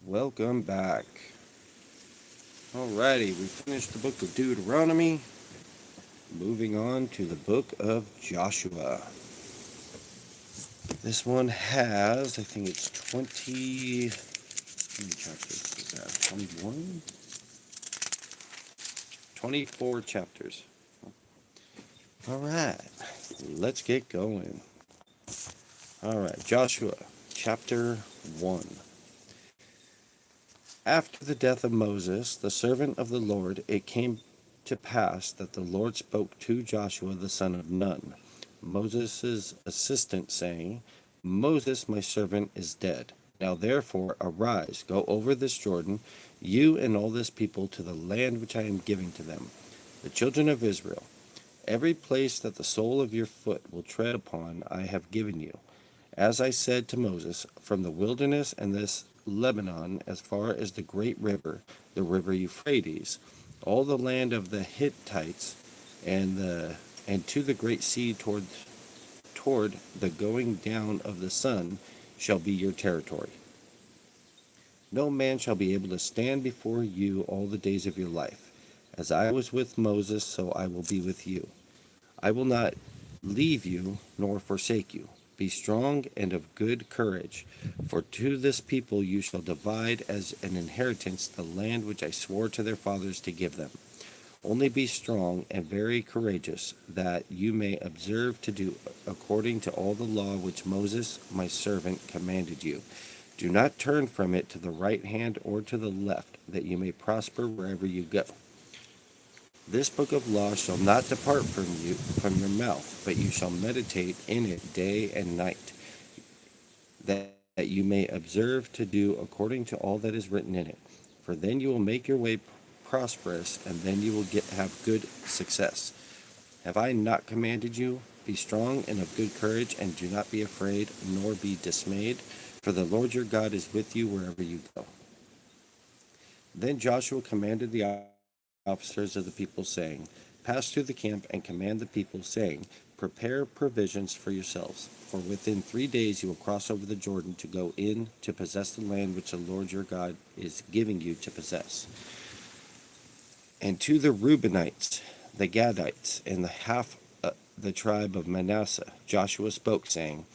Welcome back. Alrighty, we finished the book of Deuteronomy. Moving on to the book of Joshua. This one has, I think it's 20. How many chapters is that? 21? 24 chapters. Alright, let's get going. Alright, Joshua chapter 1. After the death of Moses, the servant of the Lord, it came to pass that the Lord spoke to Joshua the son of Nun, Moses' assistant, saying, Moses, my servant, is dead. Now therefore arise, go over this Jordan, you and all this people, to the land which I am giving to them, the children of Israel. Every place that the sole of your foot will tread upon I have given you. As I said to Moses, from the wilderness and this Lebanon as far as the great river, the river Euphrates, all the land of the Hittites, and to the great sea toward the going down of the sun shall be your territory. No man shall be able to stand before you all the days of your life. As I was with Moses, so I will be with you. I will not leave you nor forsake you. Be strong and of good courage, for to this people you shall divide as an inheritance the land which I swore to their fathers to give them. Only be strong and very courageous, that you may observe to do according to all the law which Moses my servant commanded you. Do not turn from it to the right hand or to the left, that you may prosper wherever you go. This book of law shall not depart from your mouth, but you shall meditate in it day and night, that you may observe to do according to all that is written in it. For then you will make your way prosperous, and then you will have good success. Have I not commanded you? Be strong and of good courage, and do not be afraid, nor be dismayed, for the Lord your God is with you wherever you go. Then Joshua commanded the officers of the people, saying, Pass through the camp and command the people, saying, Prepare provisions for yourselves, for within 3 days you will cross over the Jordan to go in to possess the land which the Lord your God is giving you to possess. And to the Reubenites, the Gadites, and the tribe of Manasseh, Joshua spoke, saying,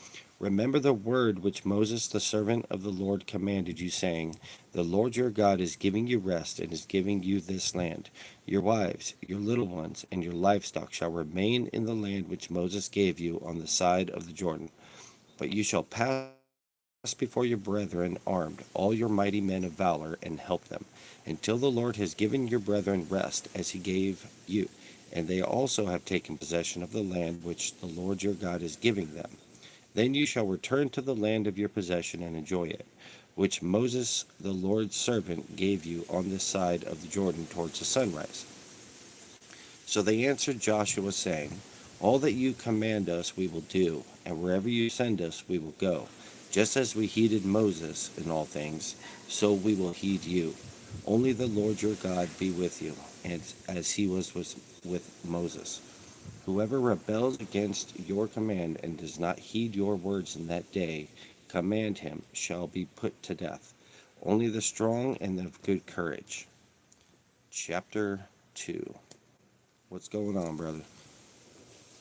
Remember the word which Moses the servant of the Lord commanded you, saying, The Lord your God is giving you rest, and is giving you this land. Your wives, your little ones, and your livestock shall remain in the land which Moses gave you on the side of the Jordan. But you shall pass before your brethren armed, all your mighty men of valor, and help them, until the Lord has given your brethren rest, as he gave you, and they also have taken possession of the land which the Lord your God is giving them. Then you shall return to the land of your possession and enjoy it, which Moses the Lord's servant gave you on this side of the Jordan towards the sunrise. So they answered Joshua, saying, All that you command us we will do, and wherever you send us we will go. Just as we heeded Moses in all things, so we will heed you. Only the Lord your God be with you, and as he was with Moses. Whoever rebels against your command and does not heed your words in that day, command him, shall be put to death. Only the strong and of good courage. Chapter 2. What's going on, brother?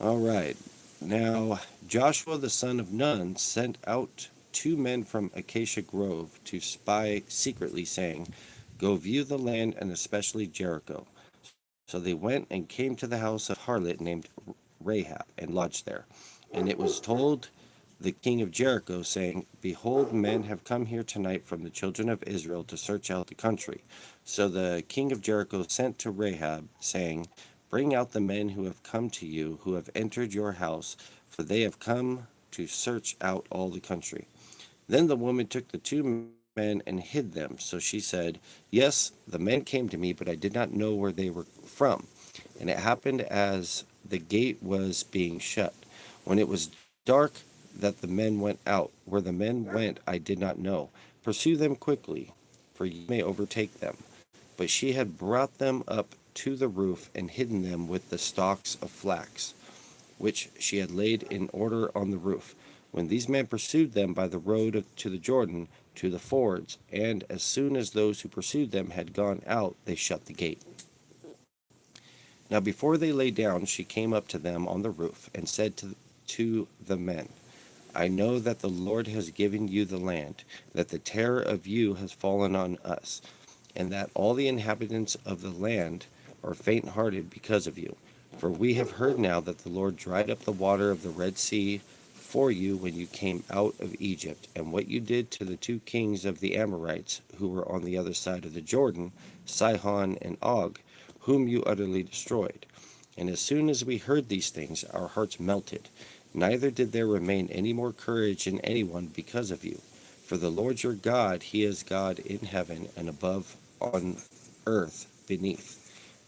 All right. Now, Joshua the son of Nun sent out 2 men from Acacia Grove to spy secretly, saying, Go view the land, and especially Jericho. So they went and came to the house of harlot named Rahab, and lodged there. And it was told the king of Jericho, saying, Behold, men have come here tonight from the children of Israel to search out the country. So the king of Jericho sent to Rahab, saying, Bring out the men who have come to you, who have entered your house, for they have come to search out all the country. Then the woman took the 2 men and hid them. So she said, Yes, the men came to me, but I did not know where they were from. And it happened as the gate was being shut, when it was dark, that the men went out. Where the men went I did not know. Pursue them quickly, for you may overtake them. But she had brought them up to the roof and hidden them with the stalks of flax, which she had laid in order on the roof. when these men pursued them by the road to the Jordan, to the fords, and as soon as those who pursued them had gone out, they shut the gate. Now before they lay down, she came up to them on the roof, and said to the men, I know that the Lord has given you the land, that the terror of you has fallen on us, and that all the inhabitants of the land are faint-hearted because of you. For we have heard now that the Lord dried up the water of the Red Sea for you when you came out of Egypt, and what you did to the two kings of the Amorites who were on the other side of the Jordan, Sihon and Og, whom you utterly destroyed. And as soon as we heard these things, our hearts melted. Neither did there remain any more courage in anyone because of you. For the Lord your God, he is God in heaven and above on earth beneath.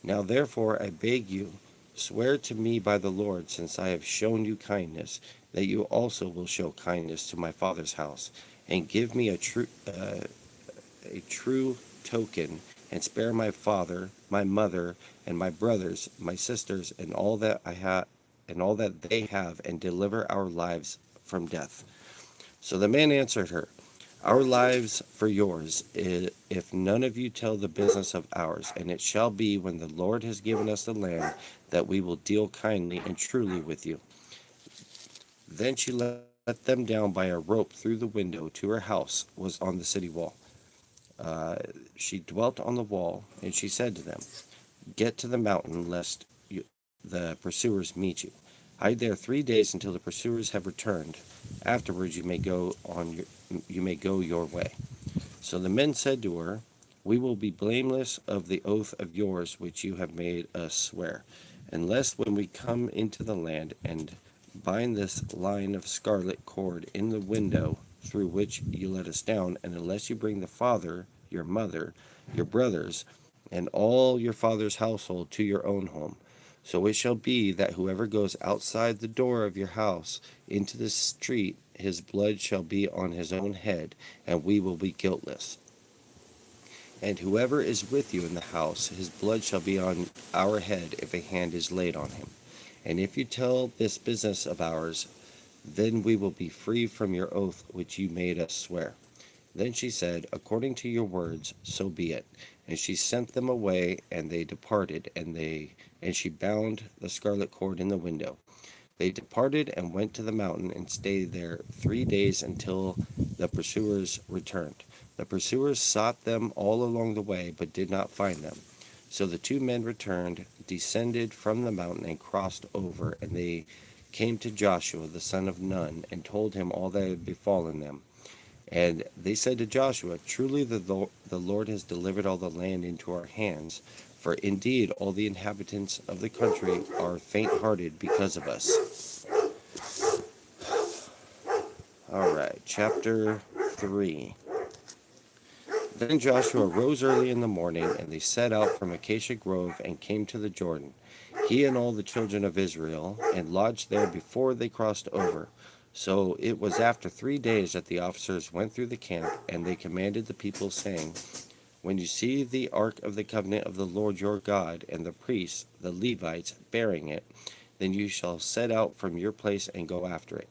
Now therefore I beg you, swear to me by the Lord, since I have shown you kindness, that you also will show kindness to my father's house, and give me a true token, and spare my father, my mother, and my brothers, my sisters, and all that I have, and all that they have, and deliver our lives from death. So the man answered her, Our lives for yours, if none of you tell the business of ours. And it shall be, when the Lord has given us the land, that we will deal kindly and truly with you. Then she let them down by a rope through the window to her house was on the city wall. She dwelt on the wall, and she said to them, Get to the mountain, lest the pursuers meet you. Hide there 3 days until the pursuers have returned. Afterwards you may go your way. So the men said to her, We will be blameless of the oath of yours which you have made us swear, unless when we come into the land and bind this line of scarlet cord in the window through which you let us down, and unless you bring the father, your mother, your brothers, and all your father's household to your own home. So it shall be that whoever goes outside the door of your house into the street, his blood shall be on his own head, and we will be guiltless. And whoever is with you in the house, his blood shall be on our head if a hand is laid on him. And if you tell this business of ours, then we will be free from your oath which you made us swear. Then she said, According to your words, so be it. And she sent them away, and they departed, and she bound the scarlet cord in the window. They departed and went to the mountain and stayed there 3 days until the pursuers returned. The pursuers sought them all along the way, but did not find them. So the two men returned, descended from the mountain, and crossed over, and they came to Joshua the son of Nun, and told him all that had befallen them. And they said to Joshua, Truly the Lord has delivered all the land into our hands, for indeed all the inhabitants of the country are faint-hearted because of us. All right, chapter 3. Then Joshua rose early in the morning, and they set out from Acacia Grove and came to the Jordan, he and all the children of Israel, and lodged there before they crossed over. So it was after 3 days that the officers went through the camp, and they commanded the people, saying, When you see the ark of the covenant of the Lord your God, and the priests, the Levites, bearing it, then you shall set out from your place and go after it.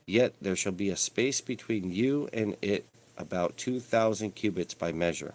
Yet there shall be a space between you and it, about 2,000 cubits by measure.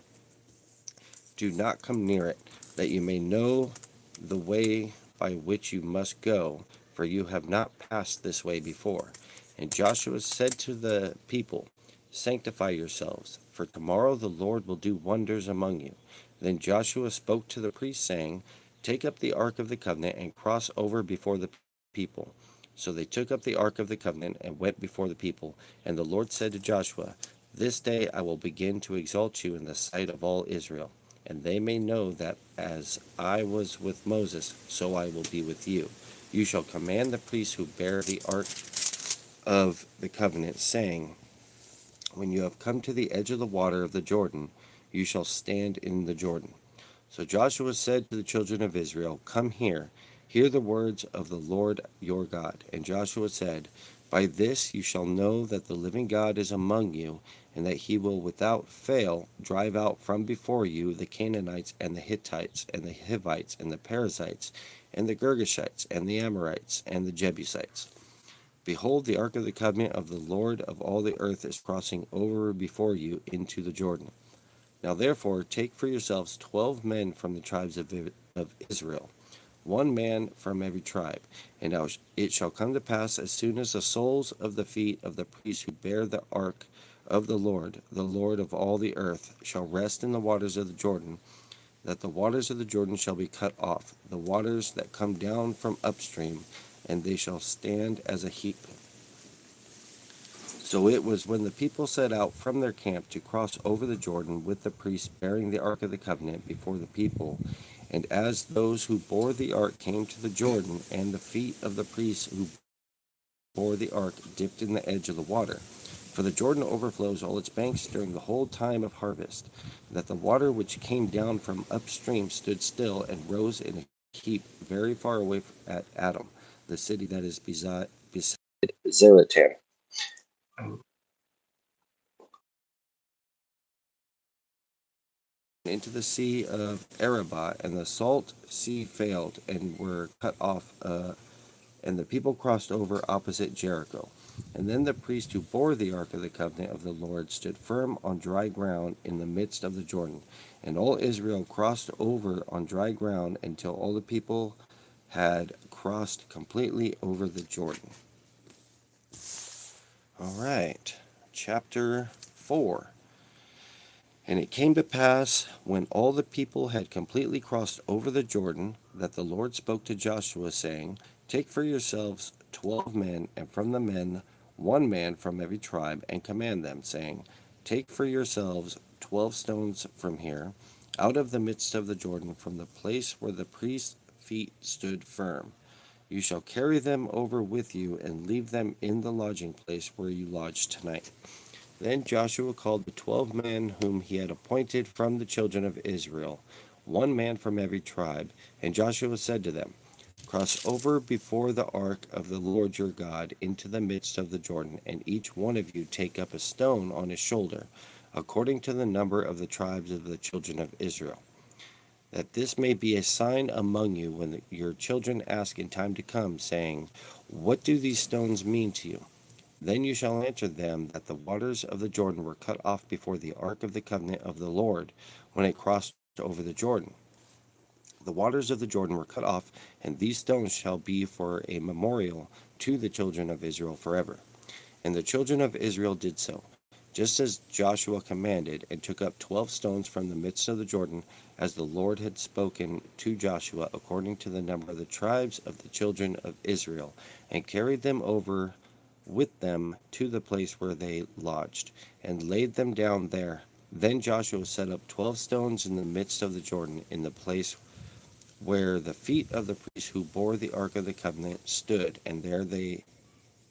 Do not come near it, that you may know the way by which you must go, for you have not passed this way before. And Joshua said to the people, Sanctify yourselves, for tomorrow the Lord will do wonders among you. Then Joshua spoke to the priests, saying, Take up the ark of the covenant and cross over before the people. So they took up the ark of the covenant and went before the people. And the Lord said to Joshua, This day I will begin to exalt you in the sight of all Israel, and they may know that as I was with Moses, so I will be with you. You shall command the priests who bear the ark of the covenant, saying, When you have come to the edge of the water of the Jordan, you shall stand in the Jordan. So Joshua said to the children of Israel, Come here, hear the words of the Lord your God. And Joshua said, By this you shall know that the living God is among you, and that he will without fail drive out from before you the Canaanites and the Hittites and the Hivites and the Perizzites and the Girgashites and the Amorites and the Jebusites. Behold, the ark of the covenant of the Lord of all the earth is crossing over before you into the Jordan. Now therefore take for yourselves 12 men from the tribes of Israel, one man from every tribe. And now it shall come to pass, as soon as the soles of the feet of the priests who bear the ark of the Lord of all the earth, shall rest in the waters of the Jordan, that the waters of the Jordan shall be cut off, the waters that come down from upstream, and they shall stand as a heap. So it was when the people set out from their camp to cross over the Jordan with the priests bearing the ark of the covenant before the people, and as those who bore the ark came to the Jordan, and the feet of the priests who bore the ark dipped in the edge of the water. For the Jordan overflows all its banks during the whole time of harvest, that the water which came down from upstream stood still and rose in a heap very far away at Adam, the city that is beside Zaretan. Into the sea of Arabah, and the salt sea failed and were cut off, and the people crossed over opposite Jericho. And then the priest who bore the ark of the covenant of the Lord stood firm on dry ground in the midst of the Jordan. And all Israel crossed over on dry ground until all the people had crossed completely over the Jordan. All right, chapter 4. And it came to pass, when all the people had completely crossed over the Jordan, that the Lord spoke to Joshua, saying, Take for yourselves 12 men, and from the men 1 man from every tribe, and command them, saying, Take for yourselves 12 stones from here, out of the midst of the Jordan, from the place where the priest's feet stood firm. You shall carry them over with you, and leave them in the lodging place where you lodge tonight. Then Joshua called the 12 men whom he had appointed from the children of Israel, 1 man from every tribe. And Joshua said to them, Cross over before the ark of the Lord your God into the midst of the Jordan, and each one of you take up a stone on his shoulder, according to the number of the tribes of the children of Israel, that this may be a sign among you when your children ask in time to come, saying, What do these stones mean to you? Then you shall answer them that the waters of the Jordan were cut off before the ark of the covenant of the Lord when it crossed over the Jordan. The waters of the Jordan were cut off, and these stones shall be for a memorial to the children of Israel forever. And the children of Israel did so, just as Joshua commanded, and took up 12 stones from the midst of the Jordan, as the Lord had spoken to Joshua, according to the number of the tribes of the children of Israel, and carried them over with them to the place where they lodged, and laid them down there. Then Joshua set up 12 stones in the midst of the Jordan, in the place where the feet of the priests who bore the ark of the covenant stood, and they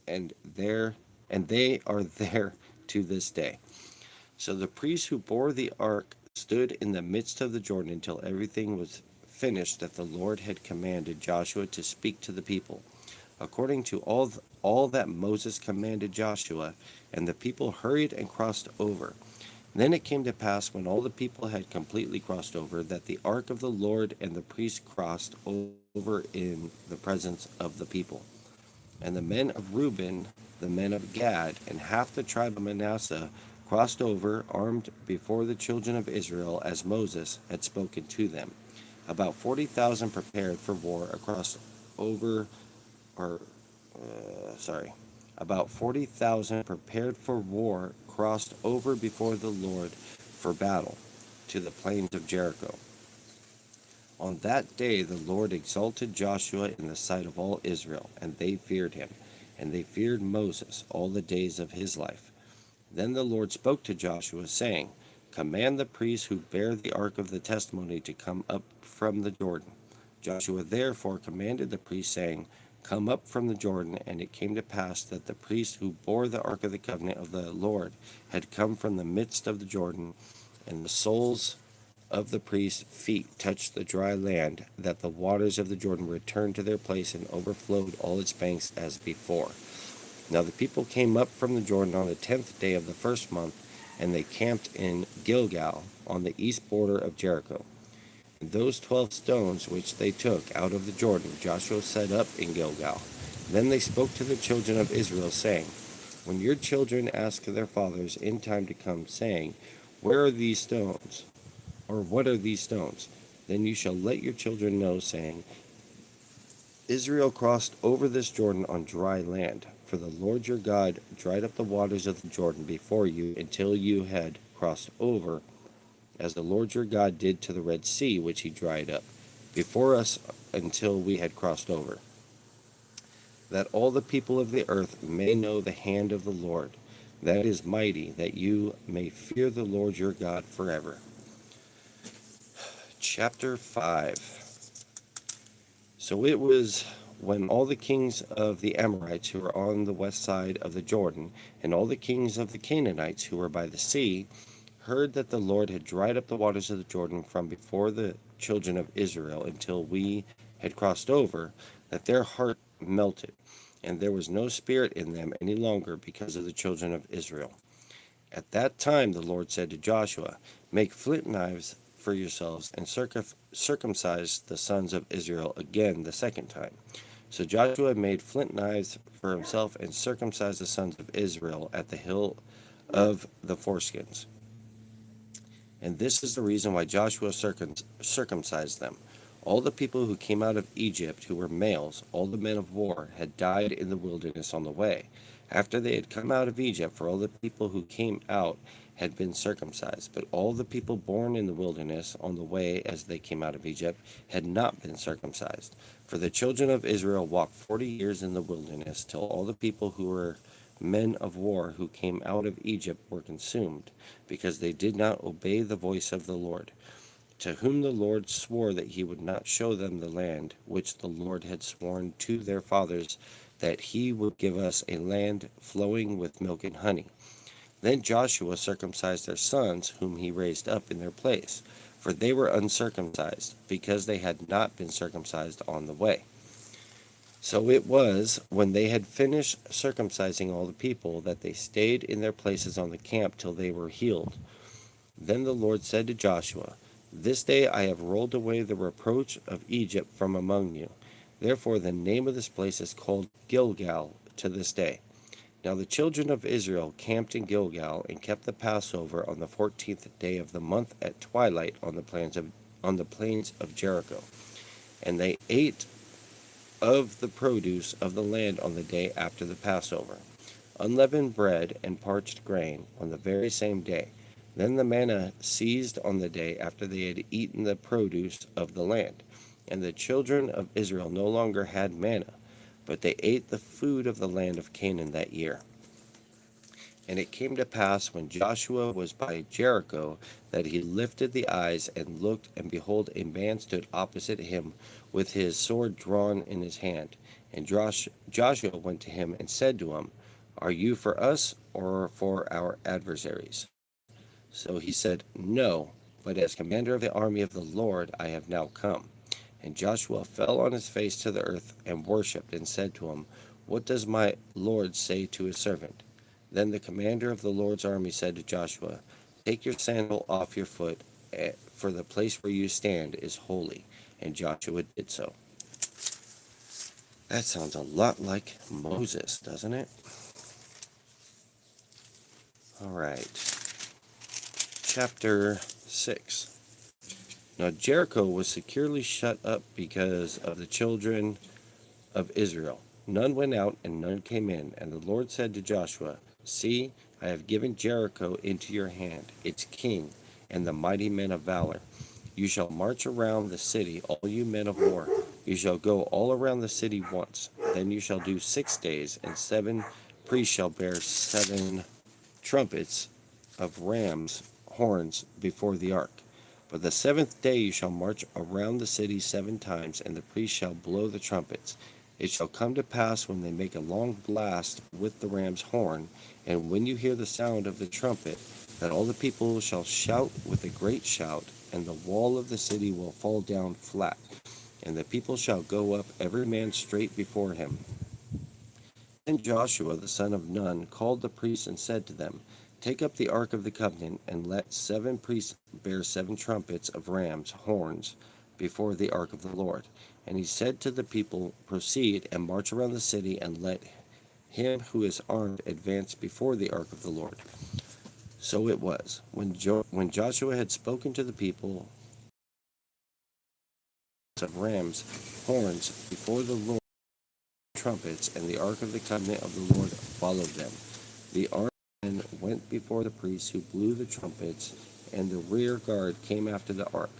are there to this day. So the priests who bore the ark stood in the midst of the Jordan until everything was finished that the Lord had commanded Joshua to speak to the people, according to all that Moses commanded Joshua. And the people hurried and crossed over. Then it came to pass, when all the people had completely crossed over, that the ark of the Lord and the priests crossed over in the presence of the people. And the men of Reuben, the men of Gad, and half the tribe of Manasseh crossed over, armed before the children of Israel, as Moses had spoken to them. About 40,000 prepared for war across over, about 40,000 prepared for war crossed over before the Lord for battle to the plains of Jericho. On that day the Lord exalted Joshua in the sight of all Israel, and they feared him, and they feared Moses all the days of his life. Then the Lord spoke to Joshua, saying, Command the priests who bear the ark of the testimony to come up from the Jordan. Joshua therefore commanded the priests, saying, Come up from the Jordan. And it came to pass that the priests who bore the ark of the covenant of the Lord had come from the midst of the Jordan, and the soles of the priest's feet touched the dry land, that the waters of the Jordan returned to their place and overflowed all its banks as before. Now the people came up from the Jordan on the 10th day of the first month, and they camped in Gilgal on the east border of Jericho. And those 12 stones which they took out of the Jordan, Joshua set up in Gilgal, Then they spoke to the children of Israel, saying, when your children ask their fathers in time to come, saying, where are these stones? Or what are these stones? Then you shall let your children know, saying, Israel crossed over this Jordan on dry land, for the Lord your God dried up the waters of the Jordan before you until you had crossed over, as the Lord your God did to the Red Sea, which he dried up before us until we had crossed over, that all the people of the earth may know the hand of the Lord, that is mighty, that you may fear the Lord your God forever. Chapter 5. So it was when all the kings of the Amorites who were on the west side of the Jordan, and all the kings of the Canaanites who were by the sea, heard that the Lord had dried up the waters of the Jordan from before the children of Israel until we had crossed over, that their heart melted, and there was no spirit in them any longer because of the children of Israel. At that time the Lord said to Joshua, make flint knives for yourselves, and circumcise the sons of Israel again the second time. So Joshua made flint knives for himself and circumcised the sons of Israel at the hill of the foreskins. And this is the reason why Joshua circumcised them. All the people who came out of Egypt, who were males, all the men of war, had died in the wilderness on the way, after they had come out of Egypt, for all the people who came out had been circumcised. But all the people born in the wilderness on the way as they came out of Egypt had not been circumcised. For the children of Israel walked 40 years in the wilderness, till all the people who were men of war who came out of Egypt were consumed, because they did not obey the voice of the Lord, to whom the Lord swore that he would not show them the land which the Lord had sworn to their fathers, that he would give us a land flowing with milk and honey. Then Joshua circumcised their sons, whom he raised up in their place, for they were uncircumcised, because they had not been circumcised on the way. So it was, when they had finished circumcising all the people, that they stayed in their places on the camp till they were healed. Then the Lord said to Joshua, this day I have rolled away the reproach of Egypt from among you. Therefore the name of this place is called Gilgal to this day. Now the children of Israel camped in Gilgal and kept the Passover on the 14th day of the month at twilight on the plains of Jericho. And they ate of the produce of the land on the day after the Passover, unleavened bread and parched grain on the very same day. Then the manna ceased on the day after they had eaten the produce of the land. And the children of Israel no longer had manna, but they ate the food of the land of Canaan that year. And it came to pass, when Joshua was by Jericho, that he lifted the eyes and looked, and behold, a man stood opposite him with his sword drawn in his hand. And Joshua went to him and said to him, are you for us or for our adversaries? So he said, no, but as commander of the army of the Lord I have now come. And Joshua fell on his face to the earth and worshipped, and said to him, what does my Lord say to his servant? Then the commander of the Lord's army said to Joshua, take your sandal off your foot, for the place where you stand is holy. And Joshua did so. That sounds a lot like Moses, doesn't it? All right. Chapter 6. Now Jericho was securely shut up because of the children of Israel. None went out and none came in. And the Lord said to Joshua, see, I have given Jericho into your hand, its king, and the mighty men of valor. You shall march around the city, all you men of war. You shall go all around the city once. Then you shall do 6 days, and 7 priests shall bear 7 trumpets of rams' horns before the ark. But the 7th day you shall march around the city 7 times, and the priests shall blow the trumpets. It shall come to pass, when they make a long blast with the ram's horn, and when you hear the sound of the trumpet, that all the people shall shout with a great shout, and the wall of the city will fall down flat, and the people shall go up every man straight before him. Then Joshua the son of Nun called the priests and said to them, take up the ark of the covenant, and let 7 priests bear 7 trumpets of rams' horns before the ark of the Lord. And he said to the people, "Proceed and march around the city, and let him who is armed advance before the ark of the Lord." So it was, when Joshua had spoken to the people of rams, horns before the Lord, trumpets, and the ark of the covenant of the Lord followed them. The armed men went before the priests who blew the trumpets, and the rear guard came after the ark,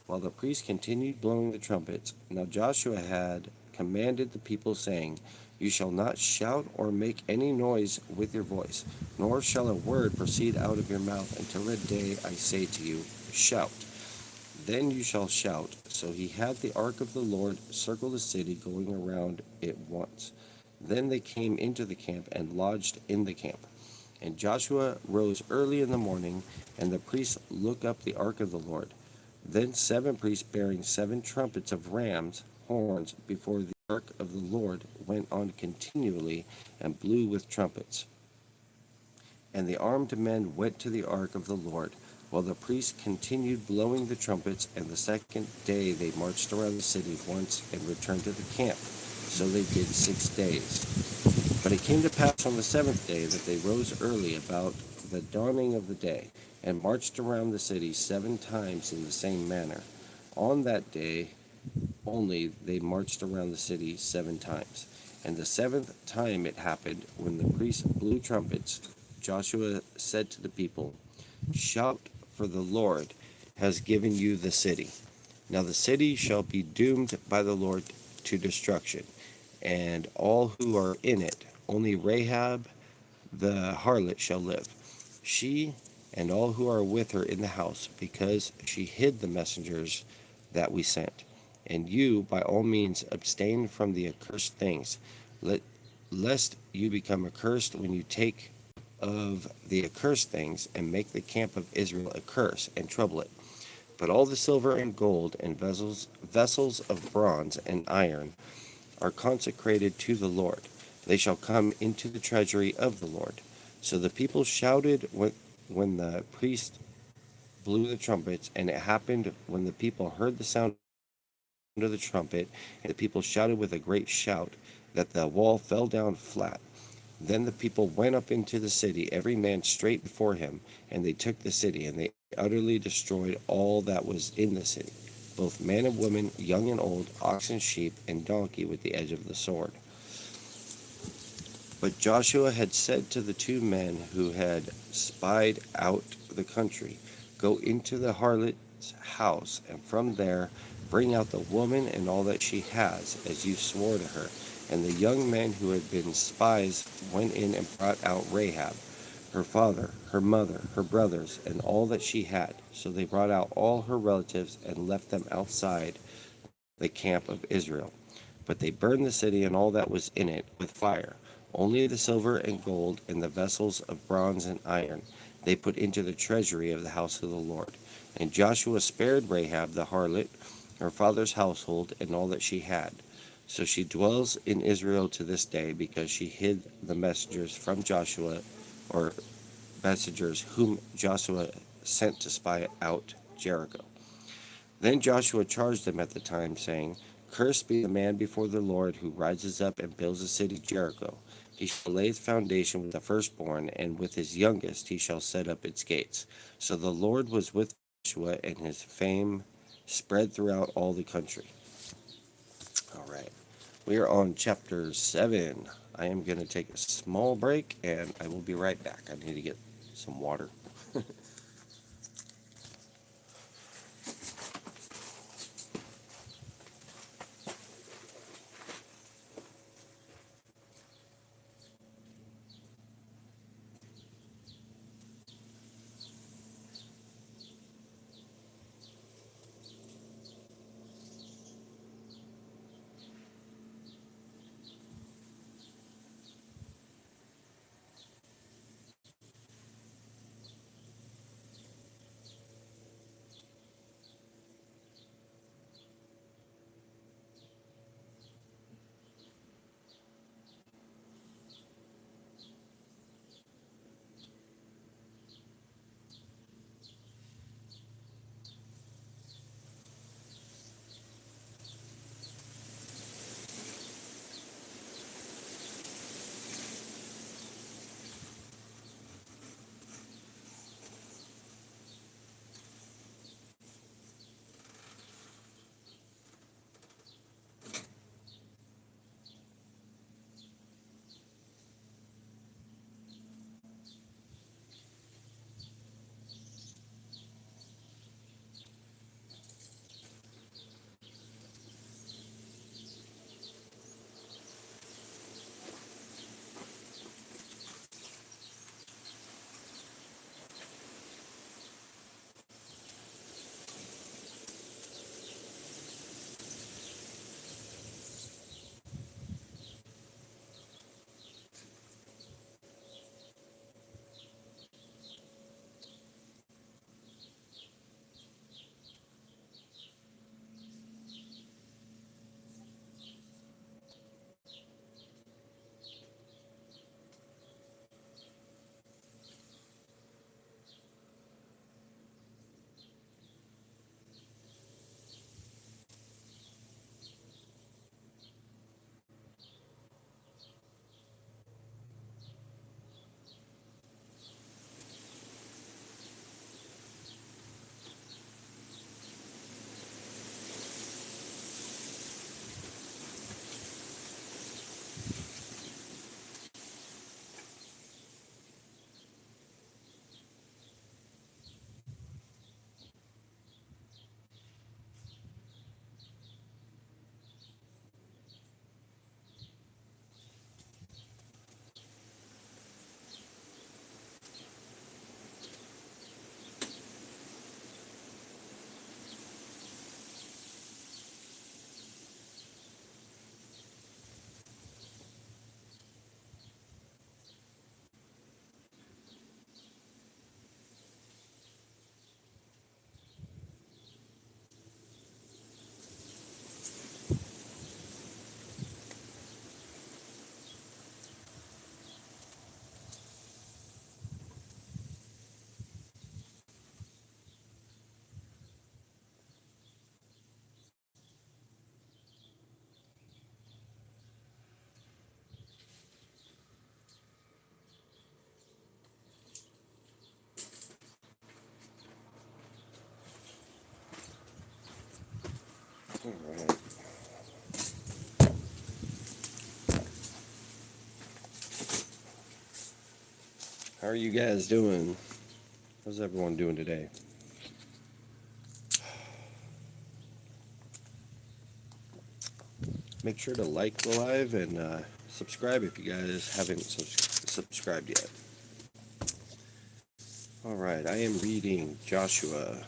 while the priests continued blowing the trumpets. Now Joshua had commanded the people, saying, "You shall not shout or make any noise with your voice, nor shall a word proceed out of your mouth until the day I say to you, 'Shout.' Then you shall shout." So he had the ark of the Lord circle the city, going around it once. Then they came into the camp and lodged in the camp. And Joshua rose early in the morning, and the priests looked up the ark of the Lord. Then 7 priests bearing 7 trumpets of rams' horns before the ark of the Lord went on continually and blew with trumpets. And the armed men went to the ark of the Lord, while the priests continued blowing the trumpets. And the second day they marched around the city once and returned to the camp. So they did 6 days. But it came to pass on the 7th day that they rose early about the dawning of the day, and marched around the city 7 times in the same manner. On that day only they marched around the city 7 times. And the 7th time it happened, when the priests blew trumpets, Joshua said to the people, "Shout, for the Lord has given you the city. Now the city shall be doomed by the Lord to destruction, and all who are in it. Only Rahab the harlot shall live, she and all who are with her in the house, because she hid the messengers that we sent. And you, by all means, abstain from the accursed things, lest you become accursed when you take of the accursed things, and make the camp of Israel a curse, and trouble it. But all the silver and gold and vessels of bronze and iron are consecrated to the Lord. They shall come into the treasury of the Lord." So the people shouted when the priest blew the trumpets, and it happened when the people heard the sound of the trumpet, and the people shouted with a great shout, that the wall fell down flat. Then the people went up into the city, every man straight before him, and they took the city, and they utterly destroyed all that was in the city, both man and woman, young and old, ox and sheep, and donkey, with the edge of the sword. But Joshua had said to the 2 men who had spied out the country, "Go into the harlot's house, and from there bring out the woman and all that she has, as you swore to her." And the young men who had been spies went in and brought out Rahab, her father, her mother, her brothers, and all that she had. So they brought out all her relatives and left them outside the camp of Israel. But they burned the city and all that was in it with fire. Only the silver and gold and the vessels of bronze and iron they put into the treasury of the house of the Lord. And Joshua spared Rahab the harlot, her father's household, and all that she had. So she dwells in Israel to this day, because she hid the messengers from Joshua, or messengers whom Joshua sent to spy out Jericho. Then Joshua charged them at the time, saying, "Cursed be the man before the Lord who rises up and builds the city Jericho. He shall lay its foundation with the firstborn, and with his youngest he shall set up its gates." So the Lord was with Joshua, and his fame spread throughout all the country. All right. We are on chapter 7. I am going to take a small break, and I will be right back. I need to get some water. Alright. How are you guys doing? How's everyone doing today? Make sure to like the live and subscribe if you guys haven't subscribed yet. Alright, I am reading Joshua,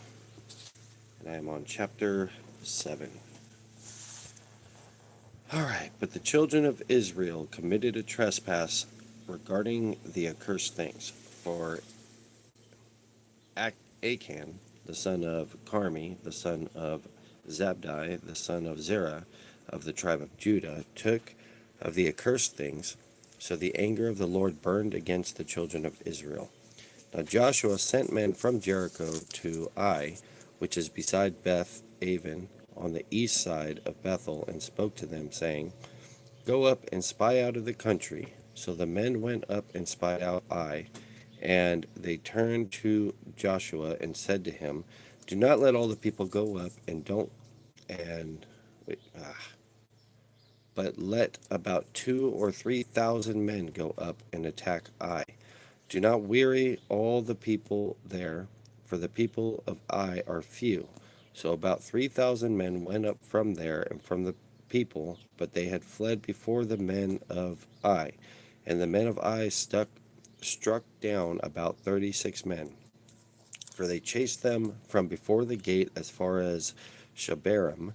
and I am on chapter 7. Alright, but the children of Israel committed a trespass regarding the accursed things. For Achan, the son of Carmi, the son of Zabdi, the son of Zerah, of the tribe of Judah, took of the accursed things, so the anger of the Lord burned against the children of Israel. Now Joshua sent men from Jericho to Ai, which is beside Beth Aven, on the east side of Bethel, and spoke to them, saying, Go up and spy out of the country. So the men went up and spied out Ai, and they turned to Joshua and said to him, Do not let all the people go up, but let about 2,000 or 3,000 men go up and attack Ai. Do not weary all the people there, for the people of Ai are few. So about 3,000 men went up from there and from the people, but they had fled before the men of Ai. And the men of Ai struck down about 36 men, for they chased them from before the gate as far as Shebarim,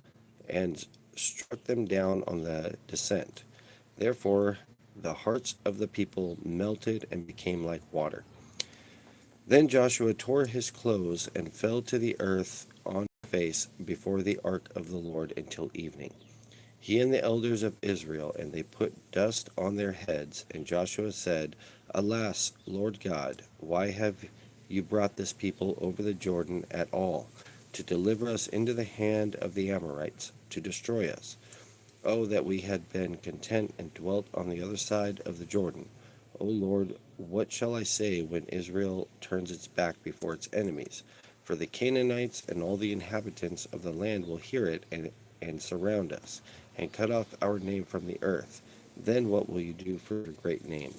and struck them down on the descent. Therefore the hearts of the people melted and became like water. Then Joshua tore his clothes and fell to the earth on his face before the ark of the Lord until evening, he and the elders of Israel, and they put dust on their heads. And Joshua said, Alas, Lord God, why have you brought this people over the Jordan at all, to deliver us into the hand of the Amorites, to destroy us? Oh, that we had been content and dwelt on the other side of the Jordan. O Lord, what shall I say when Israel turns its back before its enemies? For the Canaanites and all the inhabitants of the land will hear it and surround us, and cut off our name from the earth. Then what will you do for your great name?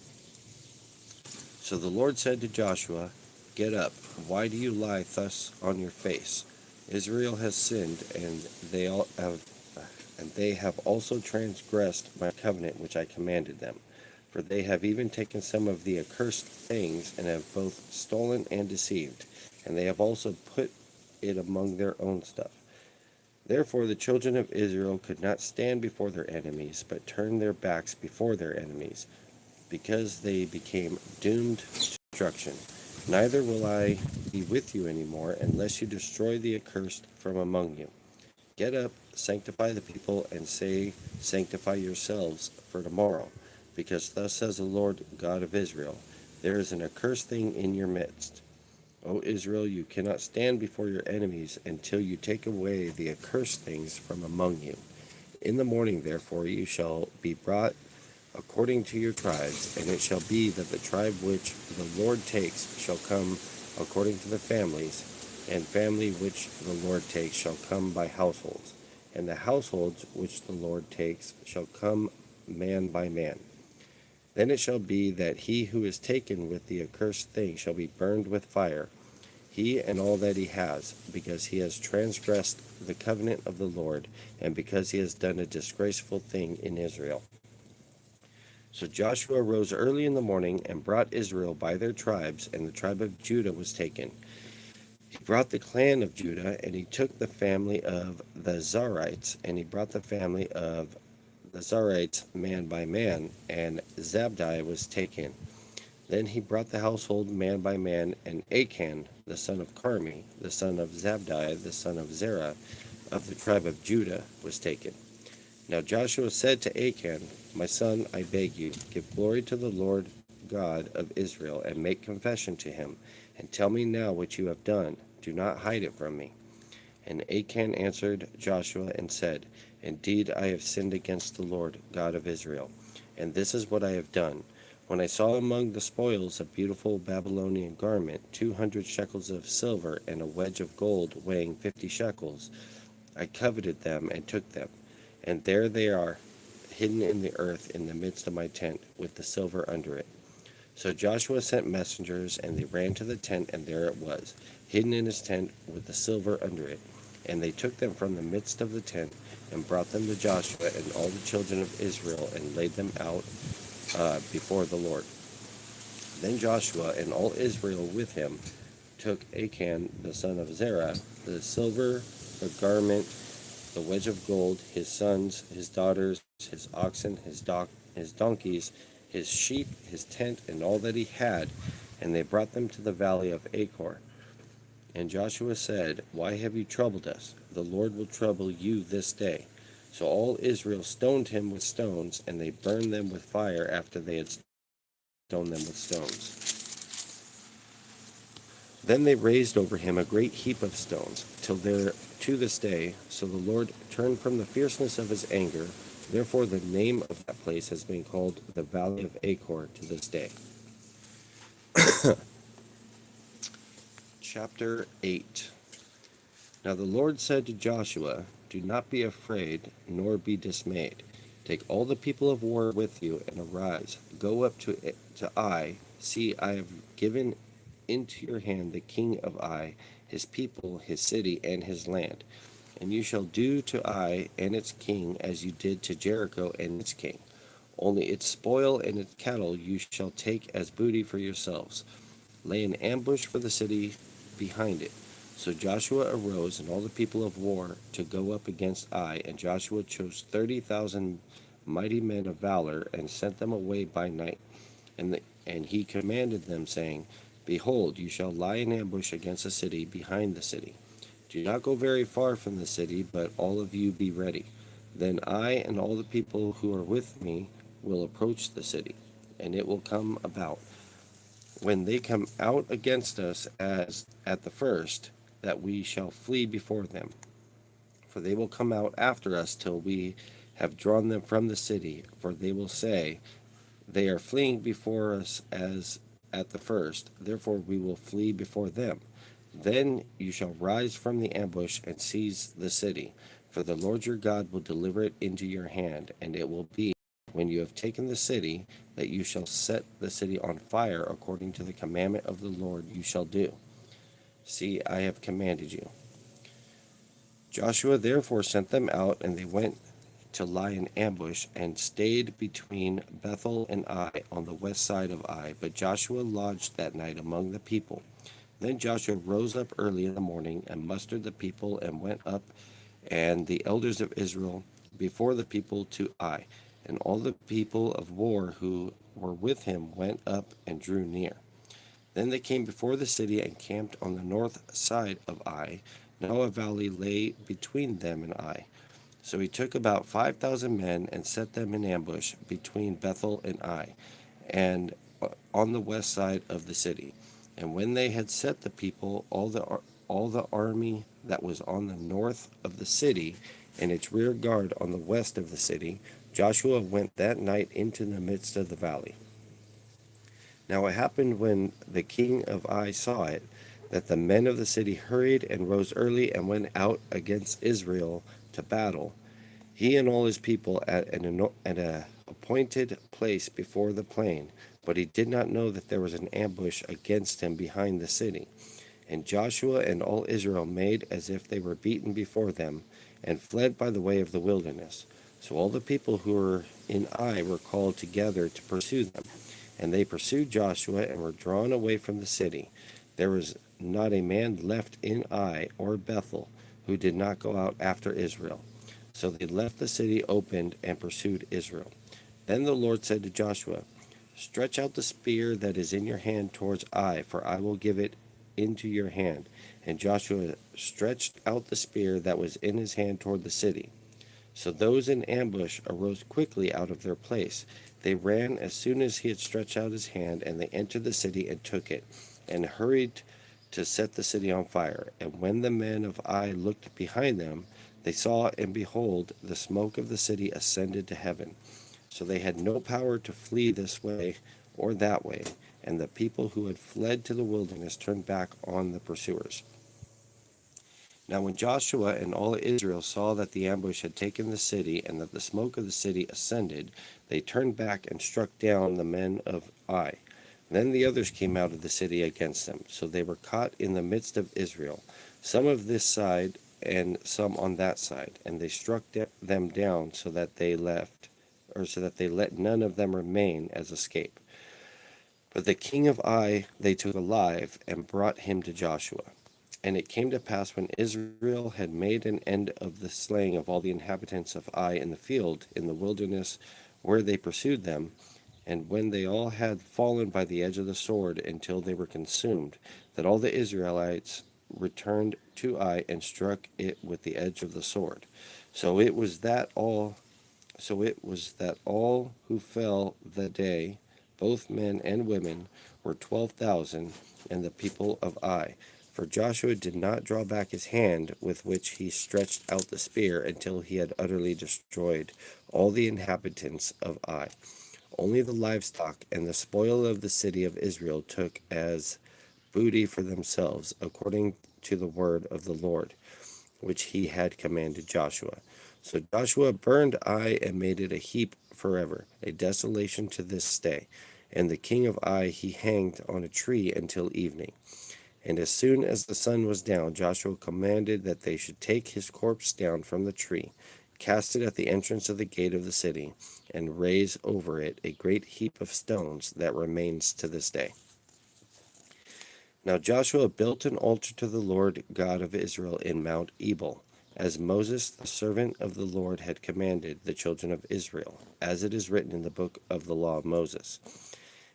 So the Lord said to Joshua, Get up, why do you lie thus on your face? Israel has sinned, and they have also transgressed my covenant which I commanded them. For they have even taken some of the accursed things, and have both stolen and deceived, and they have also put it among their own stuff. Therefore the children of Israel could not stand before their enemies, but turned their backs before their enemies, because they became doomed to destruction. Neither will I be with you any more, unless you destroy the accursed from among you. Get up, sanctify the people, and say, Sanctify yourselves for tomorrow, because thus says the Lord God of Israel, There is an accursed thing in your midst. O Israel, you cannot stand before your enemies until you take away the accursed things from among you. In the morning, therefore, you shall be brought according to your tribes, and it shall be that the tribe which the Lord takes shall come according to the families, and family which the Lord takes shall come by households, and the households which the Lord takes shall come man by man. Then it shall be that he who is taken with the accursed thing shall be burned with fire, he and all that he has, because he has transgressed the covenant of the Lord, and because he has done a disgraceful thing in Israel. So Joshua rose early in the morning and brought Israel by their tribes, and the tribe of Judah was taken. He brought the clan of Judah, and he took the family of the Zarites, and he brought the family of the Zarites man by man, and Zabdi was taken. Then he brought the household man by man, and Achan, the son of Carmi, the son of Zabdi, the son of Zerah, of the tribe of Judah, was taken. Now Joshua said to Achan, My son, I beg you, give glory to the Lord God of Israel, and make confession to him, and tell me now what you have done. Do not hide it from me. And Achan answered Joshua and said, Indeed, I have sinned against the Lord God of Israel, and this is what I have done. When I saw among the spoils a beautiful Babylonian garment, 200 shekels of silver, and a wedge of gold weighing 50 shekels, I coveted them and took them, and there they are, hidden in the earth in the midst of my tent, with the silver under it. So Joshua sent messengers, and they ran to the tent, and there it was, hidden in his tent, with the silver under it. And they took them from the midst of the tent, and brought them to Joshua and all the children of Israel, and laid them out before the Lord. Then Joshua and all Israel with him took Achan the son of Zerah, the silver, the garment, the wedge of gold, his sons, his daughters, his oxen, his donkeys, his sheep, his tent, and all that he had, and they brought them to the valley of Achor. And Joshua said, Why have you troubled us? The Lord will trouble you this day. So all Israel stoned him with stones, and they burned them with fire after they had stoned them with stones. Then they raised over him a great heap of stones, till there to this day. So the Lord turned from the fierceness of his anger. Therefore the name of that place has been called the Valley of Achor to this day. Chapter 8. Now the Lord said to Joshua, Do not be afraid, nor be dismayed. Take all the people of war with you, and arise. Go up to Ai. See, I have given into your hand the king of Ai, his people, his city, and his land. And you shall do to Ai and its king as you did to Jericho and its king. Only its spoil and its cattle you shall take as booty for yourselves. Lay an ambush for the city behind it. So Joshua arose and all the people of war to go up against Ai, and Joshua chose 30,000 mighty men of valor and sent them away by night. And he commanded them, saying, Behold, you shall lie in ambush against the city behind the city. Do not go very far from the city, but all of you be ready. Then I and all the people who are with me will approach the city, and it will come about, when they come out against us as at the first, that we shall flee before them. For they will come out after us till we have drawn them from the city, for they will say, They are fleeing before us as at the first, therefore we will flee before them. Then you shall rise from the ambush and seize the city, for the Lord your God will deliver it into your hand, and it will be, when you have taken the city, that you shall set the city on fire according to the commandment of the Lord you shall do. See, I have commanded you. Joshua therefore sent them out, and they went to lie in ambush, and stayed between Bethel and Ai on the west side of Ai. But Joshua lodged that night among the people. Then Joshua rose up early in the morning, and mustered the people, and went up, and the elders of Israel before the people to Ai. And all the people of war who were with him went up and drew near. Then they came before the city and camped on the north side of Ai. Now a valley lay between them and Ai. So he took about 5,000 men and set them in ambush between Bethel and Ai, and on the west side of the city. And when they had set the people, all the army that was on the north of the city, and its rear guard on the west of the city, Joshua went that night into the midst of the valley. Now it happened when the king of Ai saw it, that the men of the city hurried and rose early and went out against Israel to battle, he and all his people at an appointed place before the plain. But he did not know that there was an ambush against him behind the city. And Joshua and all Israel made as if they were beaten before them, and fled by the way of the wilderness. So all the people who were in Ai were called together to pursue them. And they pursued Joshua and were drawn away from the city. There was not a man left in Ai or Bethel who did not go out after Israel. So they left the city opened and pursued Israel. Then the Lord said to Joshua, Stretch out the spear that is in your hand towards Ai, for I will give it into your hand. And Joshua stretched out the spear that was in his hand toward the city. So those in ambush arose quickly out of their place. They ran as soon as he had stretched out his hand, and they entered the city and took it, and hurried to set the city on fire. And when the men of Ai looked behind them, they saw, and behold, the smoke of the city ascended to heaven. So they had no power to flee this way or that way, and the people who had fled to the wilderness turned back on the pursuers. Now when Joshua and all Israel saw that the ambush had taken the city, and that the smoke of the city ascended, they turned back and struck down the men of Ai. Then the others came out of the city against them, so they were caught in the midst of Israel, some of this side and some on that side, and they struck them down so that they let none of them remain as escape. But the king of Ai they took alive and brought him to Joshua. And it came to pass, when Israel had made an end of the slaying of all the inhabitants of Ai in the field, in the wilderness where they pursued them, and when they all had fallen by the edge of the sword until they were consumed, that all the Israelites returned to Ai and struck it with the edge of the sword. So it was that all who fell that day, both men and women, were 12,000, and the people of Ai. For Joshua did not draw back his hand with which he stretched out the spear until he had utterly destroyed all the inhabitants of Ai. Only the livestock and the spoil of the city of Israel took as booty for themselves, according to the word of the Lord, which he had commanded Joshua. So Joshua burned Ai and made it a heap forever, a desolation to this day. And the king of Ai he hanged on a tree until evening. And as soon as the sun was down, Joshua commanded that they should take his corpse down from the tree, cast it at the entrance of the gate of the city, and raise over it a great heap of stones that remains to this day. Now Joshua built an altar to the Lord God of Israel in Mount Ebal, as Moses the servant of the Lord had commanded the children of Israel, as it is written in the book of the law of Moses.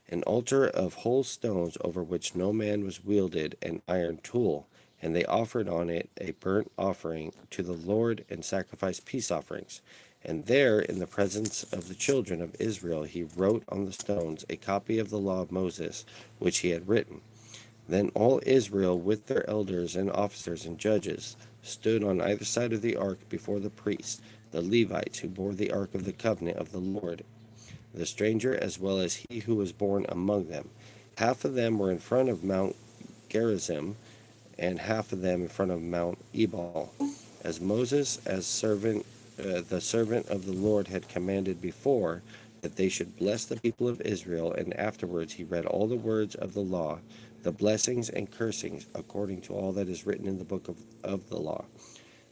An altar of whole stones over which no man was wielded an iron tool, and they offered on it a burnt offering to the Lord and sacrificed peace offerings. And there, in the presence of the children of Israel, he wrote on the stones a copy of the law of Moses, which he had written. Then all Israel, with their elders and officers and judges, stood on either side of the ark before the priests, the Levites, who bore the ark of the covenant of the Lord, the stranger as well as he who was born among them. Half of them were in front of Mount Gerizim, and half of them in front of Mount Ebal, as Moses, the servant of the Lord, had commanded before, that they should bless the people of Israel. And afterwards he read all the words of the law, the blessings and cursings, according to all that is written in the book of the law.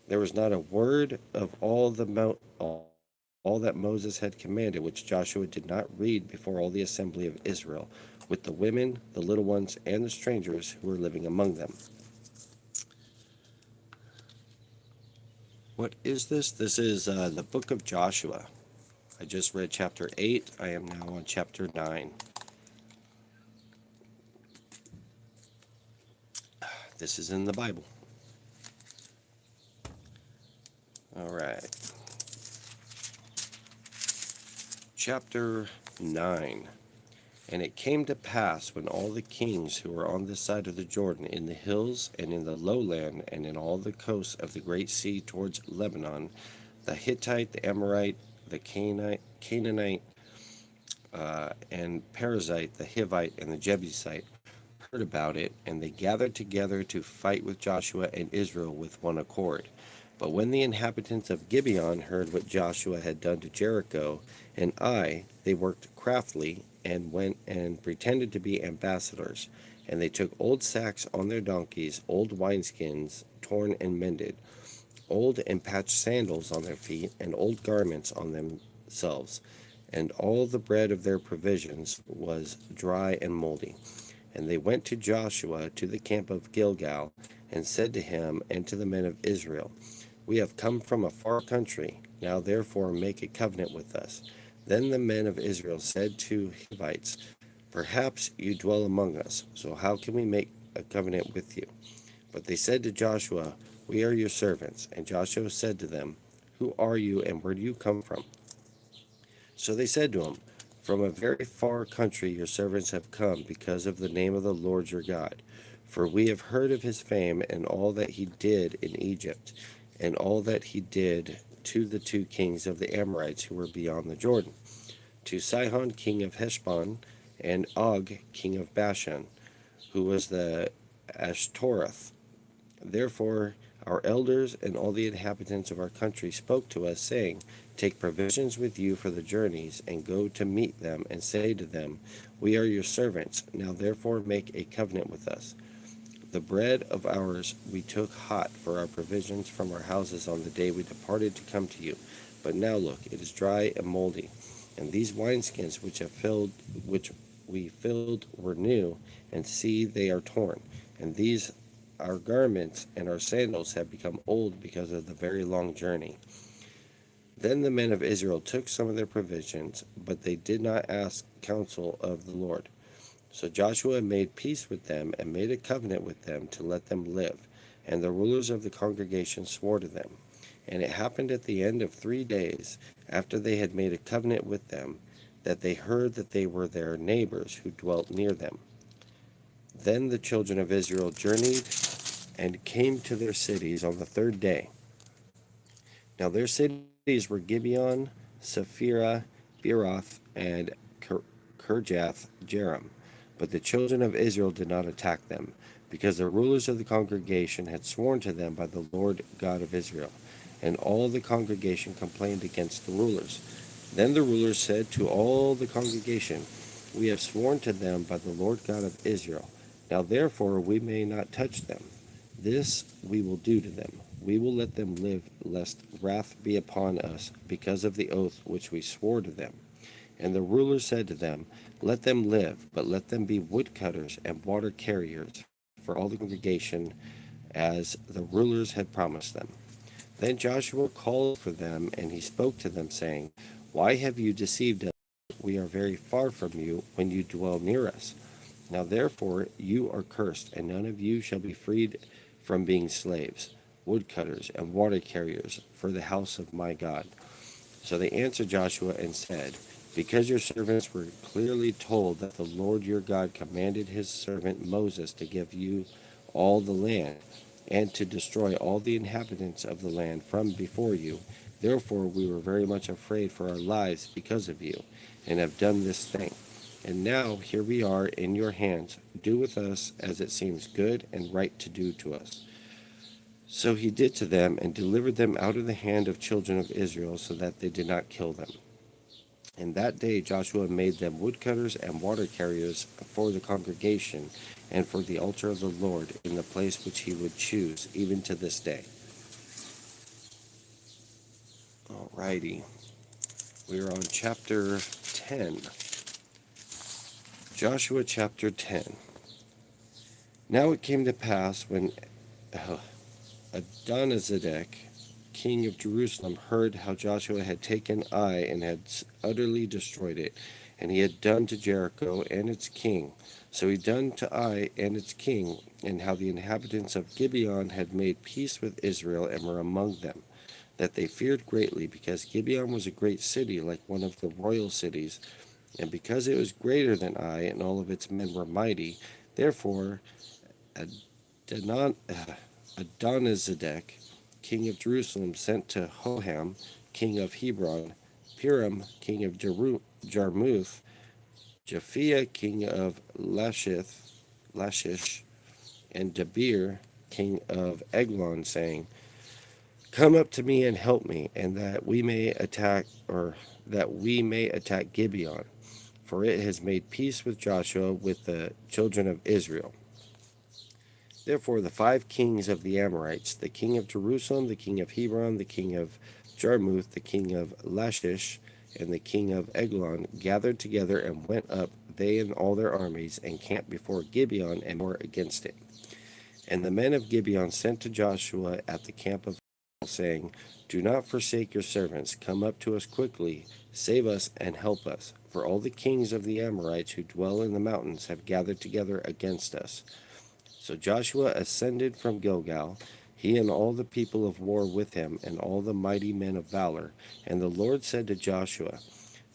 There was not a word of all that Moses had commanded, which Joshua did not read before all the assembly of Israel, with the women, the little ones, and the strangers who were living among them. What is this? This is the book of Joshua. I just read chapter 8. I am now on chapter 9. This is in the Bible. All right. Chapter 9. And it came to pass, when all the kings who were on this side of the Jordan, in the hills and in the lowland, and in all the coasts of the great sea towards Lebanon, the Hittite, the Amorite, the Canaanite, and Perizzite, the Hivite, and the Jebusite, heard about it, and they gathered together to fight with Joshua and Israel with one accord. But when the inhabitants of Gibeon heard what Joshua had done to Jericho and Ai, they worked craftily and went and pretended to be ambassadors. And they took old sacks on their donkeys, old wineskins torn and mended, old and patched sandals on their feet, and old garments on themselves. And all the bread of their provisions was dry and moldy. And they went to Joshua to the camp of Gilgal, and said to him and to the men of Israel, We have come from a far country. Now therefore make a covenant with us. Then the men of Israel said to Hivites, Perhaps you dwell among us, so how can we make a covenant with you? But they said to Joshua, We are your servants. And Joshua said to them, Who are you, and where do you come from? So they said to him, From a very far country your servants have come, because of the name of the Lord your God. For we have heard of his fame, and all that he did in Egypt, and all that he did to the two kings of the Amorites who were beyond the Jordan, to Sihon king of Heshbon, and Og king of Bashan, who was the Ashtoreth. Therefore Our elders and all the inhabitants of our country spoke to us, saying, Take provisions with you for the journeys, and go to meet them, and say to them, We are your servants. Now therefore make a covenant with us. The bread of ours we took hot for our provisions from our houses on the day we departed to come to you. But now look, it is dry and moldy. And these wineskins which we filled were new, and see, they are torn. And these our garments and our sandals have become old because of the very long journey. Then the men of Israel took some of their provisions, but they did not ask counsel of the Lord. So Joshua made peace with them and made a covenant with them to let them live. And the rulers of the congregation swore to them. And it happened at the end of 3 days, after they had made a covenant with them, that they heard that they were their neighbors who dwelt near them. Then the children of Israel journeyed and came to their cities on the 3rd day. Now their cities were Gibeon, Sephirah, Beeroth, and Kirjath Jearim. But the children of Israel did not attack them, because the rulers of the congregation had sworn to them by the Lord God of Israel. And all the congregation complained against the rulers. Then the rulers said to all the congregation, We have sworn to them by the Lord God of Israel. Now therefore we may not touch them. This we will do to them. We will let them live, lest wrath be upon us because of the oath which we swore to them. And the rulers said to them, Let them live, but let them be woodcutters and water carriers for all the congregation, as the rulers had promised them. Then Joshua called for them, and he spoke to them, saying, Why have you deceived us? We are very far from you when you dwell near us. Now therefore you are cursed, and none of you shall be freed from being slaves, woodcutters, and water carriers for the house of my God. So they answered Joshua and said, Because your servants were clearly told that the Lord your God commanded his servant Moses to give you all the land, and to destroy all the inhabitants of the land from before you, therefore we were very much afraid for our lives because of you, and have done this thing. And now here we are in your hands. Do with us as it seems good and right to do to us. So he did to them, and delivered them out of the hand of children of Israel, so that they did not kill them. And that day Joshua made them woodcutters and water carriers for the congregation, and for the altar of the Lord in the place which he would choose, even to this day. Alrighty. We are on chapter 10. Joshua chapter 10. Now it came to pass when Adonizedek, king of Jerusalem, heard how Joshua had taken Ai and had utterly destroyed it, and he had done to Jericho and its king. So he done to Ai and its king, and how the inhabitants of Gibeon had made peace with Israel and were among them, that they feared greatly, because Gibeon was a great city, like one of the royal cities, and because it was greater than Ai, and all of its men were mighty. Therefore Adonizedek, king of Jerusalem, sent to Hoham, king of Hebron, Piram, king of Jarmuth, Japhia, king of Lachish, and Debir, king of Eglon, saying, Come up to me and help me, and that we may attack Gibeon, for it has made peace with Joshua with the children of Israel. Therefore the 5 kings of the Amorites, the king of Jerusalem, the king of Hebron, the king of Jarmuth, the king of Lachish, and the king of Eglon, gathered together and went up, they and all their armies, and camped before Gibeon and war against it. And the men of Gibeon sent to Joshua at the camp of saying, Do not forsake your servants. Come up to us quickly, save us, and help us. For all the kings of the Amorites who dwell in the mountains have gathered together against us. So Joshua ascended from Gilgal, he and all the people of war with him, and all the mighty men of valor. And the Lord said to Joshua,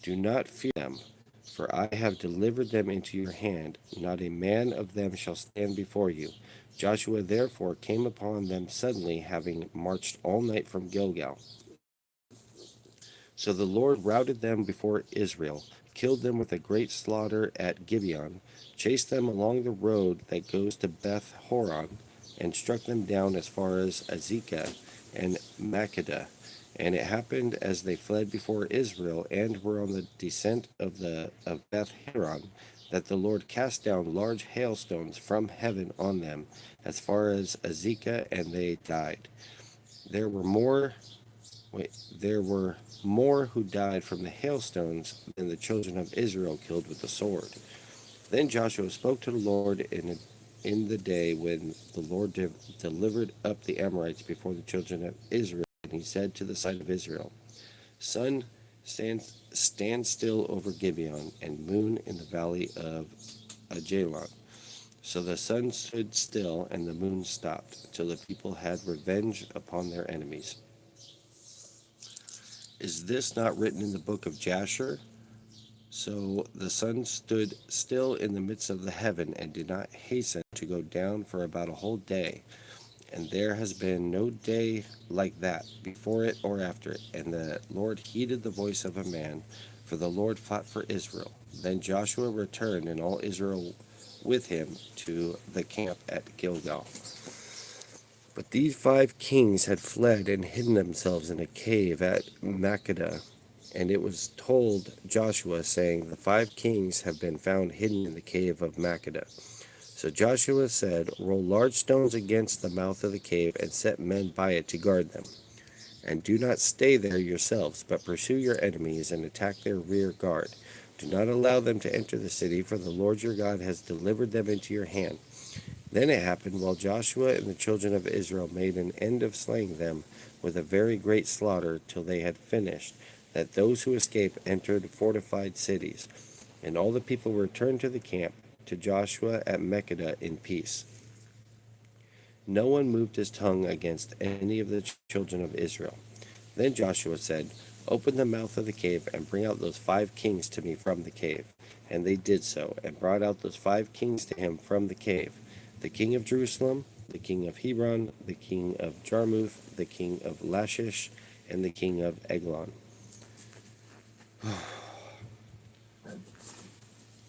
Do not fear them, for I have delivered them into your hand. Not a man of them shall stand before you. Joshua therefore came upon them suddenly, having marched all night from Gilgal. So the Lord routed them before Israel, killed them with a great slaughter at Gibeon, chased them along the road that goes to Beth Horon, and struck them down as far as Azekah and Makkedah. And it happened as they fled before Israel and were on the descent of Beth Horon, that the Lord cast down large hailstones from heaven on them as far as Azekah, and they died. There were more there were more who died from the hailstones than the children of Israel killed with the sword. Then Joshua spoke to the Lord in the day when the Lord delivered up the Amorites before the children of Israel. And he said to the son of Israel, Sun, stand still over Gibeon, and moon in the valley of Ajalon. So the sun stood still, and the moon stopped, till the people had revenge upon their enemies. Is this not written in the book of Jasher? So the sun stood still in the midst of the heaven, and did not hasten to go down for about a whole day. And there has been no day like that, before it or after it. And the Lord heeded the voice of a man, for the Lord fought for Israel. Then Joshua returned, and all Israel with him, to the camp at Gilgal. But these 5 kings had fled and hidden themselves in a cave at Makkedah. And it was told Joshua, saying, The 5 kings have been found hidden in the cave of Makkedah. So Joshua said, Roll large stones against the mouth of the cave, and set men by it to guard them. And do not stay there yourselves, but pursue your enemies and attack their rear guard. Do not allow them to enter the city, for the Lord your God has delivered them into your hand. Then it happened, while Joshua and the children of Israel made an end of slaying them with a very great slaughter till they had finished, that those who escaped entered fortified cities. And all the people returned to the camp to Joshua at Makkedah in peace. No one moved his tongue against any of the children of Israel. Then Joshua said, Open the mouth of the cave, and bring out those 5 kings to me from the cave. And they did so, and brought out those 5 kings to him from the cave, the king of Jerusalem, the king of Hebron, the king of Jarmuth, the king of Lachish, and the king of Eglon.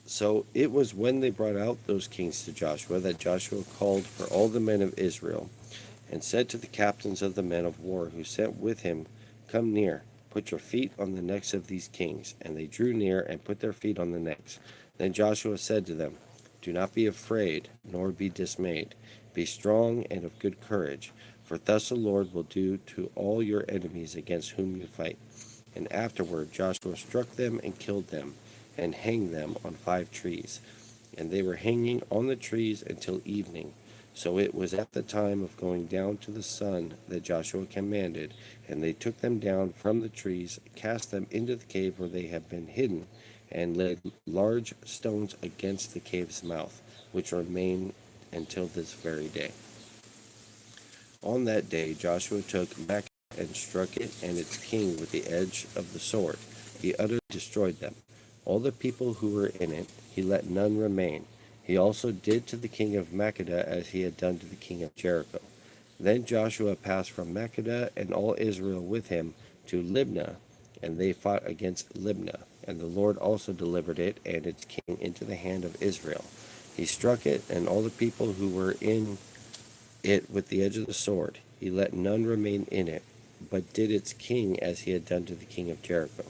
So it was when they brought out those kings to Joshua that Joshua called for all the men of Israel, and said to the captains of the men of war who sent with him, Come near, put your feet on the necks of these kings. And they drew near and put their feet on the necks. Then Joshua said to them, Do not be afraid, nor be dismayed. Be strong and of good courage, for thus the Lord will do to all your enemies against whom you fight. And afterward Joshua struck them and killed them, and hanged them on 5 trees. And they were hanging on the trees until evening. So it was at the time of going down to the sun that Joshua commanded, and they took them down from the trees, cast them into the cave where they had been hidden, and laid large stones against the cave's mouth, which remain until this very day. On that day Joshua took Makkedah and struck it and its king with the edge of the sword. He utterly destroyed them. All the people who were in it, he let none remain. He also did to the king of Makkedah as he had done to the king of Jericho. Then Joshua passed from Makkedah and all Israel with him to Libnah, and they fought against Libnah. And the Lord also delivered it and its king into the hand of Israel. He struck it and all the people who were in it with the edge of the sword. He let none remain in it, but did its king as he had done to the king of Jericho.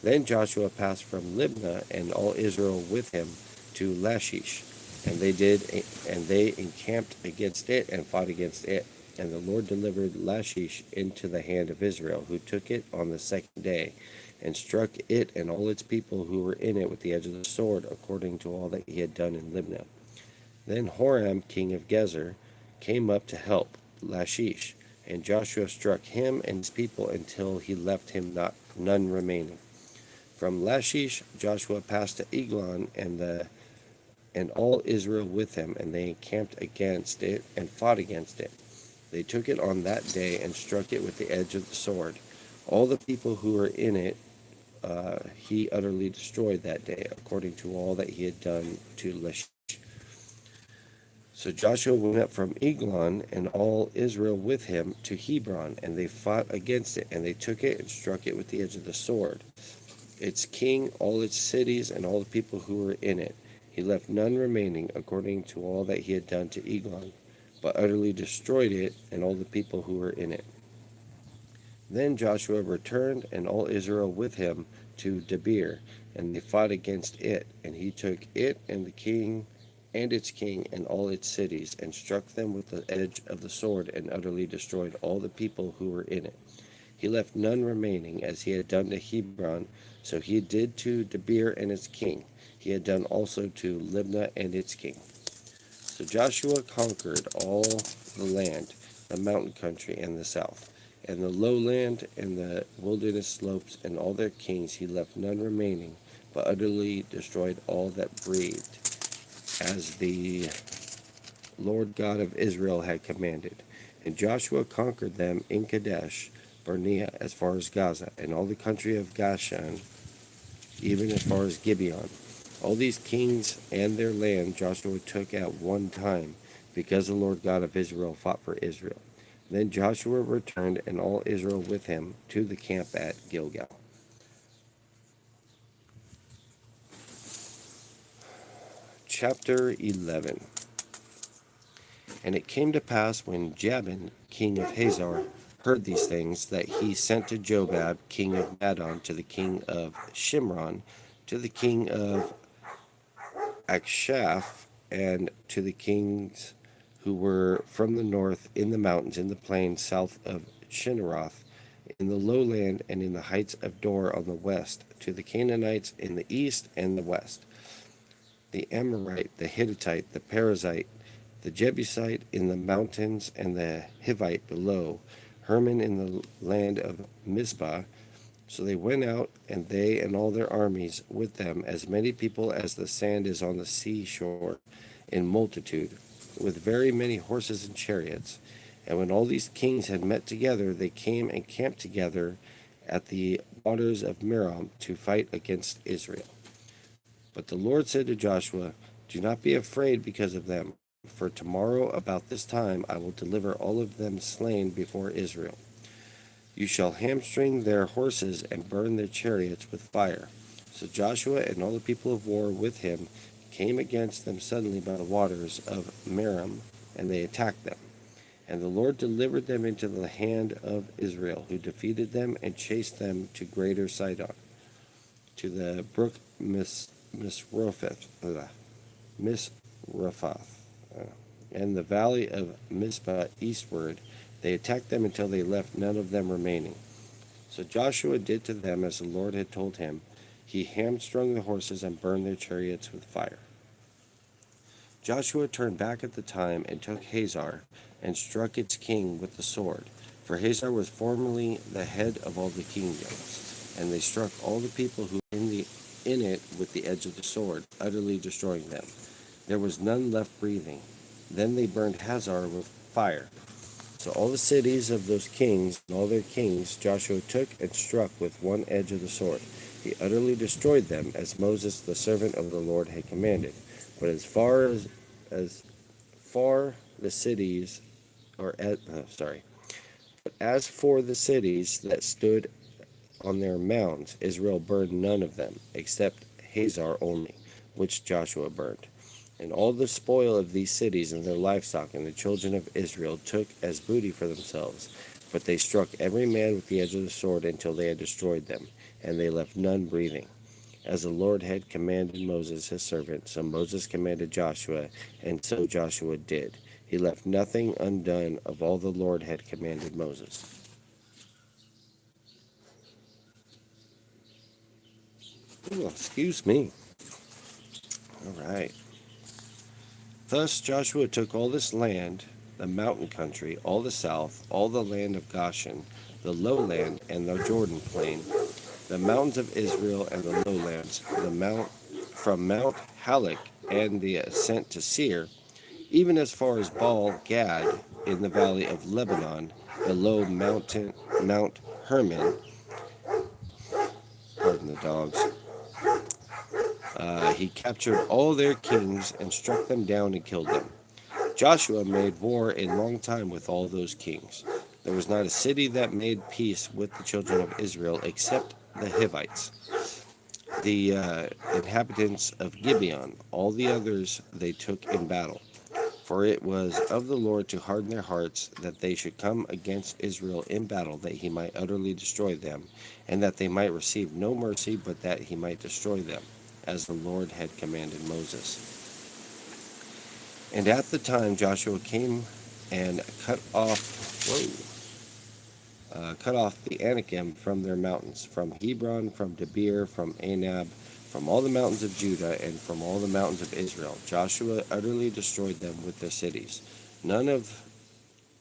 Then Joshua passed from Libnah and all Israel with him to Lachish, and they encamped against it and fought against it. And the Lord delivered Lachish into the hand of Israel, who took it on the 2nd day, and struck it and all its people who were in it with the edge of the sword, according to all that he had done in Libnah. Then Horam, king of Gezer, came up to help Lachish, and Joshua struck him and his people until he left him none remaining. From Lachish Joshua passed to Eglon, and all Israel with him, and they encamped against it and fought against it. They took it on that day and struck it with the edge of the sword. All the people who were in it he utterly destroyed that day, according to all that he had done to Lachish. So Joshua went up from Eglon, and all Israel with him, to Hebron, and they fought against it, and they took it and struck it with the edge of the sword. Its king, all its cities, and all the people who were in it. He left none remaining, according to all that he had done to Eglon. but utterly destroyed it and all the people who were in it. Then Joshua returned and all Israel with him to Debir, and they fought against it, and he took it and the king and its king and all its cities, and struck them with the edge of the sword, and utterly destroyed all the people who were in it. He left none remaining, as he had done to Hebron, so he did to Debir and its king. He had done also to Libnah and its king. So Joshua conquered all the land, the mountain country and the south, and the lowland and the wilderness slopes, and all their kings. He left none remaining, but utterly destroyed all that breathed, as the Lord God of Israel had commanded. And Joshua conquered them in Kadesh Barnea as far as Gaza, and all the country of Goshen, even as far as Gibeon. All these kings and their land Joshua took at one time, because the Lord God of Israel fought for Israel. Then Joshua returned, and all Israel with him, to the camp at Gilgal. Chapter 11. And it came to pass, when Jabin, king of Hazor, heard these things, that he sent to Jobab, king of Madon, to the king of Shimron, to the king of Akshaph, and to the kings who were from the north, in the mountains, in the plains south of Shinneroth, in the lowland, and in the heights of Dor on the west, to the Canaanites in the east and the west, the Amorite, the Hittite, the Perizzite, the Jebusite in the mountains, and the Hivite below, Hermon in the land of Mizpah. So they went out, and they and all their armies with them, as many people as the sand is on the seashore, in multitude, with very many horses and chariots. And when all these kings had met together, they came and camped together at the waters of Merom to fight against Israel. But the Lord said to Joshua, "Do not be afraid because of them, for tomorrow about this time I will deliver all of them slain before Israel. You shall hamstring their horses and burn their chariots with fire." So Joshua and all the people of war with him came against them suddenly by the waters of Merom, and they attacked them. And the Lord delivered them into the hand of Israel, who defeated them and chased them to greater Sidon, to the brook Misrephoth, and the valley of Mizpah eastward. They attacked them until they left none of them remaining. So Joshua did to them as the Lord had told him. He hamstrung the horses and burned their chariots with fire. Joshua turned back at the time and took Hazor and struck its king with the sword, for Hazor was formerly the head of all the kingdoms. And they struck all the people who were in it with the edge of the sword, utterly destroying them. There was none left breathing. Then they burned Hazor with fire. So all the cities of those kings and all their kings Joshua took and struck with one edge of the sword. He utterly destroyed them, as Moses the servant of the Lord had commanded. But as far the cities, but as for the cities that stood on their mounds, Israel burned none of them, except Hazor only, which Joshua burned. And all the spoil of these cities and their livestock and the children of Israel took as booty for themselves. But they struck every man with the edge of the sword until they had destroyed them, and they left none breathing. As the Lord had commanded Moses his servant, so Moses commanded Joshua, and so Joshua did. He left nothing undone of all the Lord had commanded Moses. Ooh, excuse me. All right. Thus Joshua took all this land, the mountain country, all the south, all the land of Goshen, the lowland and the Jordan plain, the mountains of Israel and the lowlands, from Mount Halak and the ascent to Seir, even as far as Baal Gad in the valley of Lebanon, below Mount Hermon. Pardon the dogs. He captured all their kings and struck them down and killed them. Joshua made war a long time with all those kings. There was not a city that made peace with the children of Israel except the Hivites, the inhabitants of Gibeon. All the others they took in battle. For it was of the Lord to harden their hearts, that they should come against Israel in battle, that he might utterly destroy them, and that they might receive no mercy, but that he might destroy them, as the Lord had commanded Moses. And at the time Joshua came and cut off the Anakim from their mountains, from Hebron, from Debir, from Anab, from all the mountains of Judah, and from all the mountains of Israel. Joshua utterly destroyed them with their cities. None of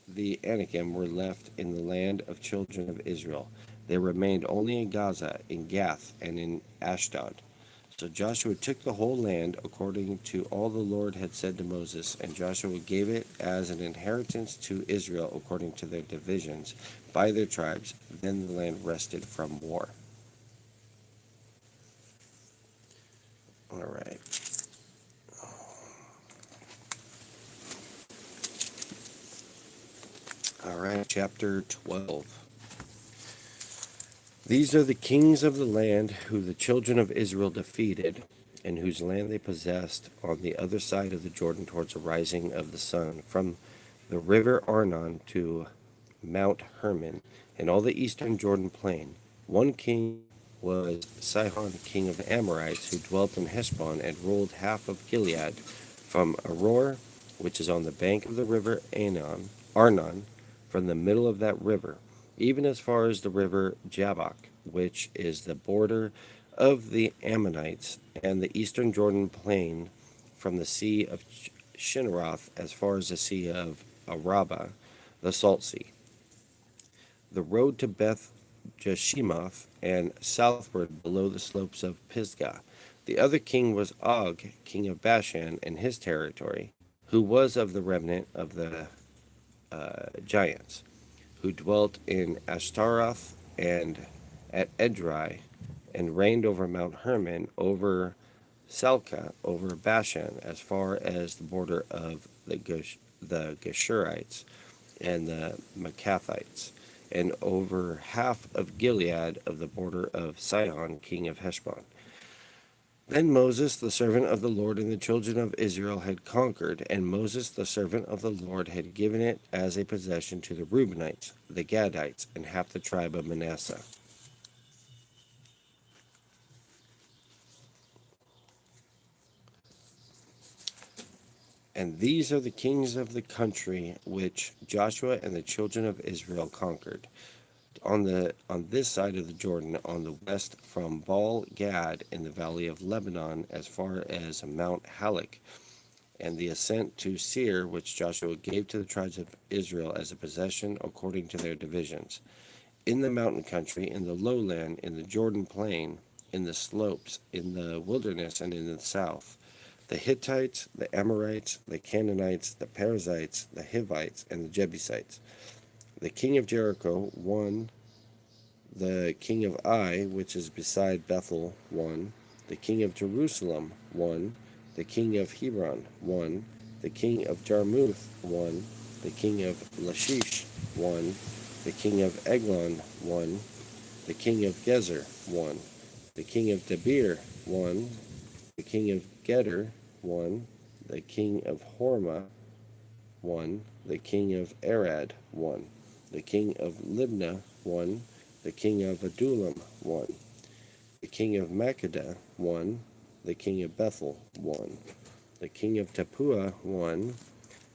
the Anakim were left in the land of children of Israel. They remained only in Gaza, in Gath, and in Ashdod. So Joshua took the whole land according to all the Lord had said to Moses, and Joshua gave it as an inheritance to Israel according to their divisions, by their tribes. Then the land rested from war. All right. All right, chapter 12. These are the kings of the land who the children of Israel defeated, and whose land they possessed on the other side of the Jordan towards the rising of the sun, from the river Arnon to Mount Hermon, and all the eastern Jordan plain. One king was Sihon, king of the Amorites, who dwelt in Heshbon and ruled half of Gilead, from Aror, which is on the bank of the river Arnon, from the middle of that river, even as far as the river Jabbok, which is the border of the Ammonites, and the eastern Jordan plain, from the sea of Shinneroth as far as the sea of Arabah, the salt sea. The road to Beth Jeshimoth, and southward below the slopes of Pisgah. The other king was Og, king of Bashan, and his territory, who was of the remnant of the giants, who dwelt in Ashtaroth and at Edrei, and reigned over Mount Hermon, over Salcah, over Bashan, as far as the border of the Geshurites and the Maccathites, and over half of Gilead of the border of Sihon, king of Heshbon. Then Moses, the servant of the Lord, and the children of Israel had conquered, and Moses, the servant of the Lord, had given it as a possession to the Reubenites, the Gadites, and half the tribe of Manasseh. And these are the kings of the country which Joshua and the children of Israel conquered. On this side of the Jordan, on the west, from Baal Gad in the valley of Lebanon, as far as Mount Halak, and the ascent to Seir, which Joshua gave to the tribes of Israel as a possession according to their divisions. In the mountain country, in the lowland, in the Jordan plain, in the slopes, in the wilderness, and in the south, the Hittites, the Amorites, the Canaanites, the Perizzites, the Hivites, and the Jebusites. The king of Jericho won. The king of Ai, which is beside Bethel, won. The king of Jerusalem won. The king of Hebron won. The king of Jarmuth won. The king of Lachish won. The king of Eglon won. The king of Gezer won. The king of Debir won. The king of Geder won. The king of Hormah won. The king of Arad won. The king of Libnah won. The king of Adullam won. The king of Makkedah won. The king of Bethel won. The king of Tappuah won.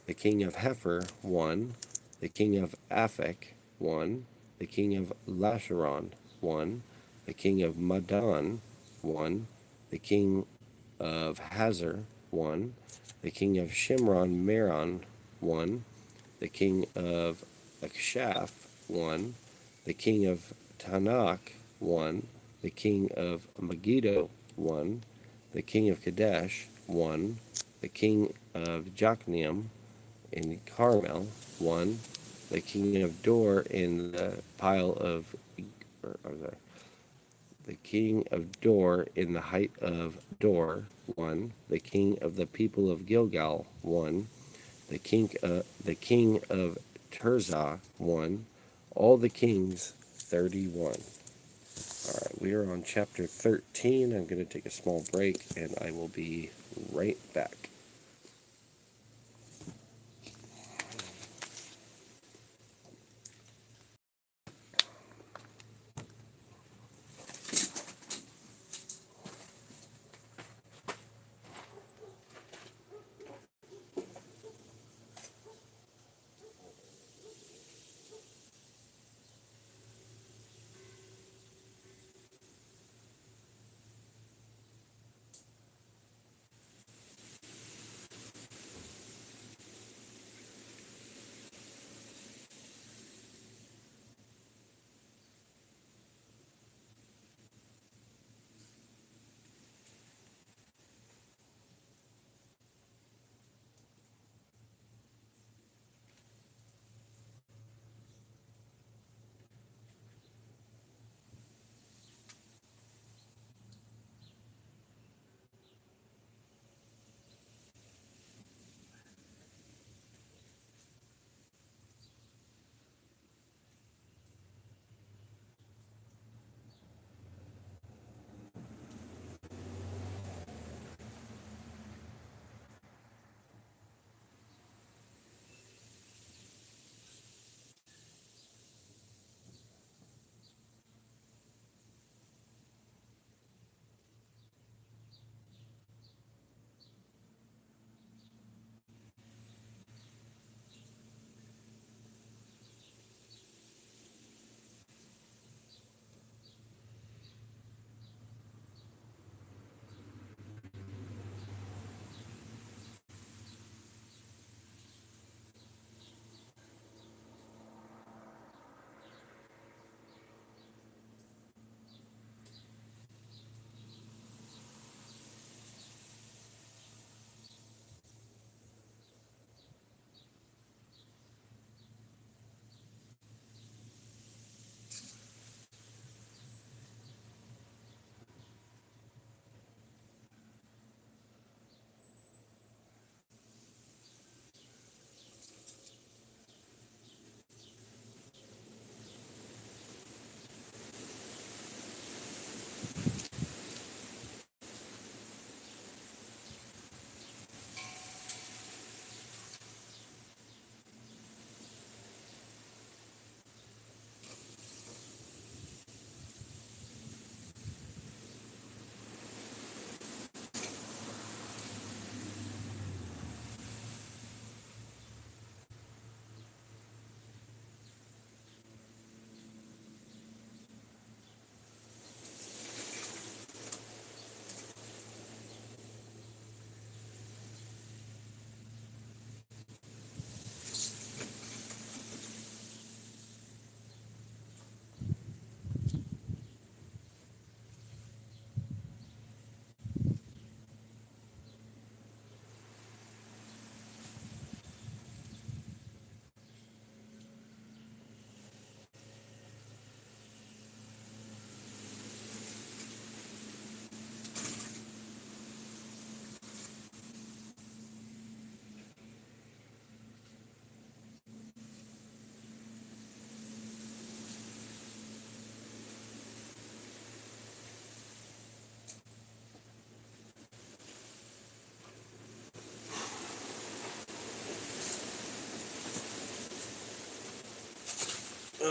The king of Hepher won. The king of Aphek won. The king of Lasharon won. The king of Madon won. The king of Hazar won. The king of Shimron Meron won. The king of Akshaph won. The king of Tanakh won. The king of Megiddo won. The king of Kadesh won. The king of Jokneam in Carmel won. The king of Dor in the pile of, the king of Dor in the height of Dor won. The king of the people of Gilgal won. The king of Tirzah won. All the kings 31. All right, we are on chapter 13. I'm going to take a small break, and I will be right back.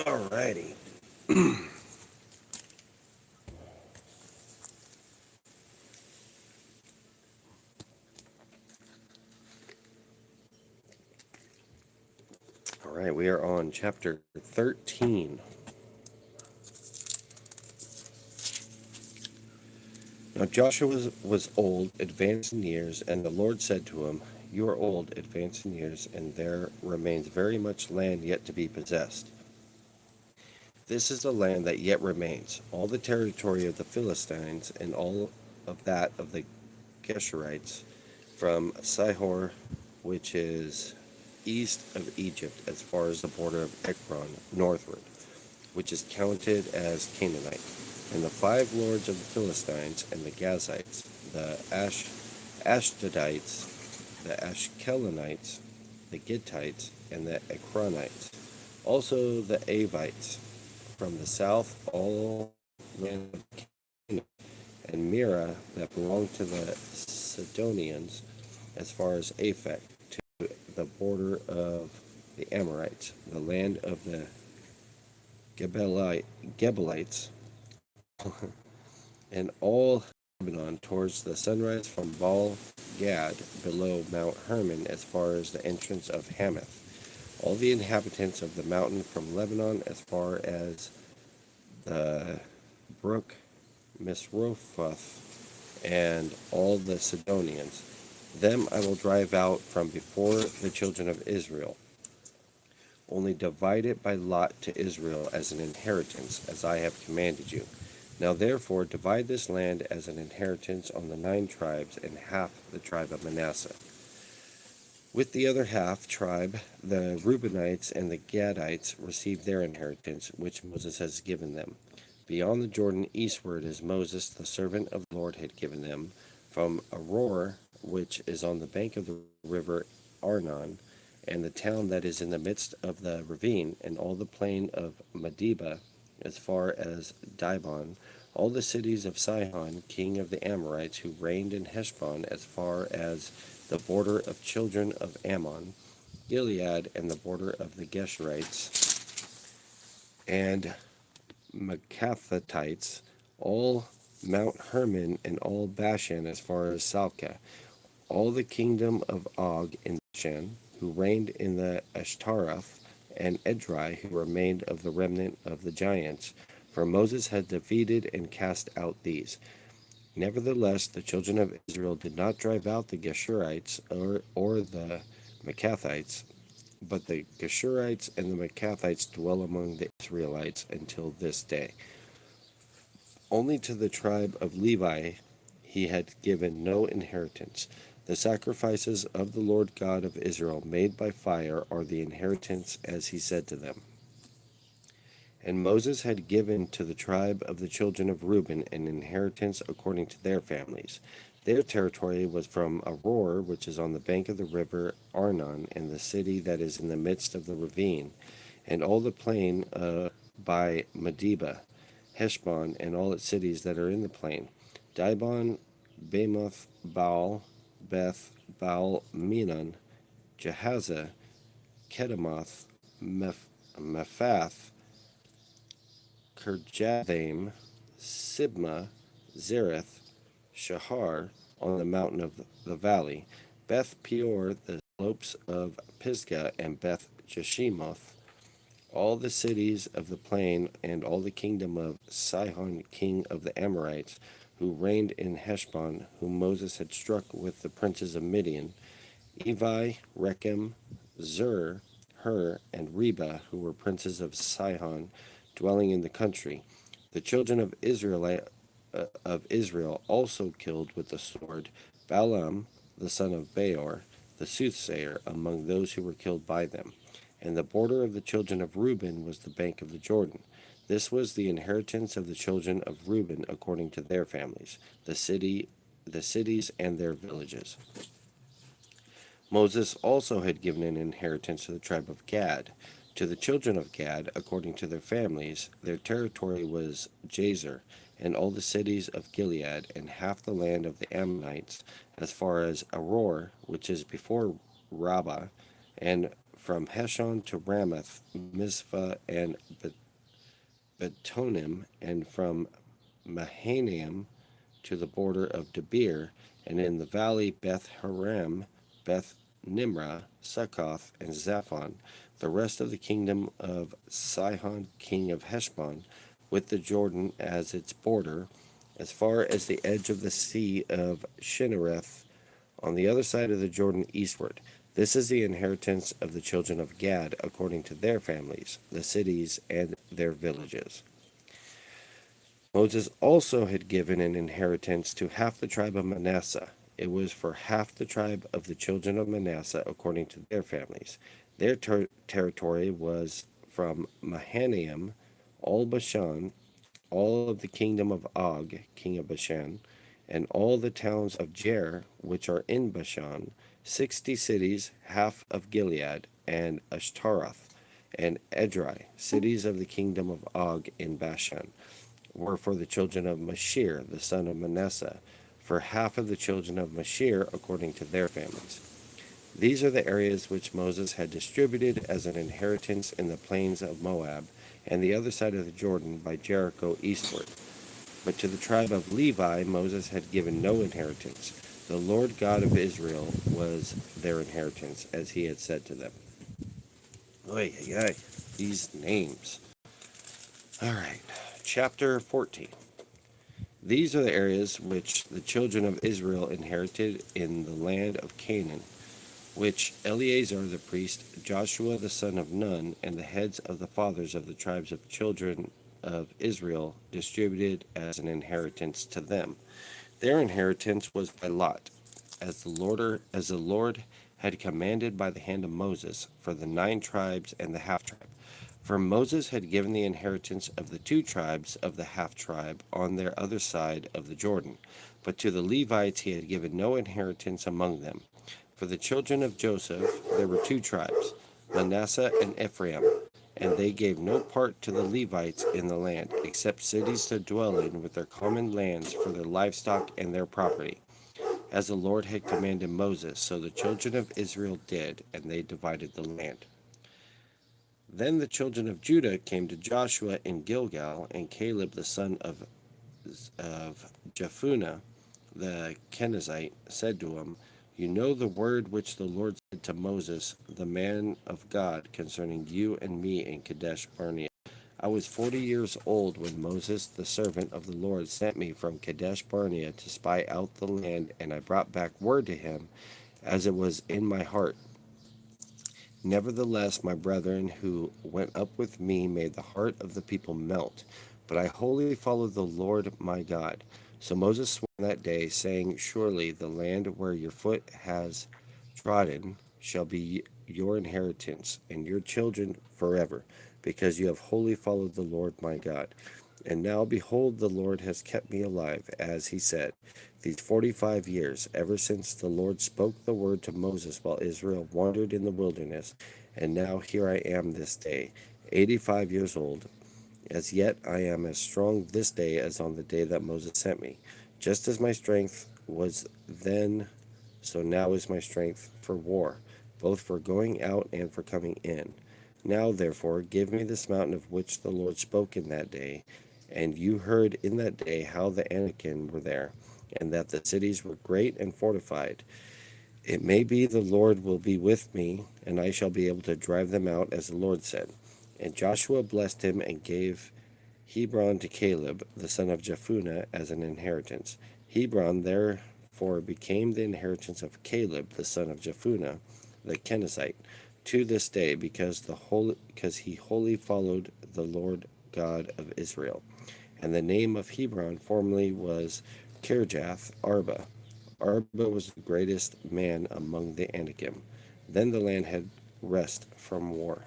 Alrighty. All right, we are on chapter 13. Now Joshua was old, advanced in years, and the Lord said to him, "You are old, advanced in years, and there remains very much land yet to be possessed. This is the land that yet remains, all the territory of the Philistines, and all of that of the Geshurites, from Sihor, which is east of Egypt, as far as the border of Ekron, northward, which is counted as Canaanite, and the five lords of the Philistines, and the Gazites, the Ashdodites, the Ashkelonites, the Gittites, and the Ekronites, also the Avites, from the south, all land of Canaan, and Mira, that belonged to the Sidonians, as far as Aphek, to the border of the Amorites, the land of the Gebelites, and all Lebanon towards the sunrise from Baal Gad below Mount Hermon as far as the entrance of Hamath. All the inhabitants of the mountain from Lebanon as far as the brook Misrophoth, and all the Sidonians. Them I will drive out from before the children of Israel. Only divide it by lot to Israel as an inheritance, as I have commanded you. Now therefore divide this land as an inheritance on the 9 tribes, and half the tribe of Manasseh. With the other half tribe, the Reubenites and the Gadites received their inheritance, which Moses has given them. Beyond the Jordan eastward, as Moses, the servant of the Lord, had given them, from Aroer, which is on the bank of the river Arnon, and the town that is in the midst of the ravine, and all the plain of Medeba, as far as Dibon, all the cities of Sihon, king of the Amorites, who reigned in Heshbon, as far as the border of children of Ammon, Gilead, and the border of the Geshurites, and Machathatites, all Mount Hermon, and all Bashan as far as Salcah, all the kingdom of Og in Bashan, who reigned in the Ashtaroth, and Edrei, who remained of the remnant of the giants, for Moses had defeated and cast out these. Nevertheless, the children of Israel did not drive out the Geshurites or the Machathites, but the Geshurites and the Machathites dwell among the Israelites until this day. Only to the tribe of Levi he had given no inheritance. The sacrifices of the Lord God of Israel made by fire are the inheritance, as he said to them. And Moses had given to the tribe of the children of Reuben an inheritance according to their families. Their territory was from Aroer, which is on the bank of the river Arnon, and the city that is in the midst of the ravine, and all the plain by Medeba, Heshbon, and all its cities that are in the plain, Dibon, Bamoth, Baal, Beth, Baal, Menon, Jehazzah, Kedemoth, Mephath, Kirjathaim, Sibma, Zereth, Shahar, on the mountain of the valley, Beth Peor, the slopes of Pisgah, and Beth Jeshimoth, all the cities of the plain, and all the kingdom of Sihon, king of the Amorites, who reigned in Heshbon, whom Moses had struck with the princes of Midian, Evi, Rechem, Zur, Hur, and Reba, who were princes of Sihon, dwelling in the country. The children of Israel also killed with the sword Balaam, the son of Beor, the soothsayer, among those who were killed by them. And the border of the children of Reuben was the bank of the Jordan. This was the inheritance of the children of Reuben according to their families, the cities and their villages. Moses also had given an inheritance to the tribe of Gad. To the children of Gad, according to their families, their territory was Jazer, and all the cities of Gilead, and half the land of the Ammonites, as far as Aroer, which is before Rabbah, and from Heshon to Ramoth, Mizpah, and Betonim, and from Mahanaim to the border of Debir, and in the valley Beth Haram, Beth Nimrah, Succoth, and Zaphon, the rest of the kingdom of Sihon, king of Heshbon, with the Jordan as its border, as far as the edge of the sea of Shinnereth, on the other side of the Jordan eastward. This is the inheritance of the children of Gad according to their families, the cities and their villages. Moses also had given an inheritance to half the tribe of Manasseh. It was for half the tribe of the children of Manasseh according to their families. Their territory was from Mahanaim, all Bashan, all of the kingdom of Og, king of Bashan, and all the towns of Jer, which are in Bashan, 60 cities, half of Gilead, and Ashtaroth, and Edrei, cities of the kingdom of Og in Bashan, were for the children of Mashir, the son of Manasseh, for half of the children of Mashir according to their families. These are the areas which Moses had distributed as an inheritance in the plains of Moab, and the other side of the Jordan by Jericho eastward. But to the tribe of Levi Moses had given no inheritance. The Lord God of Israel was their inheritance, as he had said to them. Oy, oy, oy. These names. All right, chapter 14. These are the areas which the children of Israel inherited in the land of Canaan, which Eleazar the priest, Joshua the son of Nun, and the heads of the fathers of the tribes of children of Israel distributed as an inheritance to them. Their inheritance was by lot, as the Lord had commanded by the hand of Moses, for the 9 tribes and the half-tribe. For Moses had given the inheritance of the 2 tribes of the half-tribe on their other side of the Jordan, but to the Levites he had given no inheritance among them. For the children of Joseph there were 2 tribes, Manasseh and Ephraim, and they gave no part to the Levites in the land, except cities to dwell in with their common lands for their livestock and their property. As the Lord had commanded Moses, so the children of Israel did, and they divided the land. Then the children of Judah came to Joshua in Gilgal, and Caleb the son of Jephunneh the Kenizzite said to him, "You know the word which the Lord said to Moses, the man of God, concerning you and me in Kadesh Barnea. I was 40 years old when Moses, the servant of the Lord, sent me from Kadesh Barnea to spy out the land, and I brought back word to him as it was in my heart. Nevertheless, my brethren who went up with me made the heart of the people melt, but I wholly followed the Lord my God. So Moses swore that day, saying, Surely the land where your foot has trodden shall be your inheritance, and your children forever, because you have wholly followed the Lord my God. And now, behold, the Lord has kept me alive, as he said, these 45 years, ever since the Lord spoke the word to Moses while Israel wandered in the wilderness. And now here I am this day, 85 years old. As yet I am as strong this day as on the day that Moses sent me. Just as my strength was then, so now is my strength for war, both for going out and for coming in. Now, therefore, give me this mountain of which the Lord spoke in that day. And you heard in that day how the Anakim were there, and that the cities were great and fortified. It may be the Lord will be with me, and I shall be able to drive them out, as the Lord said. And Joshua blessed him and gave Hebron to Caleb, the son of Jephunneh, as an inheritance. Hebron therefore became the inheritance of Caleb, the son of Jephunneh, the Kenizzite, to this day, because he wholly followed the Lord God of Israel. And the name of Hebron formerly was Kirjath Arba. Arba was the greatest man among the Anakim. Then the land had rest from war.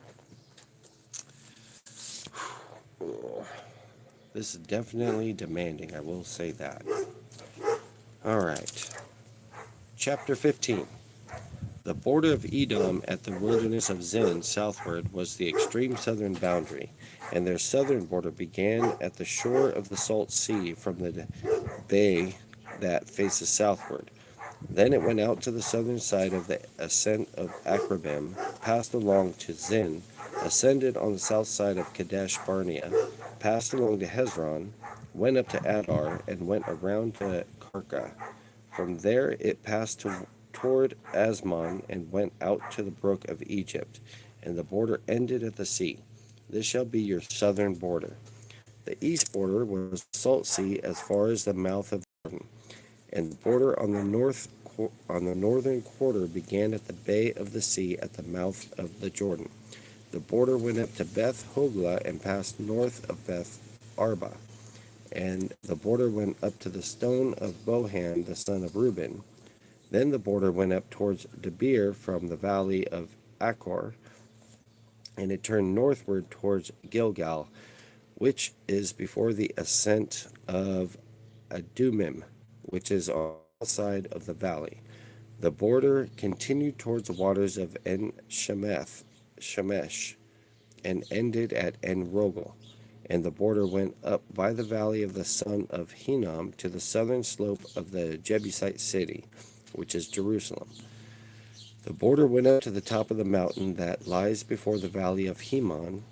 This is definitely demanding, I will say that. All right. Chapter 15. The border of Edom at the wilderness of Zin southward was the extreme southern boundary, and their southern border began at the shore of the Salt Sea from the bay that faces southward. Then it went out to the southern side of the ascent of Akrabim, passed along to Zin, ascended on the south side of Kadesh Barnea, passed along to Hezron, went up to Adar, and went around to Karka. From there it passed toward Asmon and went out to the brook of Egypt, and the border ended at the sea. This shall be your southern border. The east border was the Salt Sea as far as the mouth of Jordan, and the border on the northern quarter began at the bay of the sea at the mouth of the Jordan. The border went up to Beth Hoglah and passed north of Beth Arba, and the border went up to the stone of Bohan the son of Reuben. Then the border went up towards Debir from the valley of Achor, and it turned northward towards Gilgal, which is before the ascent of Adumim, which is on the side of the valley. The border continued towards the waters of Shemesh, and ended at En Rogel. And the border went up by the valley of the son of Hinnom to the southern slope of the Jebusite city, which is Jerusalem. The border went up to the top of the mountain that lies before the valley of Hemon,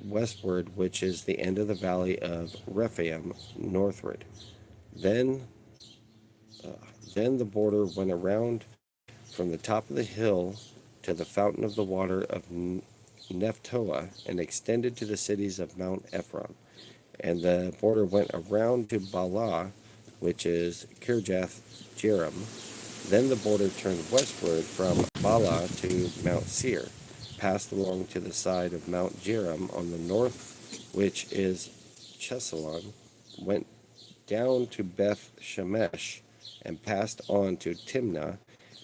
westward, which is the end of the valley of Rephaim, northward. Then the border went around from the top of the hill to the fountain of the water of Nephtoah, and extended to the cities of Mount Ephron. And the border went around to Baalah, which is Kirjath Jearim. Then the border turned westward from Baalah to Mount Seir, passed along to the side of Mount Jearim on the north, which is Chesalon, went down to Beth Shemesh, and passed on to Timnah,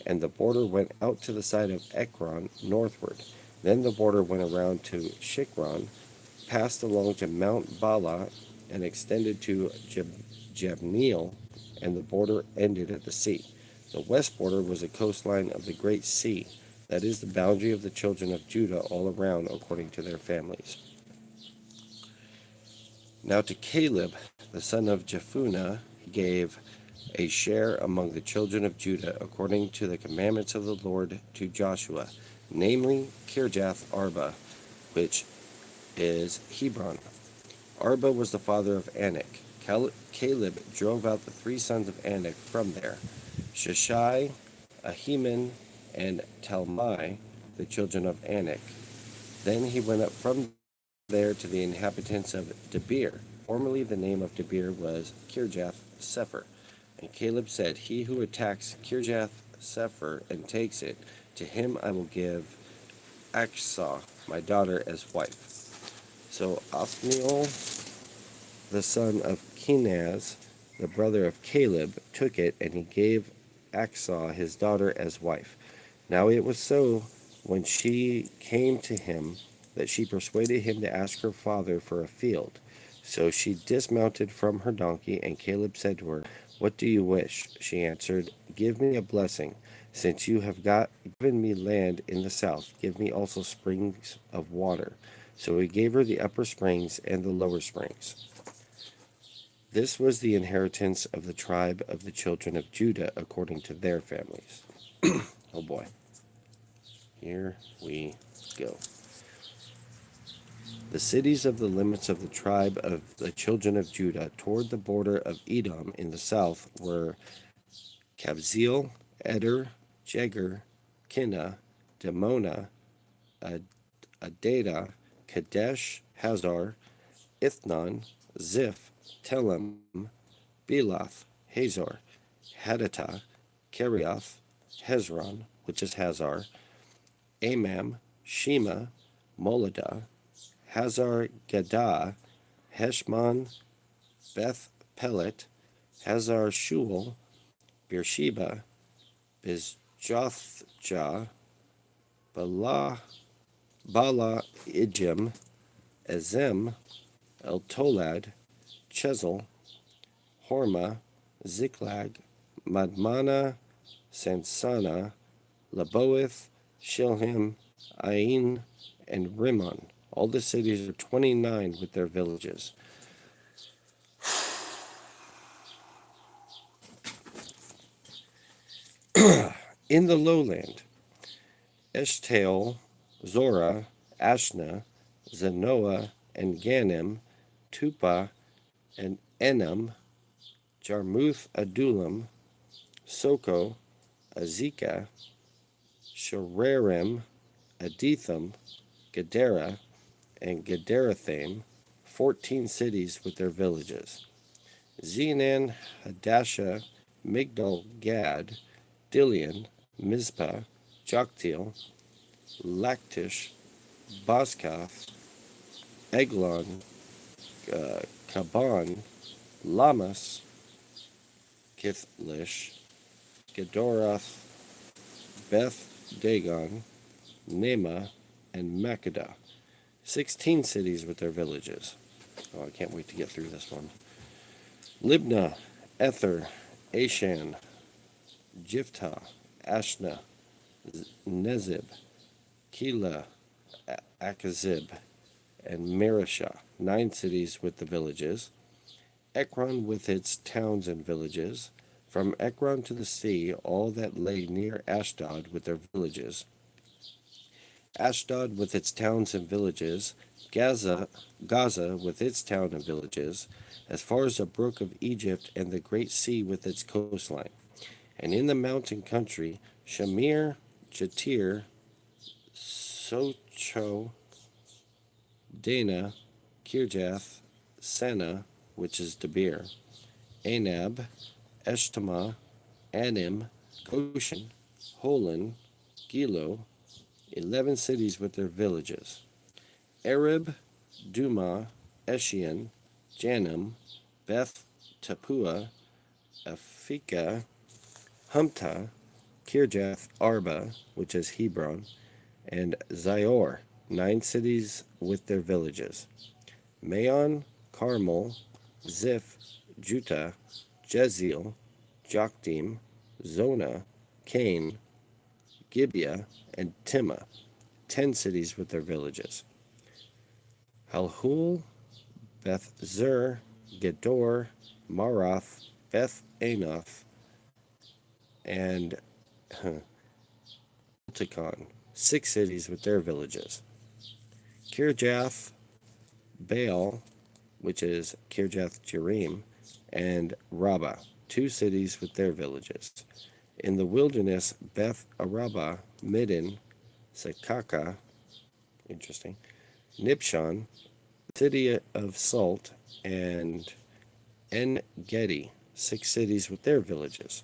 and the border went out to the side of Ekron northward. Then the border went around to Shikron, passed along to Mount Bala, and extended to Jabneel, and the border ended at the sea. The west border was a coastline of the great sea, that is the boundary of the children of Judah all around according to their families. Now to Caleb, the son of Jephunneh, he gave a share among the children of Judah according to the commandments of the Lord to Joshua, namely Kirjath Arba, which is Hebron. Arba was the father of Anak. Caleb drove out the three sons of Anak from there, Sheshai, Ahiman, and Talmai, the children of Anak. Then he went up from there to the inhabitants of Debir. Formerly the name of Debir was Kirjath Sepher. And Caleb said, he who attacks Kirjath Sepher and takes it, to him I will give Achsah, my daughter, as wife. So Othniel, the son of Kenaz, the brother of Caleb, took it, and he gave Achsah his daughter as wife. Now it was so, when she came to him, that she persuaded him to ask her father for a field. So she dismounted from her donkey, and Caleb said to her, what do you wish? She answered, give me a blessing. Since you have given me land in the south, give me also springs of water. So he gave her the upper springs and the lower springs. This was the inheritance of the tribe of the children of Judah according to their families. Oh boy. Here we go. The cities of the limits of the tribe of the children of Judah toward the border of Edom in the south were Kabzeel, Eder, Jegar, Kinnah, Demona, Adadah, Kadesh, Hazar, Ithnan, Ziph, Telem, Belath, Hazor, Hadattah, Kerioth, Hezron, which is Hazar, Amam, Shema, Moladah, Hazar Gadah, Heshmon, Beth Pelet, Hazar Shual, Beersheba, Bizjothjah, Bala Ijim, Ezem, Eltolad, Chezel, Hormah, Ziklag, Madmana, Sansana, Laboeth, Shilhim, Ain, and Rimmon. All the cities are 29 with their villages. In the lowland, Eshtaol, Zorah, Ashna, Zanoah, and Ganim, Tupah, and Enam, Jarmuth, Adullam, Soko, Azekah, Shararim, Aditham, Gedera, and Gederathaim, 14 cities with their villages. Zenan, Hadashah, Migdal Gad, Dilian, Mizpah, Joktiel, Lachish, Bozkath, Eglon, Kaban, Lamas, Kithlish, Gedorath, Beth Dagon, Nema, and Makkedah. 16 cities with their villages. Oh, I can't wait to get through this one. Libnah, Ether, Ashan, Jiftah, Ashna, Nezib, Keilah, Akazib, and Marishah, 9 cities with the villages. Ekron with its towns and villages. From Ekron to the sea, all that lay near Ashdod with their villages. Ashdod with its towns and villages. Gaza with its town and villages, as far as the brook of Egypt and the great sea with its coastline. And in the mountain country, Shamir, Jatir, Socho, Dana, Kirjath, Sana, which is Debir, Anab, Eshtama, Anim, Goshen, Holon, Gilo, 11 cities with their villages. Arab, Duma, Eshian, Janam, Beth Tapua, Afika, Humta, Kirjath Arba, which is Hebron, and Zior, 9 cities with their villages. Maon, Carmel, Ziph, Juta, Jeziel, Joktim, Zona, Cain, Gibeah, and Timah, 10 cities with their villages. Halhul, Beth Zur, Gedor, Marath, Beth Anoth, and Tikon, 6 cities with their villages. Kirjath, Baal, which is Kirjath Jearim, and Rabbah, 2 cities with their villages. In the wilderness, Beth Arabah, Midden, Sekaka, interesting, Nibshan, city of Salt, and En-Gedi, 6 cities with their villages.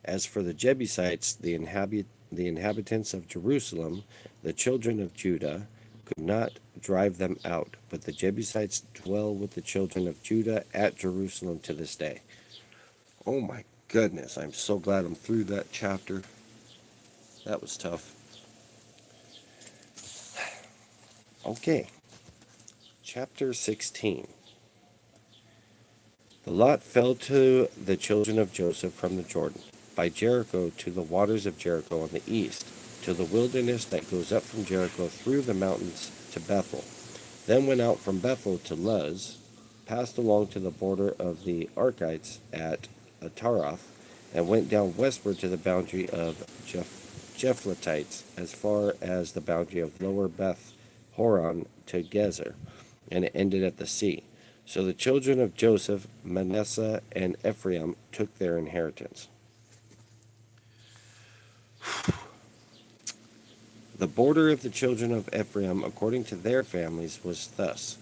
As for the Jebusites, the inhabitants of Jerusalem, the children of Judah, could not drive them out, but the Jebusites dwell with the children of Judah at Jerusalem to this day. Oh my goodness, I'm so glad I'm through that chapter. That was tough. Okay, chapter 16. The lot fell to the children of Joseph from the Jordan, by Jericho to the waters of Jericho on the east, to the wilderness that goes up from Jericho through the mountains to Bethel. Then went out from Bethel to Luz, passed along to the border of the Arkites at Ataroth, and went down westward to the boundary of Japhletites, as far as the boundary of lower Beth Horon to Gezer, and it ended at the sea. So the children of Joseph, Manasseh, and Ephraim took their inheritance. The border of the children of Ephraim, according to their families, was thus.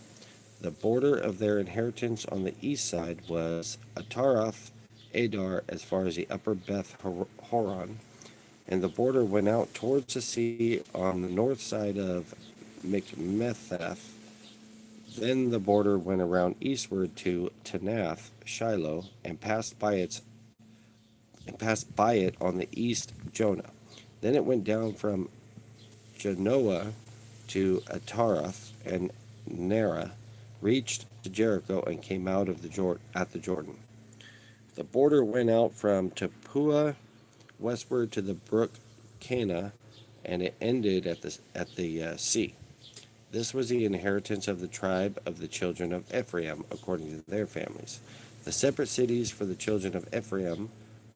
The border of their inheritance on the east side was Ataroth, Adar, as far as the upper Beth Horon, and the border went out towards the sea on the north side of Mikmethath. Then the border went around eastward to Tanath, Shiloh, and passed by it on the east Jonah. Then it went down from Janoah to Ataroth, and Nera, reached to Jericho, and came out of at the Jordan. The border went out from Tapua westward to the brook Cana, and it ended at the sea. This was the inheritance of the tribe of the children of Ephraim, according to their families. The separate cities for the children of Ephraim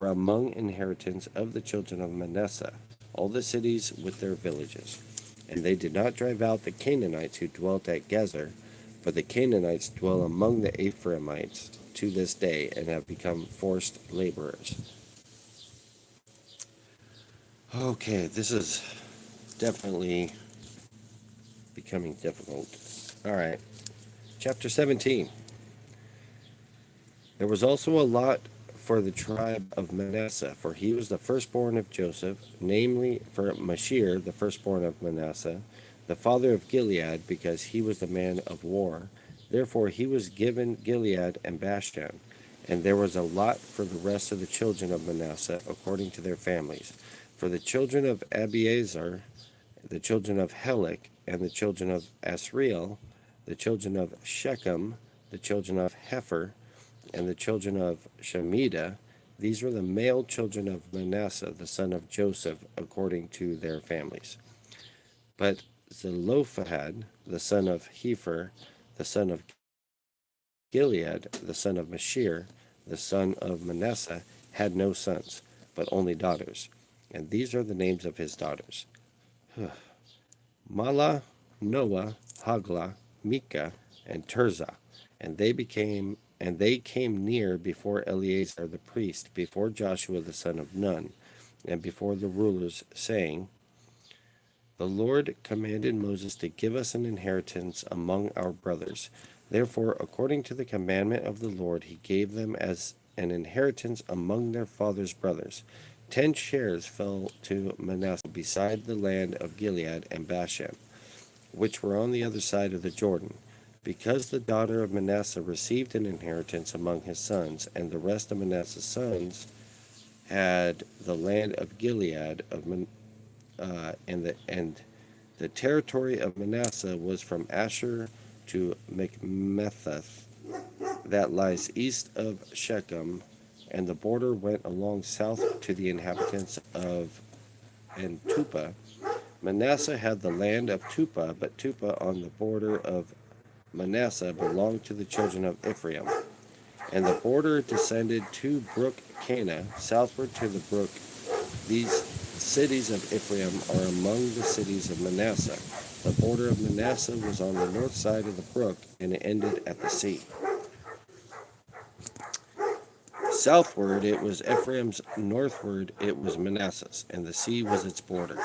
were among inheritance of the children of Manasseh, all the cities with their villages. And they did not drive out the Canaanites who dwelt at Gezer, for the Canaanites dwell among the Ephraimites to this day and have become forced laborers. Okay, this is definitely becoming difficult. All right, chapter 17. There was also a lot for the tribe of Manasseh, for he was the firstborn of Joseph, namely for Machir, the firstborn of Manasseh, the father of Gilead, because he was the man of war. Therefore he was given Gilead and Bashan. And there was a lot for the rest of the children of Manasseh, according to their families. For the children of Abiezer, the children of Helek, and the children of Asriel, the children of Shechem, the children of Hepher, and the children of Shemida, these were the male children of Manasseh, the son of Joseph, according to their families. But Zelophehad, the son of Hepher, the son of Gilead, the son of Machir, the son of Manasseh, had no sons, but only daughters. And these are the names of his daughters: Mahlah, Noah, Haglah, Micah, and Tirzah. And they came near before Eleazar the priest, before Joshua the son of Nun, and before the rulers, saying, The Lord commanded Moses to give us an inheritance among our brothers. Therefore, according to the commandment of the Lord, he gave them as an inheritance among their father's brothers. 10 shares fell to Manasseh beside the land of Gilead and Bashan, which were on the other side of the Jordan, because the daughter of Manasseh received an inheritance among his sons, and the rest of Manasseh's sons had the land of Gilead and the territory of Manasseh was from Asher to Michmetheth, that lies east of Shechem, and the border went along south to the inhabitants of Tupah. Manasseh had the land of Tupah, but Tupah on the border of Manasseh belonged to the children of Ephraim. And the border descended to brook Cana, southward to the brook. These cities of Ephraim are among the cities of Manasseh. The border of Manasseh was on the north side of the brook, and it ended at the sea. Southward it was Ephraim's, northward it was Manasseh's, and the sea was its border.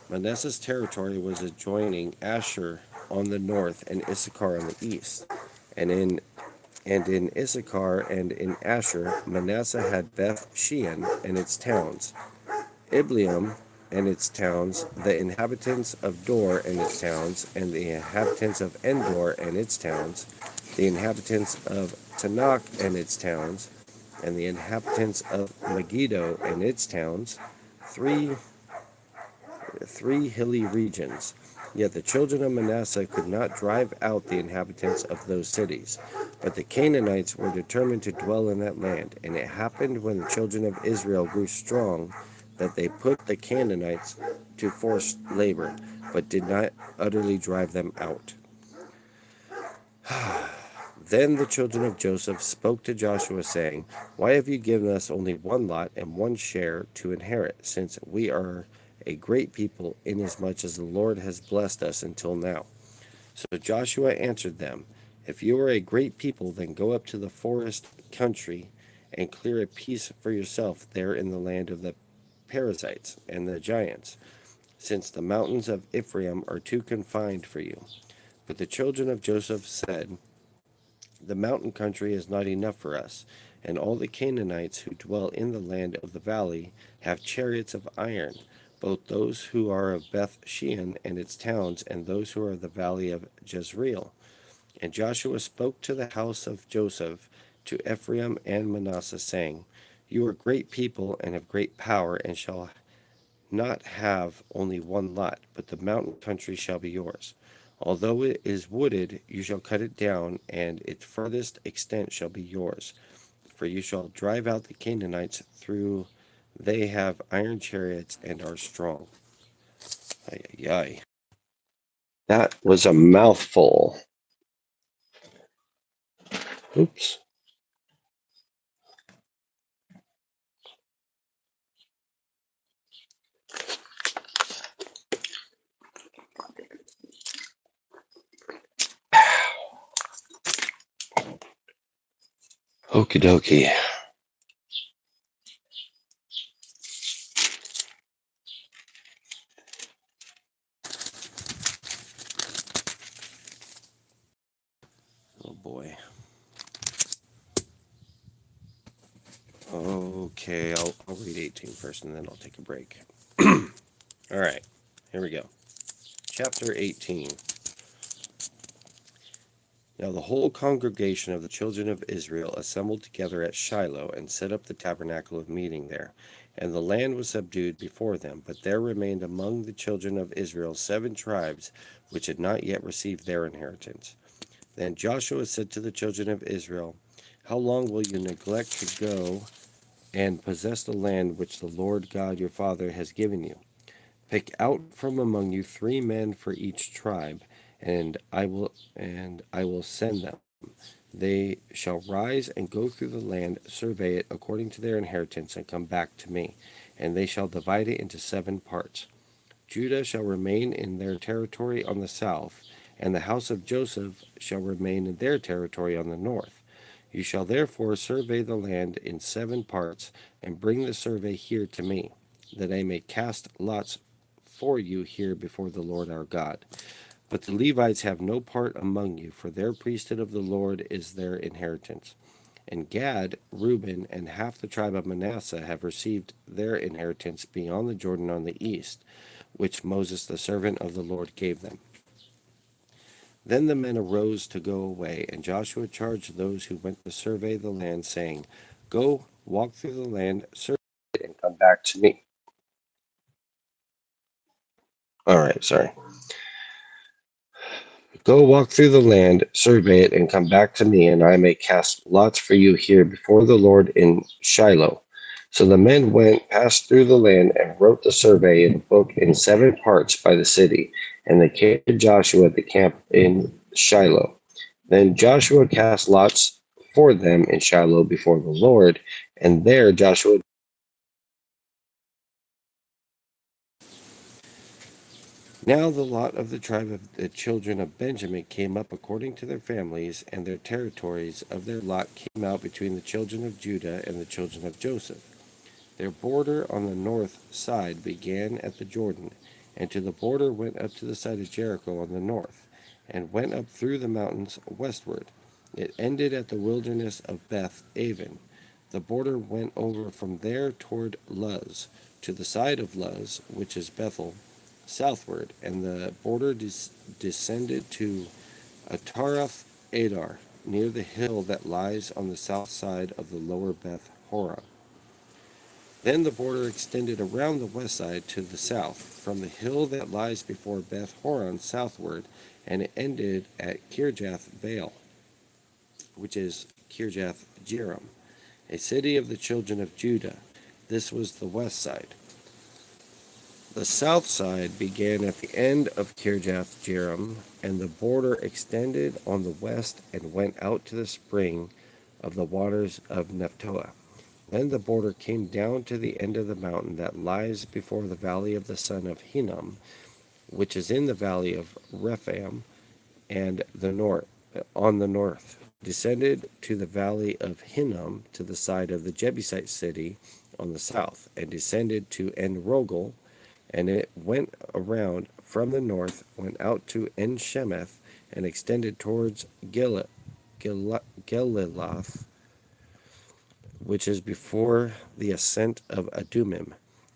Manasseh's territory was adjoining Asher on the north and Issachar on the east. And in Issachar and in Asher, Manasseh had Beth Shean and its towns, Ibleam and its towns, the inhabitants of Dor and its towns, and the inhabitants of Endor and its towns, the inhabitants of Tanakh and its towns, and the inhabitants of Megiddo and its towns, three hilly regions. Yet the children of Manasseh could not drive out the inhabitants of those cities. But the Canaanites were determined to dwell in that land. And it happened when the children of Israel grew strong that they put the Canaanites to forced labor, but did not utterly drive them out. Then the children of Joseph spoke to Joshua, saying, Why have you given us only one lot and one share to inherit, since we are a great people, inasmuch as the Lord has blessed us until now? So Joshua answered them, If you are a great people, then go up to the forest country and clear a piece for yourself there in the land of the Perizzites and the giants, since the mountains of Ephraim are too confined for you. But the children of Joseph said, The mountain country is not enough for us, and all the Canaanites who dwell in the land of the valley have chariots of iron, both those who are of Beth Shean and its towns, and those who are of the valley of Jezreel. And Joshua spoke to the house of Joseph, to Ephraim and Manasseh, saying, You are great people and have great power, and shall not have only one lot, but the mountain country shall be yours. Although it is wooded, you shall cut it down, and its furthest extent shall be yours. For you shall drive out the Canaanites through. They have iron chariots and are strong. Ay, ay, ay. That was a mouthful. Oops. Okie dokie. Oh boy. Okay, I'll read 18 first and then I'll take a break. All right, here we go. Chapter 18. Now the whole congregation of the children of Israel assembled together at Shiloh and set up the tabernacle of meeting there. And the land was subdued before them, but there remained among the children of Israel 7 tribes which had not yet received their inheritance. Then Joshua said to the children of Israel, how long will you neglect to go and possess the land which the Lord God your father has given you? Pick out from among you 3 men for each tribe, and I will send them. They shall rise and go through the land, survey it according to their inheritance, and come back to me. And they shall divide it into 7 parts. Judah shall remain in their territory on the south, and the house of Joseph shall remain in their territory on the north. You shall therefore survey the land in 7 parts, and bring the survey here to me, that I may cast lots for you here before the Lord our God. But the Levites have no part among you, for their priesthood of the Lord is their inheritance. And Gad, Reuben, and half the tribe of Manasseh have received their inheritance beyond the Jordan on the east, which Moses the servant of the Lord gave them. Then the men arose to go away, and Joshua charged those who went to survey the land, saying, go, walk through the land, survey it, and come back to me. All right, sorry. Go walk through the land, survey it, and come back to me, and I may cast lots for you here before the Lord in Shiloh. So the men went, passed through the land, and wrote the survey in a book in 7 parts by the city. And they came to Joshua at the camp in Shiloh. Then Joshua cast lots for them in Shiloh before the Lord, and there Joshua. Now the lot of the tribe of the children of Benjamin came up according to their families, and their territories of their lot came out between the children of Judah and the children of Joseph. Their border on the north side began at the Jordan, and to the border went up to the side of Jericho on the north, and went up through the mountains westward. It ended at the wilderness of Beth Aven. The border went over from there toward Luz, to the side of Luz, which is Bethel, southward, and the border descended to Atarath Adar, near the hill that lies on the south side of the lower Beth Horon. Then the border extended around the west side to the south, from the hill that lies before Beth Horon southward, and it ended at Kirjath Baal, which is Kirjath Jearim, a city of the children of Judah. This was the west side. The south side began at the end of Kirjath Jearim, and the border extended on the west and went out to the spring of the waters of Nephtoah. Then the border came down to the end of the mountain that lies before the valley of the son of Hinnom, which is in the valley of Rephaim, and the north on the north, descended to the valley of Hinnom to the side of the Jebusite city on the south, and descended to En Rogel, and it went around from the north, went out to En Shemeth, and extended towards Geliloth, which is before the ascent of Adumim,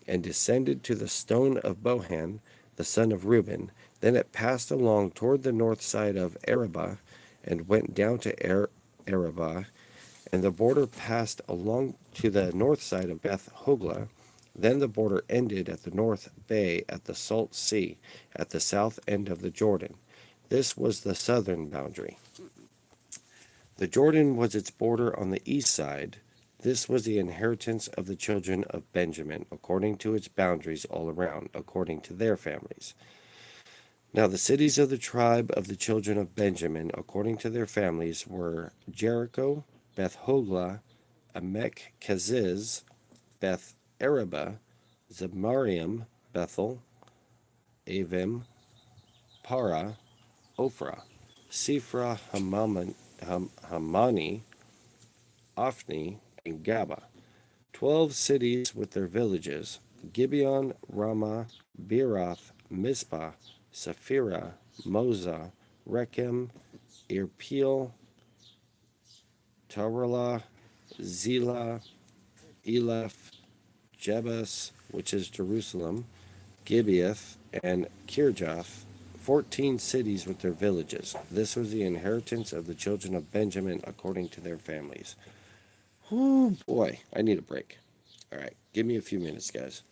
and descended to the stone of Bohan, the son of Reuben. Then it passed along toward the north side of Arabah, and went down to Arabah, and the border passed along to the north side of Beth Hoglah. Then the border ended at the north bay at the Salt Sea, at the south end of the Jordan. This was the southern boundary. The Jordan was its border on the east side. This was the inheritance of the children of Benjamin, according to its boundaries all around, according to their families. Now the cities of the tribe of the children of Benjamin, according to their families, were Jericho, Beth Hoglah, Amek Keziz, Beth Arabah, Zemarium, Bethel, Avim, Para, Ophrah, Sifra Hamani, Ophni, and Gaba. 12 cities with their villages: Gibeon, Ramah, Beeroth, Mizpah, Saphira, Moza, Rechem, Irpeel, Tarolah, Zelah, Eleph, Jebus, which is Jerusalem, Gibeath, and Kirjath, 14 cities with their villages. This was the inheritance of the children of Benjamin according to their families. Oh boy, I need a break. All right, give me a few minutes, guys.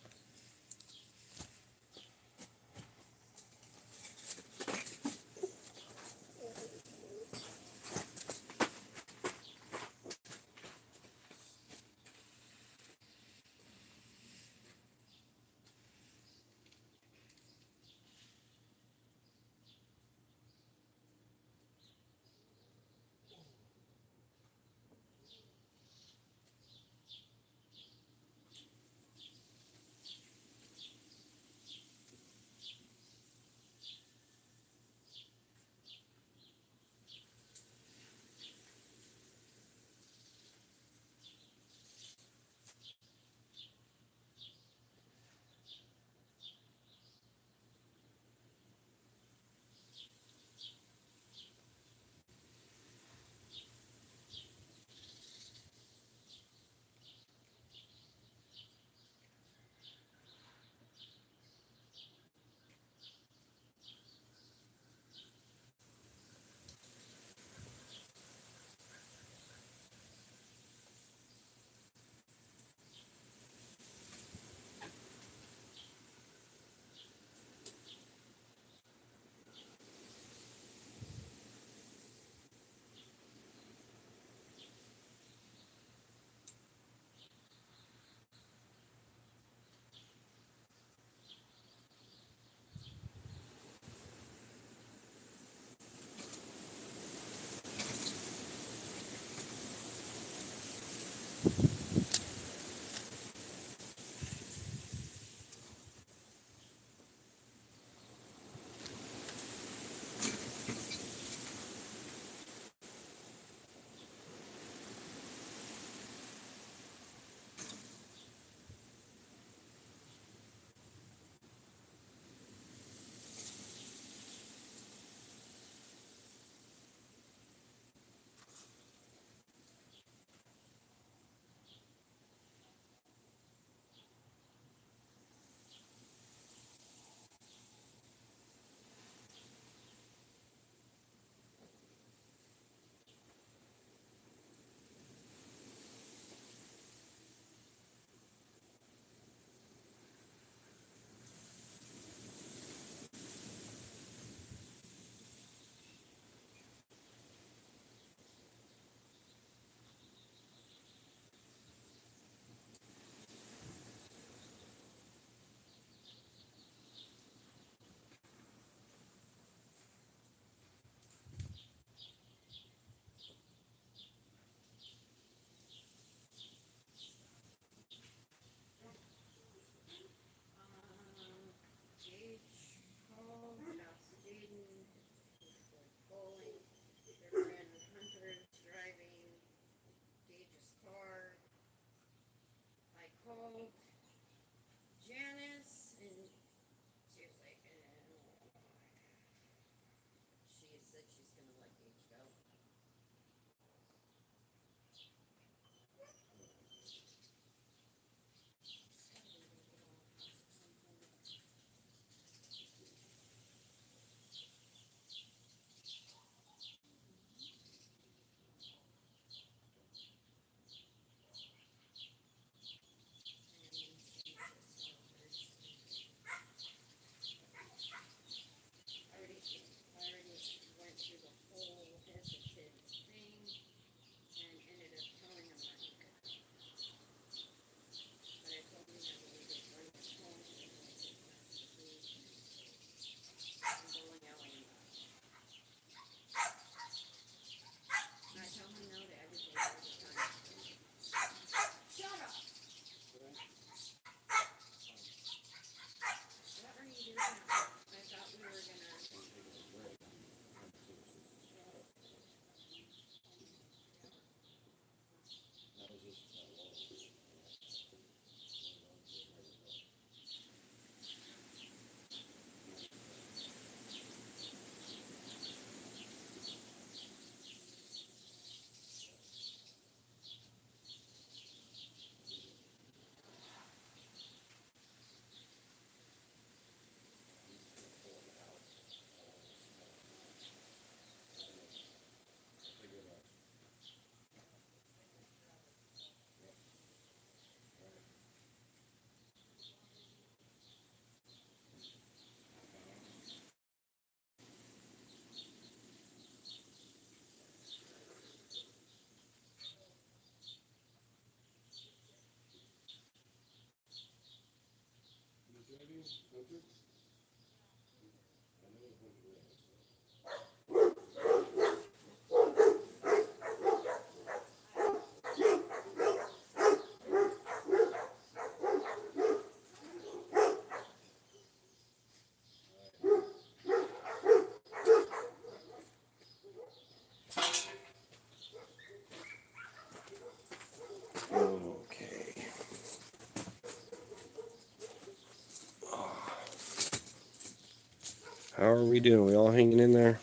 are we doing? We all hanging in there?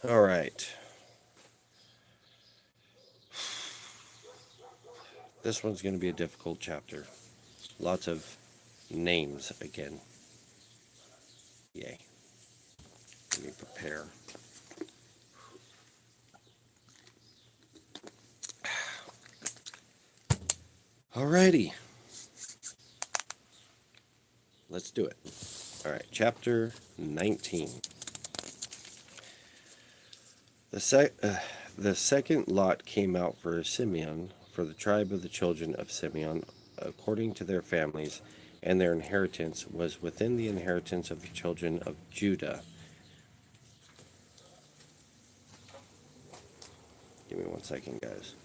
All right. This one's going to be a difficult chapter. Lots of names again. Yay. Let me prepare. Alrighty. Let's do it. All right, chapter 19. The second lot came out for Simeon, for the tribe of the children of Simeon, according to their families, and their inheritance was within the inheritance of the children of Judah. Give me 1 second, guys.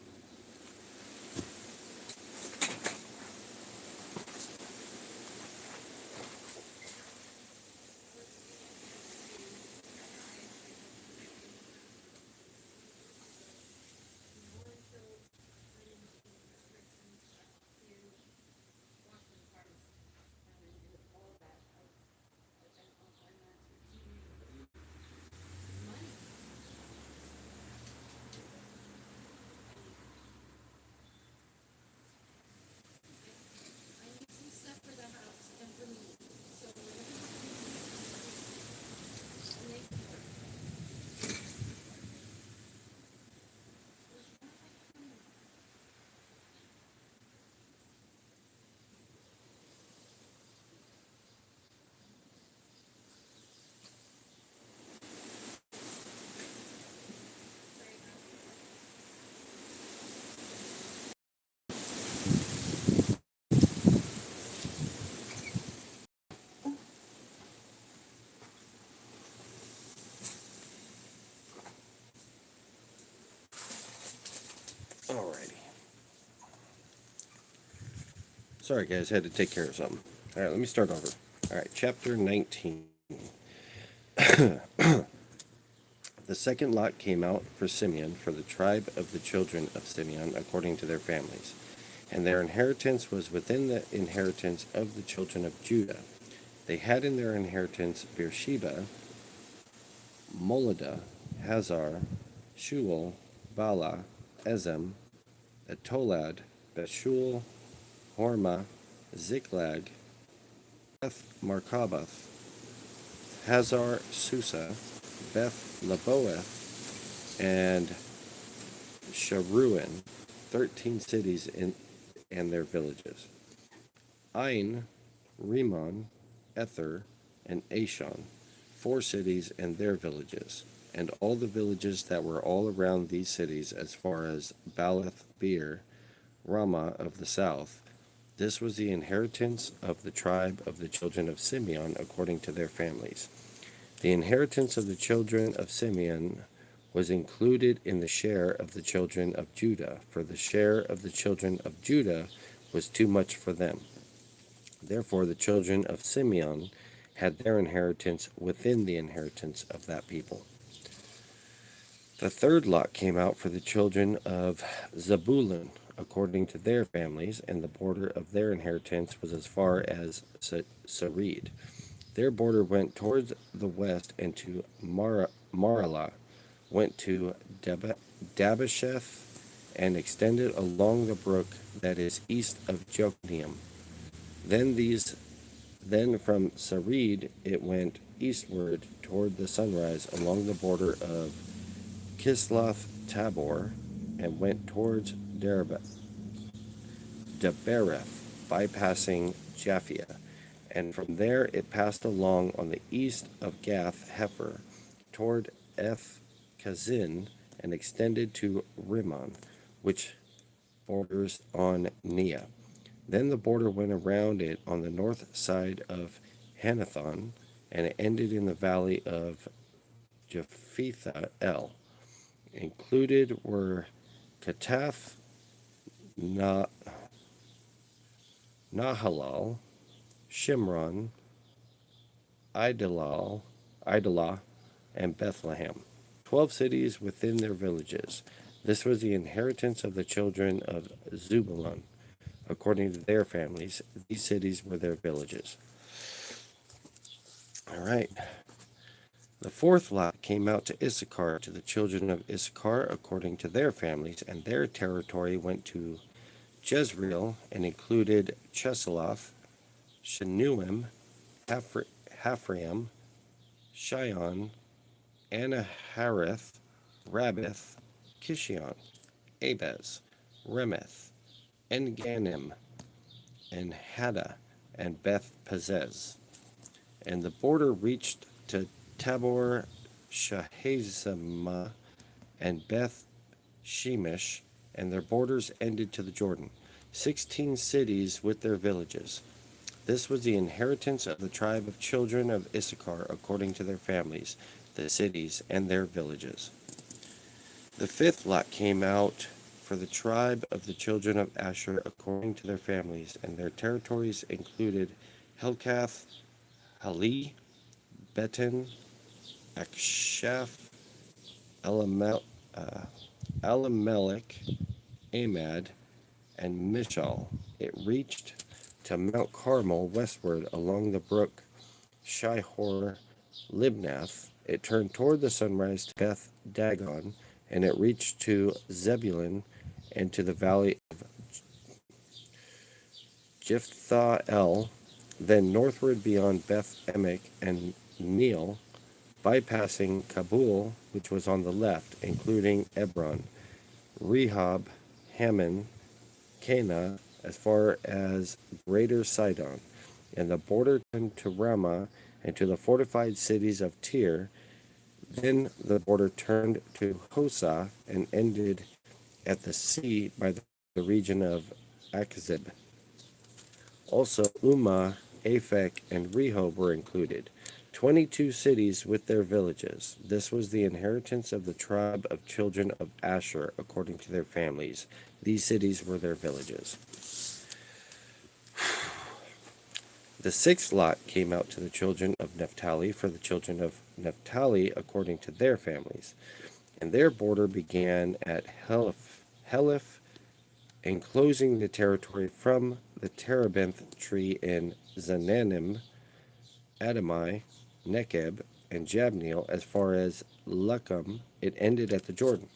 Alrighty. Sorry, guys, had to take care of something. All right, let me start over. All right, chapter 19. The second lot came out for Simeon, for the tribe of the children of Simeon, according to their families. And their inheritance was within the inheritance of the children of Judah. They had in their inheritance Beersheba, Moladah, Hazar, Shual, Bala, Ezem, Etolad, Bethshul, Hormah, Ziklag, Beth Markaboth, Hazar Susa, Beth Leboeth, and Sharuin, 13 cities and their villages. Ain, Rimmon, Ether, and Ashon, 4 cities and their villages, and all the villages that were all around these cities as far as Baalath Beer, Ramah of the south. This was the inheritance of the tribe of the children of Simeon according to their families. The inheritance of the children of Simeon was included in the share of the children of Judah, for the share of the children of Judah was too much for them. Therefore the children of Simeon had their inheritance within the inheritance of that people. The third lot came out for the children of Zebulun, according to their families, and the border of their inheritance was as far as Sarid. Their border went towards the west, and to Maralah, went to Dabasheth, and extended along the brook that is east of Jokneam. Then from Sarid it went eastward toward the sunrise along the border of Kisloth Tabor, and went towards Debereth, bypassing Japhia, and from there it passed along on the east of Gath Hefer toward Eth Kazin, and extended to Rimmon, which borders on Nea. Then the border went around it on the north side of Hanathon, and it ended in the valley of Jephthah El. Included were Katath, Nahalal, Shimron, Idalah, and Bethlehem, 12 cities within their villages. This was the inheritance of the children of Zebulun, according to their families. These cities were their villages. All right. The fourth lot came out to Issachar, to the children of Issachar according to their families, and their territory went to Jezreel and included Chesulloth, Shanuim, Haphraim, Shion, Anahareth, Rabbith, Kishion, Abez, Remeth, Enganim, and Haddah, and Beth Pazez. And the border reached to Tabor, Shahazimah, and Beth Shemesh, and their borders ended to the Jordan. 16 cities with their villages. This was the inheritance of the tribe of children of Issachar according to their families, the cities and their villages. The fifth lot came out for the tribe of the children of Asher according to their families, and their territories included Helkath, Hali, Beten, Akshaph, Elimelech, Amad, and Mishal. It reached to Mount Carmel westward along the brook Shihor Libnath. It turned toward the sunrise to Beth Dagon, and it reached to Zebulun and to the valley of Jephthah-el, then northward beyond Beth Emek and Neiel, bypassing Kabul, which was on the left, including Ebron, Rehob, Hammon, Cana, as far as Greater Sidon, and the border turned to Ramah and to the fortified cities of Tyre. Then the border turned to Hosah and ended at the sea by the region of Achzib. Also Ummah, Aphek, and Rehob were included, 22 cities with their villages. This was the inheritance of the tribe of children of Asher according to their families. These cities were their villages. The sixth lot came out to the children of Naphtali for the children of Naphtali according to their families. And their border began at Heleph, enclosing the territory from the terebinth tree in Zananim, Adamai, Nekeb, and Jabneel as far as Luckum. It ended at the Jordan.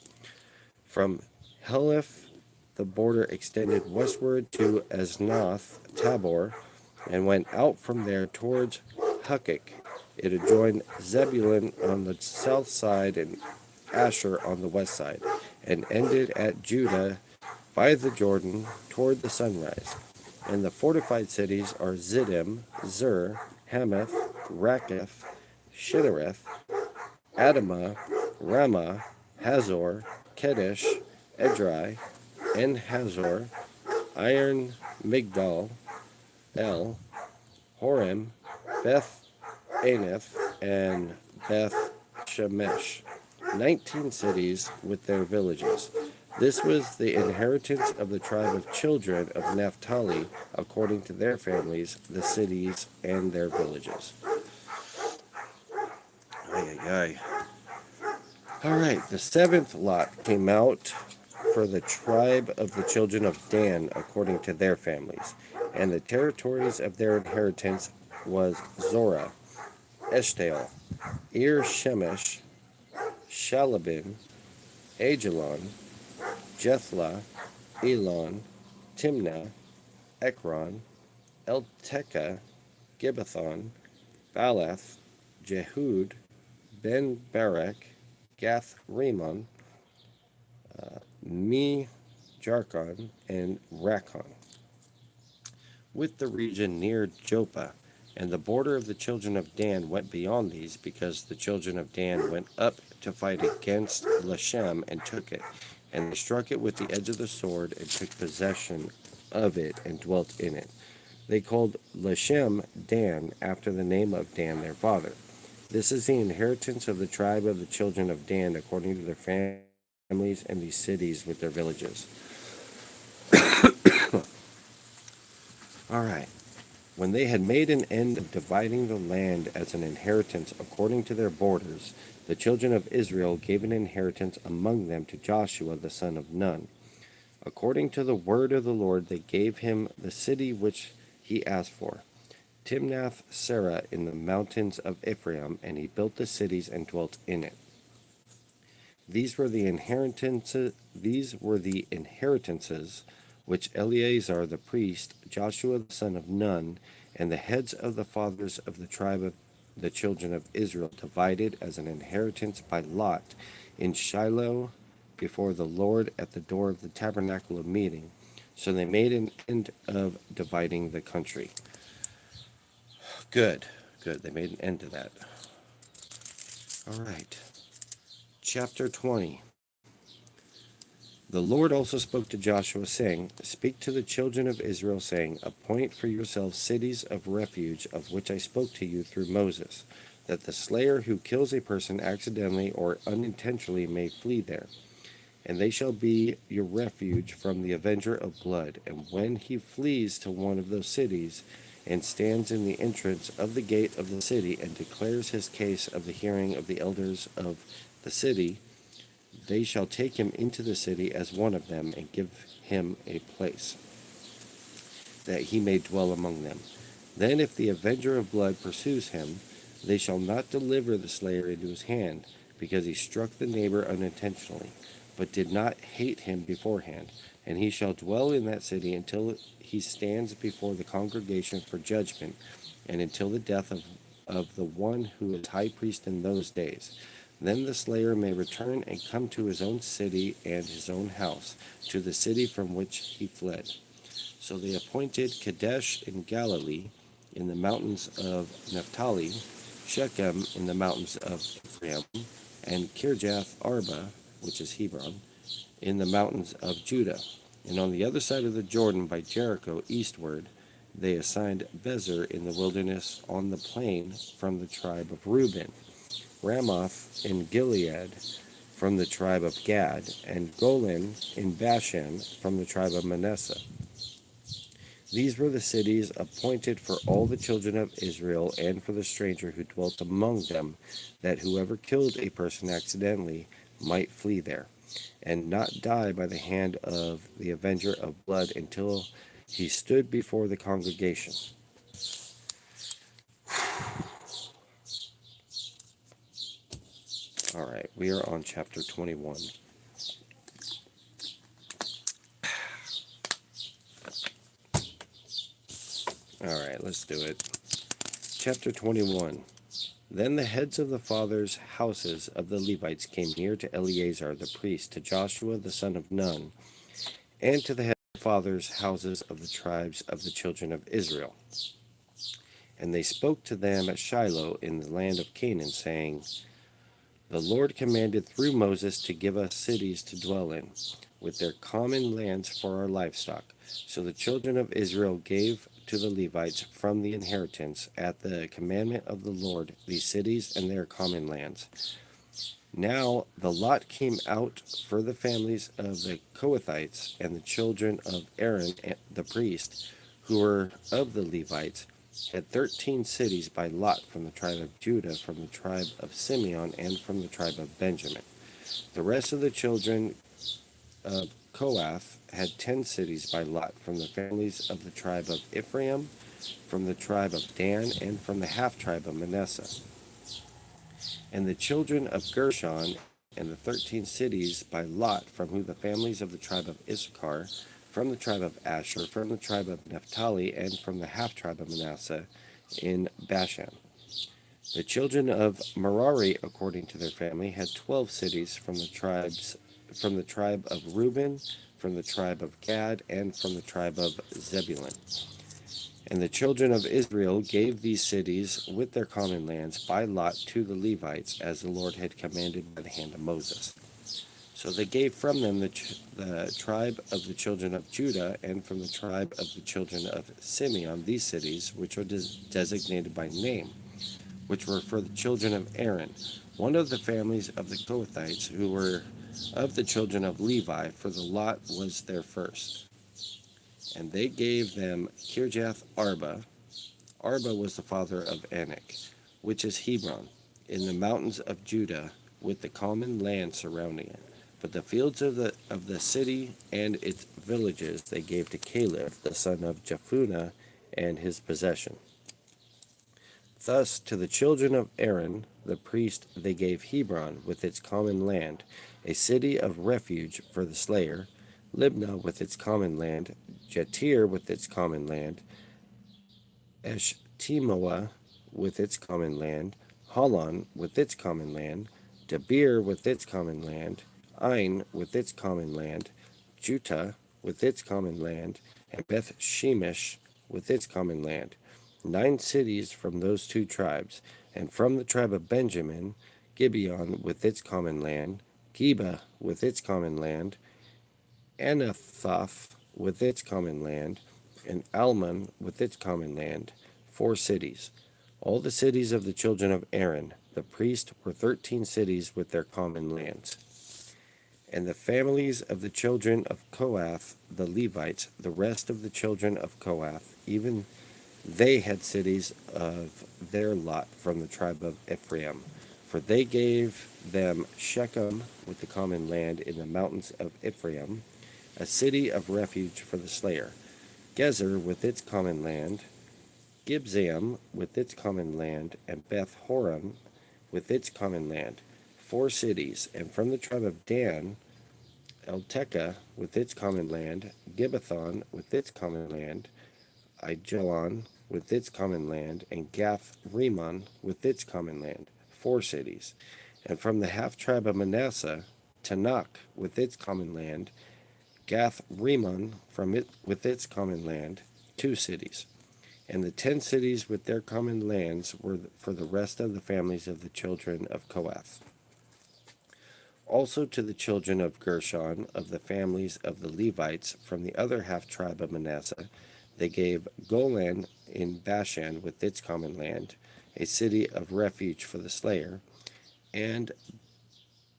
From Heleph, the border extended westward to Aznoth Tabor, and went out from there towards Hukkok. It adjoined Zebulun on the south side and Asher on the west side, and ended at Judah by the Jordan toward the sunrise. And the fortified cities are Ziddim, Zur, Hamath, Raketh, Shittereth, Adamah, Ramah, Hazor, Kedesh, Edrei, En Hazor, Iron Migdal, El, Horem, Beth Anath, and Beth Shemesh, 19 cities with their villages. This was the inheritance of the tribe of children of Naphtali according to their families, the cities and their villages. All right, the seventh lot came out for the tribe of the children of Dan according to their families, and the territories of their inheritance was Zorah, Eshtaol, Shemesh, Shalabin, Ajalon, Jethlah, Elon, Timnah, Ekron, Eltekeh, Gibbethon, Baalath, Jehud, Ben Barak, Gath Rimmon, Me Jarkon, and Rakkon, with the region near Joppa. And the border of the children of Dan went beyond these, because the children of Dan went up to fight against Lashem and took it. And they struck it with the edge of the sword and took possession of it and dwelt in it. They called Lashem Dan after the name of Dan their father. This is the inheritance of the tribe of the children of Dan according to their families and these cities with their villages. All right. When they had made an end of dividing the land as an inheritance according to their borders, the children of Israel gave an inheritance among them to Joshua the son of Nun. According to the word of the Lord, they gave him the city which he asked for. Timnath Serah in the mountains of Ephraim, and he built the cities and dwelt in it. These were the inheritances which Eleazar the priest, Joshua the son of Nun, and the heads of the fathers of the tribe of the children of Israel divided as an inheritance by lot in Shiloh before the Lord at the door of the tabernacle of meeting. So they made an end of dividing the country. Good. They made an end to that. All right. Chapter 20. The Lord also spoke to Joshua, saying, Speak to the children of Israel, saying, Appoint for yourselves cities of refuge, of which I spoke to you through Moses, that the slayer who kills a person accidentally or unintentionally may flee there. And they shall be your refuge from the avenger of blood. And when he flees to one of those cities, and stands in the entrance of the gate of the city, and declares his case of the hearing of the elders of the city, they shall take him into the city as one of them, and give him a place, that he may dwell among them. Then if the avenger of blood pursues him, they shall not deliver the slayer into his hand, because he struck the neighbor unintentionally, but did not hate him beforehand. And he shall dwell in that city until he stands before the congregation for judgment, and until the death of the one who is high priest in those days. Then the slayer may return and come to his own city and his own house, to the city from which he fled. So they appointed Kadesh in Galilee, in the mountains of Naphtali, Shechem in the mountains of Ephraim, and Kirjath Arba, which is Hebron, in the mountains of Judah. And on the other side of the Jordan by Jericho eastward, they assigned Bezer in the wilderness on the plain from the tribe of Reuben, Ramoth in Gilead from the tribe of Gad, and Golan in Bashan from the tribe of Manasseh. These were the cities appointed for all the children of Israel and for the stranger who dwelt among them, that whoever killed a person accidentally might flee there, and not die by the hand of the avenger of blood until he stood before the congregation. All right, we are on chapter 21. All right, let's do it. Chapter 21. Then the heads of the fathers' houses of the Levites came near to Eleazar the priest, to Joshua the son of Nun, and to the head of the fathers' houses of the tribes of the children of Israel. And they spoke to them at Shiloh in the land of Canaan, saying, The Lord commanded through Moses to give us cities to dwell in, with their common lands for our livestock. So the children of Israel gave to the Levites from the inheritance at the commandment of the Lord these cities and their common lands. Now the lot came out for the families of the Kohathites and the children of Aaron the priest, who were of the Levites, had 13 cities by lot from the tribe of Judah, from the tribe of Simeon, and from the tribe of Benjamin. The rest of the children of Kohath had 10 cities by lot from the families of the tribe of Ephraim, from the tribe of Dan, and from the half-tribe of Manasseh. And the children of Gershon and the 13 cities by lot from who the families of the tribe of Issachar, from the tribe of Asher, from the tribe of Naphtali, and from the half-tribe of Manasseh in Bashan. The children of Merari, according to their family, had 12 cities from the tribe of Reuben, from the tribe of Gad, and from the tribe of Zebulun. And the children of Israel gave these cities with their common lands by lot to the Levites, as the Lord had commanded by the hand of Moses. So they gave from them the tribe of the children of Judah, and from the tribe of the children of Simeon these cities, which are designated by name, which were for the children of Aaron, one of the families of the Kohathites, who were of the children of Levi, for the lot was their first. And they gave them Kirjath Arba. Arba was the father of Anak, which is Hebron, in the mountains of Judah, with the common land surrounding it. But the fields of the city and its villages they gave to Caleb, the son of Jephunneh, and his possession. Thus to the children of Aaron, the priest, they gave Hebron with its common land, a city of refuge for the slayer, Libnah with its common land, Jatir with its common land, Eshtemoa with its common land, Holon with its common land, Debir with its common land, Ain with its common land, Juttah with its common land, and Beth Shemesh with its common land. 9 cities from those 2 tribes, and from the tribe of Benjamin, Gibeon with its common land, Geba with its common land, Anathoth with its common land, and Almon with its common land, 4 cities. All the cities of the children of Aaron, the priest, were 13 cities with their common lands. And the families of the children of Kohath, the Levites, the rest of the children of Kohath, even they had cities of their lot from the tribe of Ephraim, for they gave them Shechem with the common land in the mountains of Ephraim, a city of refuge for the slayer, Gezer with its common land, Gibzaim with its common land, and Beth Horon with its common land, 4 cities. And from the tribe of Dan, Eltekeh with its common land, Gibbethon with its common land, Aijalon with its common land, and Gath Rimmon with its common land, 4 cities. And from the half tribe of Manasseh, Tanakh with its common land, Gath Rimmon with its common land, 2 cities. And the 10 cities with their common lands were for the rest of the families of the children of Kohath. Also to the children of Gershon, of the families of the Levites, from the other half tribe of Manasseh, they gave Golan in Bashan with its common land, a city of refuge for the slayer, and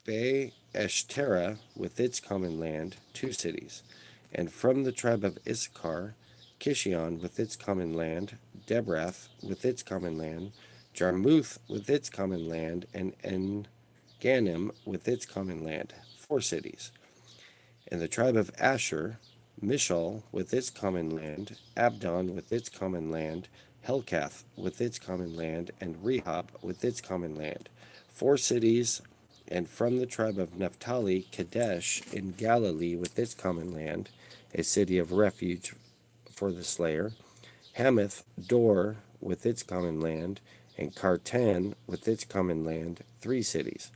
Be-eshtera with its common land, 2 cities. And from the tribe of Issachar, Kishion with its common land, Debrath with its common land, Jarmuth with its common land, and En-Ganim with its common land, 4 cities. And the tribe of Asher, Mishal with its common land, Abdon with its common land, Helkath with its common land, and Rehob with its common land, 4 cities. And from the tribe of Naphtali, Kadesh in Galilee with its common land, a city of refuge for the slayer, Hamath Dor with its common land, and Kartan with its common land, 3 cities.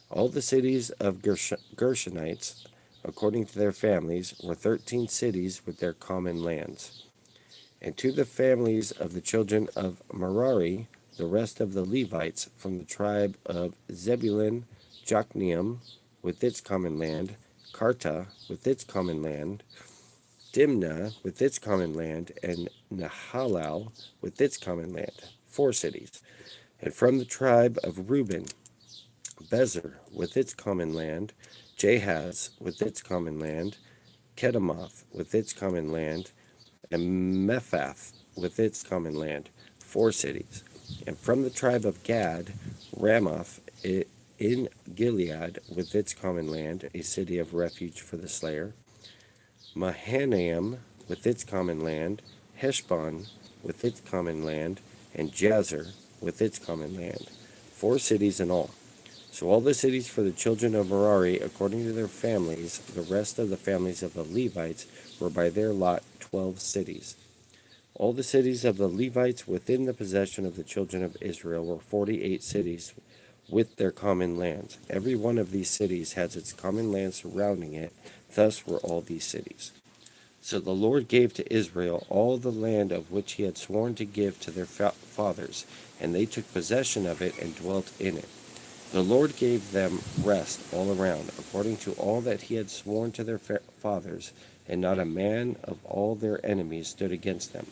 All the cities of Gershonites, according to their families, were 13 cities with their common lands. And to the families of the children of Merari, the rest of the Levites, from the tribe of Zebulun, Jokneam with its common land, Karta with its common land, Dimnah with its common land, and Nahalal with its common land, 4 cities. And from the tribe of Reuben, Bezer with its common land, Jahaz with its common land, Kedemoth with its common land, and Mephath with its common land, 4 cities. And from the tribe of Gad, Ramoth in Gilead with its common land, a city of refuge for the slayer, Mahanaim with its common land, Heshbon with its common land, and Jazer with its common land, 4 cities in all. So all the cities for the children of Merari, according to their families, the rest of the families of the Levites, were by their lot 12 cities. All the cities of the Levites within the possession of the children of Israel were 48 cities with their common lands. Every one of these cities has its common land surrounding it. Thus were all these cities. So the Lord gave to Israel all the land of which he had sworn to give to their fathers, and they took possession of it and dwelt in it. The Lord gave them rest all around, according to all that he had sworn to their fathers, and not a man of all their enemies stood against them.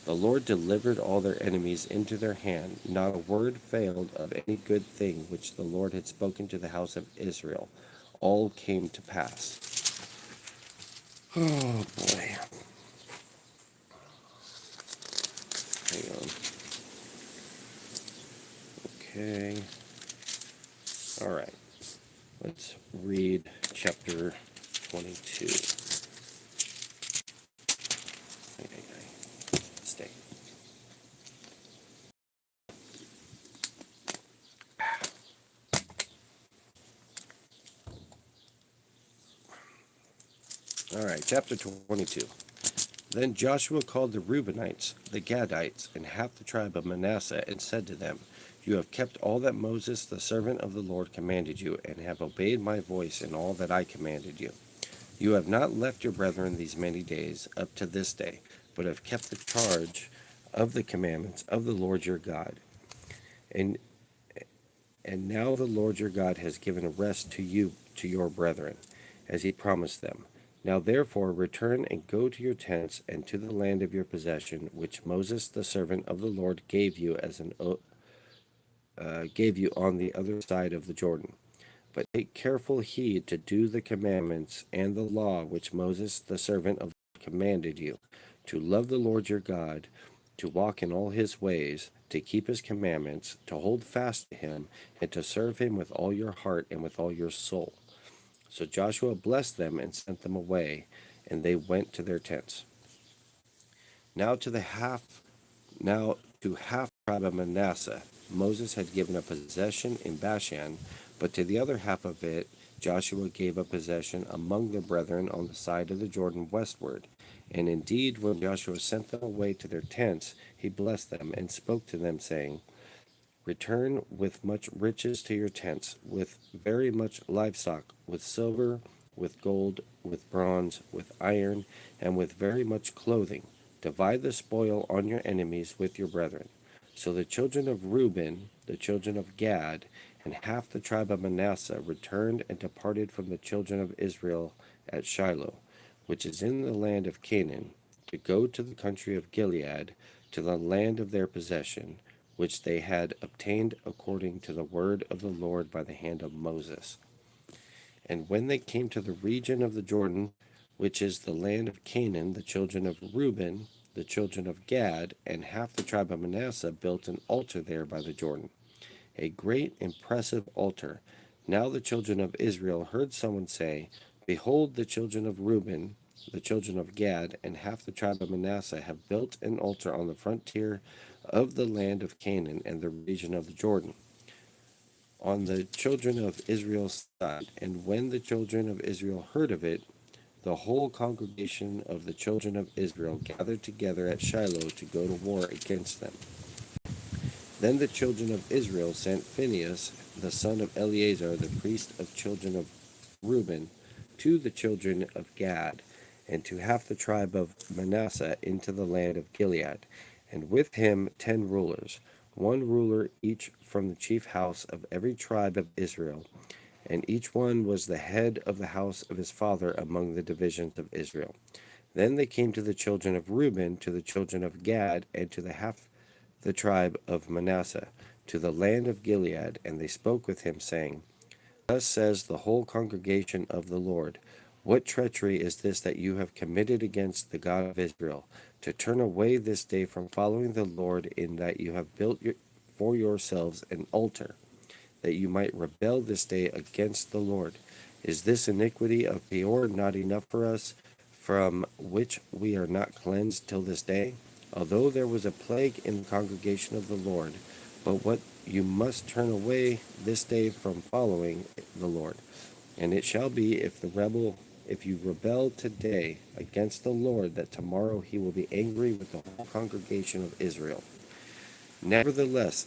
The Lord delivered all their enemies into their hand. Not a word failed of any good thing which the Lord had spoken to the house of Israel. All came to pass. Oh boy. Hang on. Okay. All right. Let's read chapter 22. Stay. All right, chapter 22. Then Joshua called the Reubenites, the Gadites, and half the tribe of Manasseh, and said to them, You have kept all that Moses, the servant of the Lord, commanded you, and have obeyed my voice in all that I commanded you. You have not left your brethren these many days up to this day, but have kept the charge of the commandments of the Lord your God. And now the Lord your God has given a rest to you, to your brethren, as he promised them. Now therefore return and go to your tents and to the land of your possession, which Moses the servant of the Lord gave you gave you on the other side of the Jordan. But take careful heed to do the commandments and the law which Moses the servant of the Lord commanded you, to love the Lord your God, to walk in all his ways, to keep his commandments, to hold fast to him, and to serve him with all your heart and with all your soul. So Joshua blessed them and sent them away, and they went to their tents. Now to half tribe of Manasseh, Moses had given a possession in Bashan, but to the other half of it Joshua gave a possession among their brethren on the side of the Jordan westward. And indeed, when Joshua sent them away to their tents, he blessed them and spoke to them, saying, Return with much riches to your tents, with very much livestock, with silver, with gold, with bronze, with iron, and with very much clothing. Divide the spoil on your enemies with your brethren. So the children of Reuben, the children of Gad, and half the tribe of Manasseh returned and departed from the children of Israel at Shiloh, which is in the land of Canaan, to go to the country of Gilead, to the land of their possession, which they had obtained according to the word of the Lord by the hand of Moses. And when they came to the region of the Jordan, which is the land of Canaan, the children of Reuben, the children of Gad, and half the tribe of Manasseh built an altar there by the Jordan, a great impressive altar. Now the children of Israel heard someone say, Behold, the children of Reuben, the children of Gad, and half the tribe of Manasseh have built an altar on the frontier of the land of Canaan and the region of the Jordan, on the children of Israel's side. And when the children of Israel heard of it, the whole congregation of the children of Israel gathered together at Shiloh to go to war against them. Then the children of Israel sent Phinehas, the son of Eleazar, the priest of children of Reuben, to the children of Gad, and to half the tribe of Manasseh into the land of Gilead, and with him 10 rulers, one ruler each from the chief house of every tribe of Israel, and each one was the head of the house of his father among the divisions of Israel. Then they came to the children of Reuben, to the children of Gad, and to the tribe of Manasseh, to the land of Gilead, and they spoke with him, saying, Thus says the whole congregation of the Lord, What treachery is this that you have committed against the God of Israel, to turn away this day from following the Lord, in that you have built for yourselves an altar, that you might rebel this day against the Lord? Is this iniquity of Peor not enough for us, from which we are not cleansed till this day? Although there was a plague in the congregation of the Lord, but what you must turn away this day from following the Lord. And it shall be, if you rebel today against the Lord, that tomorrow he will be angry with the whole congregation of Israel. Nevertheless,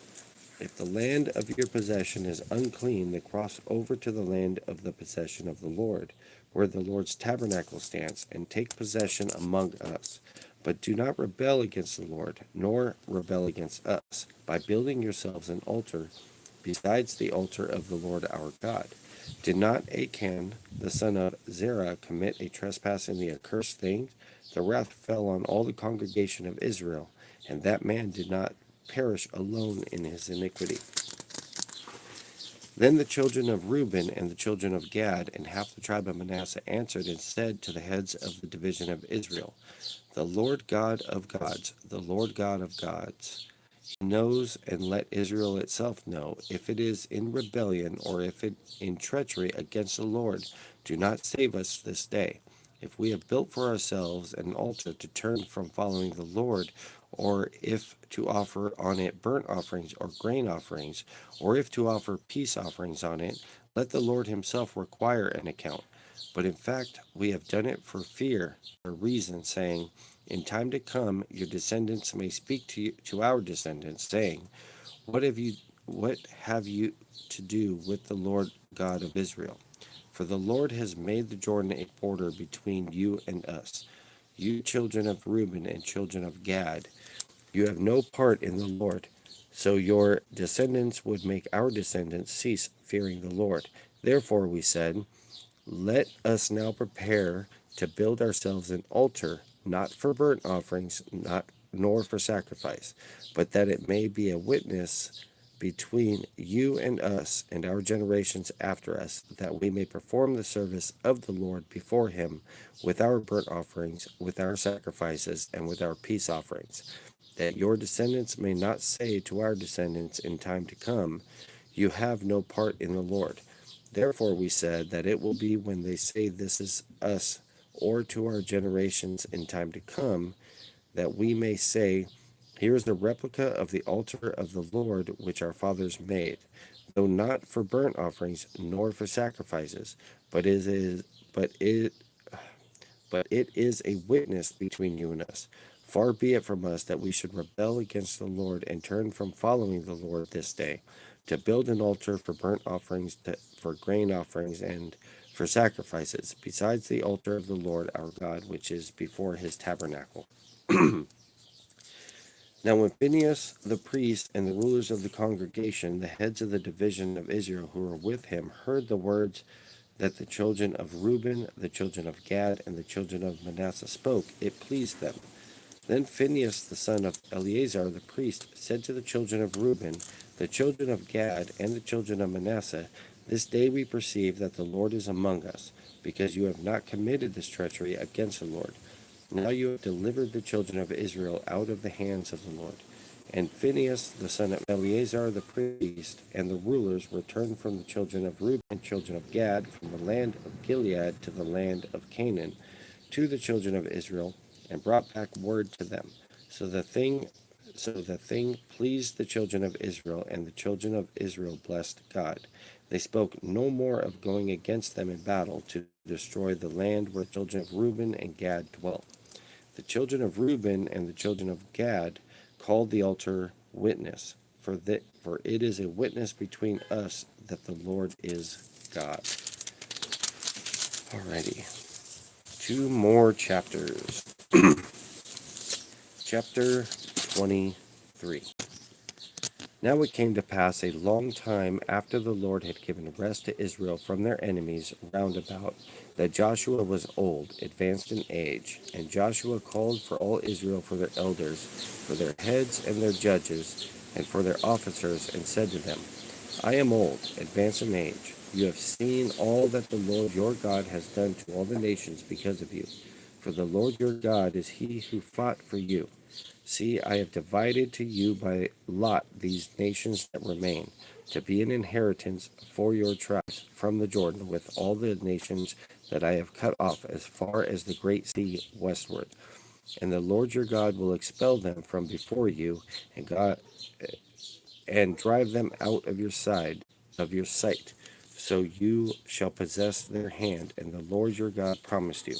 if the land of your possession is unclean, then cross over to the land of the possession of the Lord, where the Lord's tabernacle stands, and take possession among us. But do not rebel against the Lord, nor rebel against us, by building yourselves an altar besides the altar of the Lord our God. Did not Achan, the son of Zerah, commit a trespass in the accursed things? The wrath fell on all the congregation of Israel, and that man did not perish alone in his iniquity. Then the children of Reuben and the children of Gad and half the tribe of Manasseh answered and said to the heads of the division of Israel, The Lord God of gods, the Lord God of gods, knows, and let Israel itself know, if it is in rebellion or if it in treachery against the Lord. Do not save us this day. If we have built for ourselves an altar to turn from following the Lord, or if to offer on it burnt offerings or grain offerings, or if to offer peace offerings on it, let the Lord himself require an account. But in fact, we have done it for fear, a reason, saying, in time to come, your descendants may speak to our descendants, saying, What have you, what have you to do with the Lord God of Israel? For the Lord has made the Jordan a border between you and us. You children of Reuben and children of Gad, you have no part in the Lord. So your descendants would make our descendants cease fearing the Lord. Therefore we said, let us now prepare to build ourselves an altar, not for burnt offerings, not nor for sacrifice, but that it may be a witness between you and us and our generations after us, that we may perform the service of the Lord before him with our burnt offerings, with our sacrifices, and with our peace offerings, that your descendants may not say to our descendants in time to come, you have no part in the Lord. Therefore we said that it will be when they say this is us, or to our generations in time to come, that we may say, here is the replica of the altar of the Lord which our fathers made, though not for burnt offerings nor for sacrifices, but it is but it but it is a witness between you and us. Far be it from us that we should rebel against the Lord and turn from following the Lord this day, to build an altar for burnt offerings, for grain offerings, and for sacrifices, besides the altar of the Lord our God, which is before his tabernacle. Now when Phinehas the priest and the rulers of the congregation, the heads of the division of Israel who were with him, heard the words that the children of Reuben, the children of Gad, and the children of Manasseh spoke, it pleased them. Then Phinehas the son of Eleazar the priest said to the children of Reuben, the children of Gad, and the children of Manasseh, this day we perceive that the Lord is among us, because you have not committed this treachery against the Lord. Now you have delivered the children of Israel out of the hands of the Lord. And Phinehas the son of Eleazar the priest and the rulers returned from the children of Reuben and children of Gad, from the land of Gilead to the land of Canaan, to the children of Israel, and brought back word to them. So the thing pleased the children of Israel, and the children of Israel blessed God. They spoke no more of going against them in battle to destroy the land where the children of Reuben and Gad dwelt. The children of Reuben and the children of Gad called the altar witness, for it is a witness between us that the Lord is God. Alrighty, two more chapters. Chapter 23. Now it came to pass a long time after the Lord had given rest to Israel from their enemies round about, that Joshua was old, advanced in age. And Joshua called for all Israel, for their elders, for their heads and their judges, and for their officers, and said to them, I am old, advanced in age. You have seen all that the Lord your God has done to all the nations because of you. For the Lord your God is he who fought for you. See, I have divided to you by lot these nations that remain, to be an inheritance for your tribes from the Jordan, with all the nations that I have cut off as far as the great sea westward. And the Lord your God will expel them from before you, and drive them out of your sight. So you shall possess their hand, and the Lord your God promised you.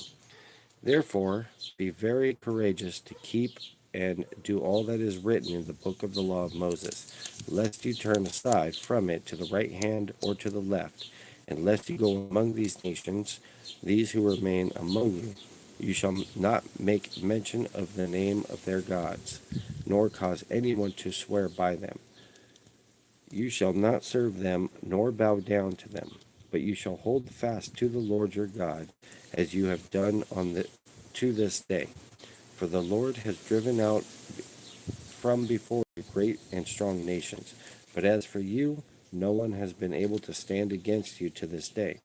Therefore, be very courageous to keep and do all that is written in the book of the law of Moses, lest you turn aside from it to the right hand or to the left, and lest you go among these nations, these who remain among you. You shall not make mention of the name of their gods, nor cause anyone to swear by them. You shall not serve them, nor bow down to them, but you shall hold fast to the Lord your God, as you have done to this day. For the Lord has driven out from before you great and strong nations. But as for you, no one has been able to stand against you to this day.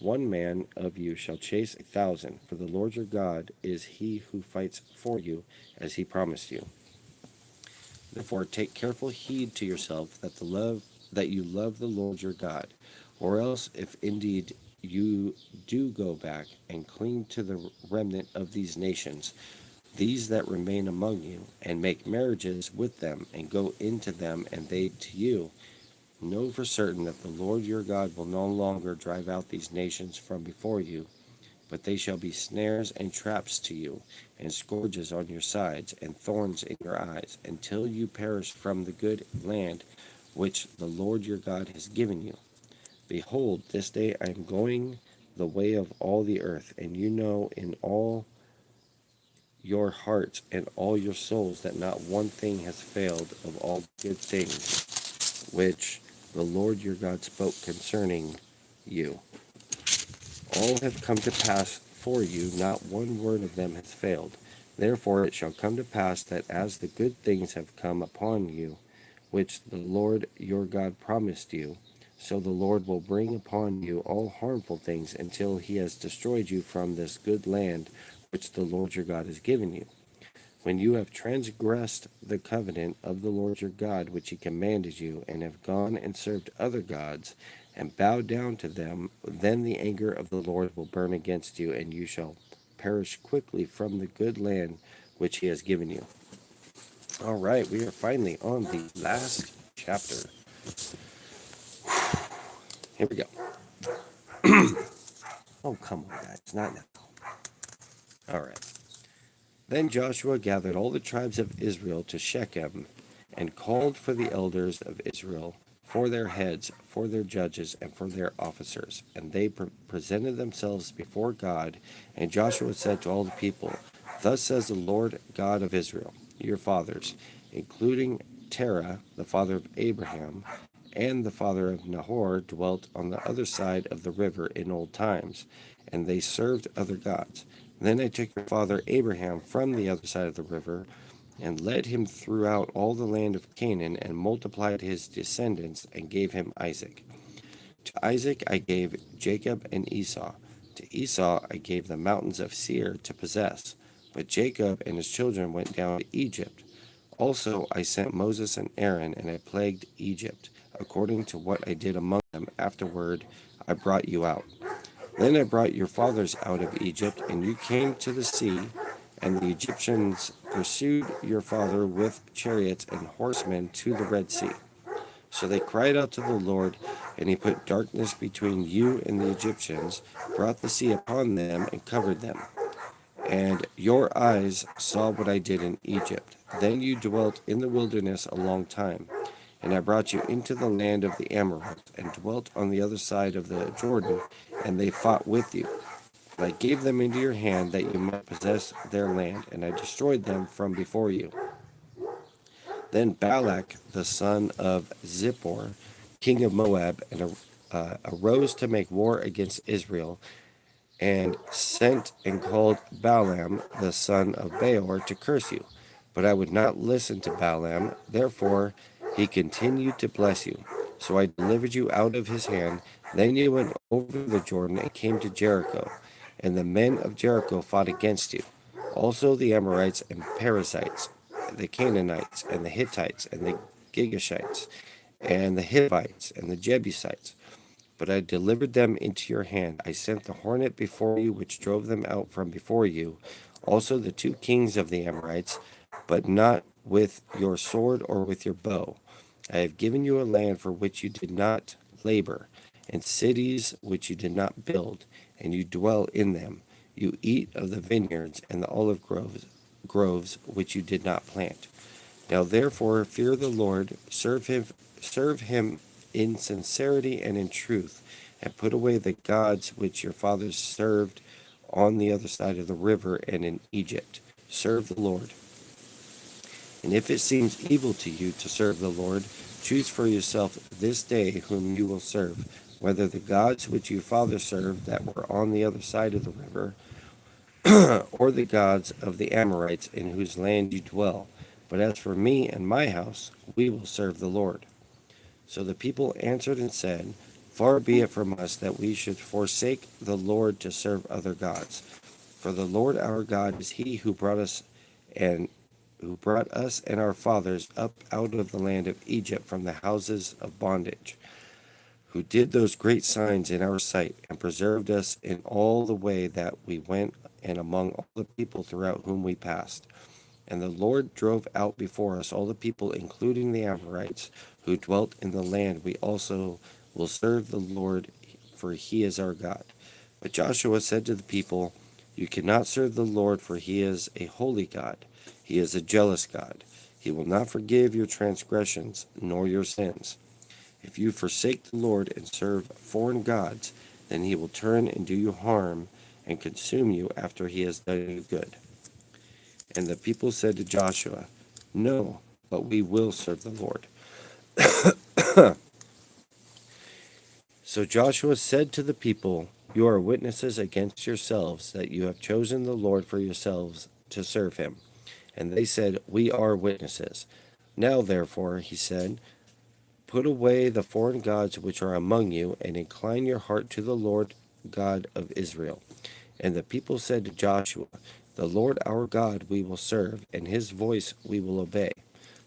One man of you shall chase 1,000, for the Lord your God is he who fights for you, as he promised you. Therefore take careful heed to yourself that you love the Lord your God, or else if indeed you do go back and cling to the remnant of these nations, these that remain among you, and make marriages with them, and go into them, and they to you, Know for certain that the Lord your God will no longer drive out these nations from before you, but they shall be snares and traps to you, and scourges on your sides, and thorns in your eyes, until you perish from the good land which the Lord your God has given you. Behold, this day I am going the way of all the earth, and you know in all your hearts and all your souls that not one thing has failed of all good things which the Lord your God spoke concerning you. All have come to pass for you, not one word of them has failed. Therefore it shall come to pass that as the good things have come upon you, which the Lord your God promised you, so the Lord will bring upon you all harmful things until he has destroyed you from this good land which the Lord your God has given you. When you have transgressed the covenant of the Lord your God which he commanded you, and have gone and served other gods, and bowed down to them, then the anger of the Lord will burn against you, and you shall perish quickly from the good land which he has given you. All right, we are finally on the last chapter. Here we go. Oh, come on, guys. Not now. All right. Then Joshua gathered all the tribes of Israel to Shechem, and called for the elders of Israel, for their heads, for their judges, and for their officers. And they presented themselves before God. And Joshua said to all the people, Thus says the Lord God of Israel, your fathers, including Terah, the father of Abraham, and the father of Nahor, dwelt on the other side of the river in old times, and they served other gods. Then I took your father Abraham from the other side of the river, and led him throughout all the land of Canaan, and multiplied his descendants, and gave him Isaac. To Isaac I gave Jacob and Esau. To Esau I gave the mountains of Seir to possess. But Jacob and his children went down to Egypt. Also I sent Moses and Aaron, and I plagued Egypt, according to what I did among them. Afterward I brought you out. Then I brought your fathers out of Egypt, and you came to the sea, and the Egyptians pursued your father with chariots and horsemen to the Red Sea. So they cried out to the Lord, and he put darkness between you and the Egyptians, brought the sea upon them, and covered them. And your eyes saw what I did in Egypt. Then you dwelt in the wilderness a long time. And I brought you into the land of the Amorites, and dwelt on the other side of the Jordan, and they fought with you. But I gave them into your hand that you might possess their land, and I destroyed them from before you. Then Balak, the son of Zippor, king of Moab, arose to make war against Israel, and sent and called Balaam, the son of Beor, to curse you. But I would not listen to Balaam, therefore he continued to bless you. So I delivered you out of his hand. Then you went over the Jordan and came to Jericho, and the men of Jericho fought against you. Also the Amorites and Perizzites, the Canaanites and the Hittites and the Gigashites, and the Hivites and the Jebusites. But I delivered them into your hand. I sent the hornet before you, which drove them out from before you. Also the two kings of the Amorites, but not with your sword or with your bow. I have given you a land for which you did not labor, and cities which you did not build, and you dwell in them. You eat of the vineyards and the olive groves which you did not plant. Now therefore fear the Lord, serve him in sincerity and in truth, and put away the gods which your fathers served on the other side of the river and in Egypt. Serve the Lord. And if it seems evil to you to serve the Lord, choose for yourself this day whom you will serve, whether the gods which your fathers served that were on the other side of the river, or the gods of the Amorites in whose land you dwell. But as for me and my house, we will serve the Lord. So the people answered and said, Far be it from us that we should forsake the Lord to serve other gods. For the Lord our God is he who brought us and our fathers up out of the land of Egypt from the houses of bondage, who did those great signs in our sight, and preserved us in all the way that we went, and among all the people throughout whom we passed. And the Lord drove out before us all the people, including the Amorites, who dwelt in the land. We also will serve the Lord, for he is our God. But Joshua said to the people, You cannot serve the Lord, for he is a holy God. He is a jealous God. He will not forgive your transgressions, nor your sins. If you forsake the Lord and serve foreign gods, then he will turn and do you harm and consume you after he has done you good. And the people said to Joshua, No, but we will serve the Lord. So Joshua said to the people, You are witnesses against yourselves that you have chosen the Lord for yourselves to serve him. And they said, We are witnesses. Now therefore, he said, Put away the foreign gods which are among you, and incline your heart to the Lord God of Israel. And the people said to Joshua, The Lord our God we will serve, and his voice we will obey.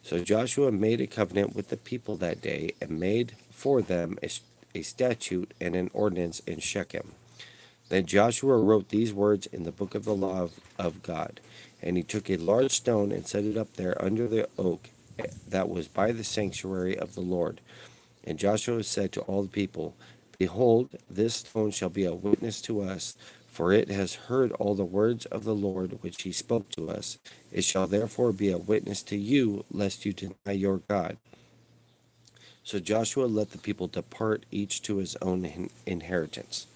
So Joshua made a covenant with the people that day, and made for them a statute and an ordinance in Shechem. Then Joshua wrote these words in the book of the law of God. And he took a large stone and set it up there under the oak that was by the sanctuary of the Lord. And Joshua said to all the people, Behold, this stone shall be a witness to us, for it has heard all the words of the Lord which he spoke to us. It shall therefore be a witness to you, lest you deny your God. So Joshua let the people depart, each to his own inheritance.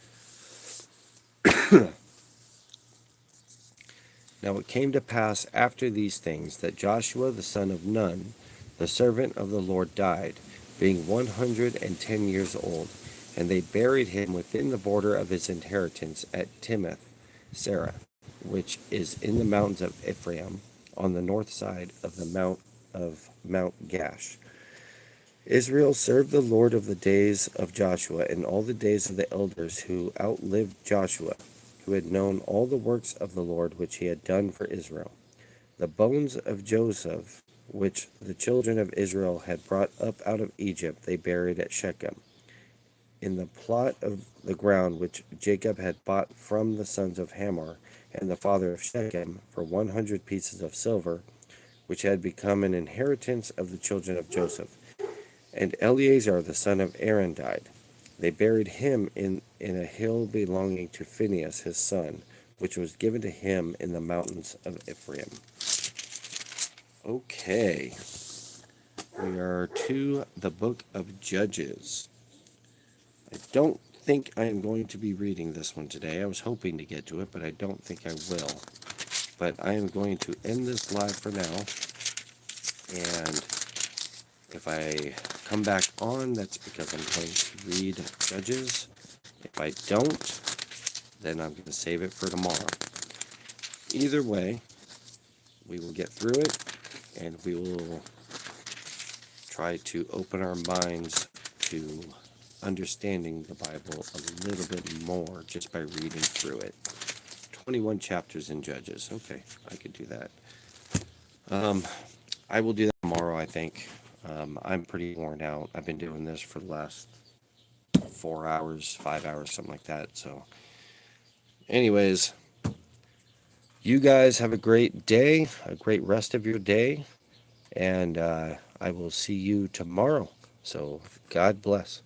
Now it came to pass after these things that Joshua the son of Nun, the servant of the Lord, died, being 110 years old, and they buried him within the border of his inheritance at Timnath Serah, which is in the mountains of Ephraim, on the north side of the Mount Gash. Israel served the Lord of the days of Joshua and all the days of the elders who outlived Joshua, who had known all the works of the Lord which he had done for Israel. The bones of Joseph, which the children of Israel had brought up out of Egypt, they buried at Shechem, in the plot of the ground which Jacob had bought from the sons of Hamor and the father of Shechem for 100 pieces of silver, which had become an inheritance of the children of Joseph. And Eleazar the son of Aaron died. They buried him in a hill belonging to Phinehas his son, which was given to him in the mountains of Ephraim. Okay, we are to the book of Judges. I don't think I am going to be reading this one today. I was hoping to get to it, but I don't think I will. But I am going to end this live for now, and if I come back on, that's because I'm going to read Judges. If I don't, then I'm going to save it for tomorrow. Either way, we will get through it, and we will try to open our minds to understanding the Bible a little bit more just by reading through it. 21 chapters in Judges. Okay, I could do that. I will do that tomorrow, I think. I'm pretty worn out. I've been doing this for the last 4 hours, 5 hours, something like that. So, anyways, you guys have a great day, a great rest of your day, and I will see you tomorrow. So, God bless.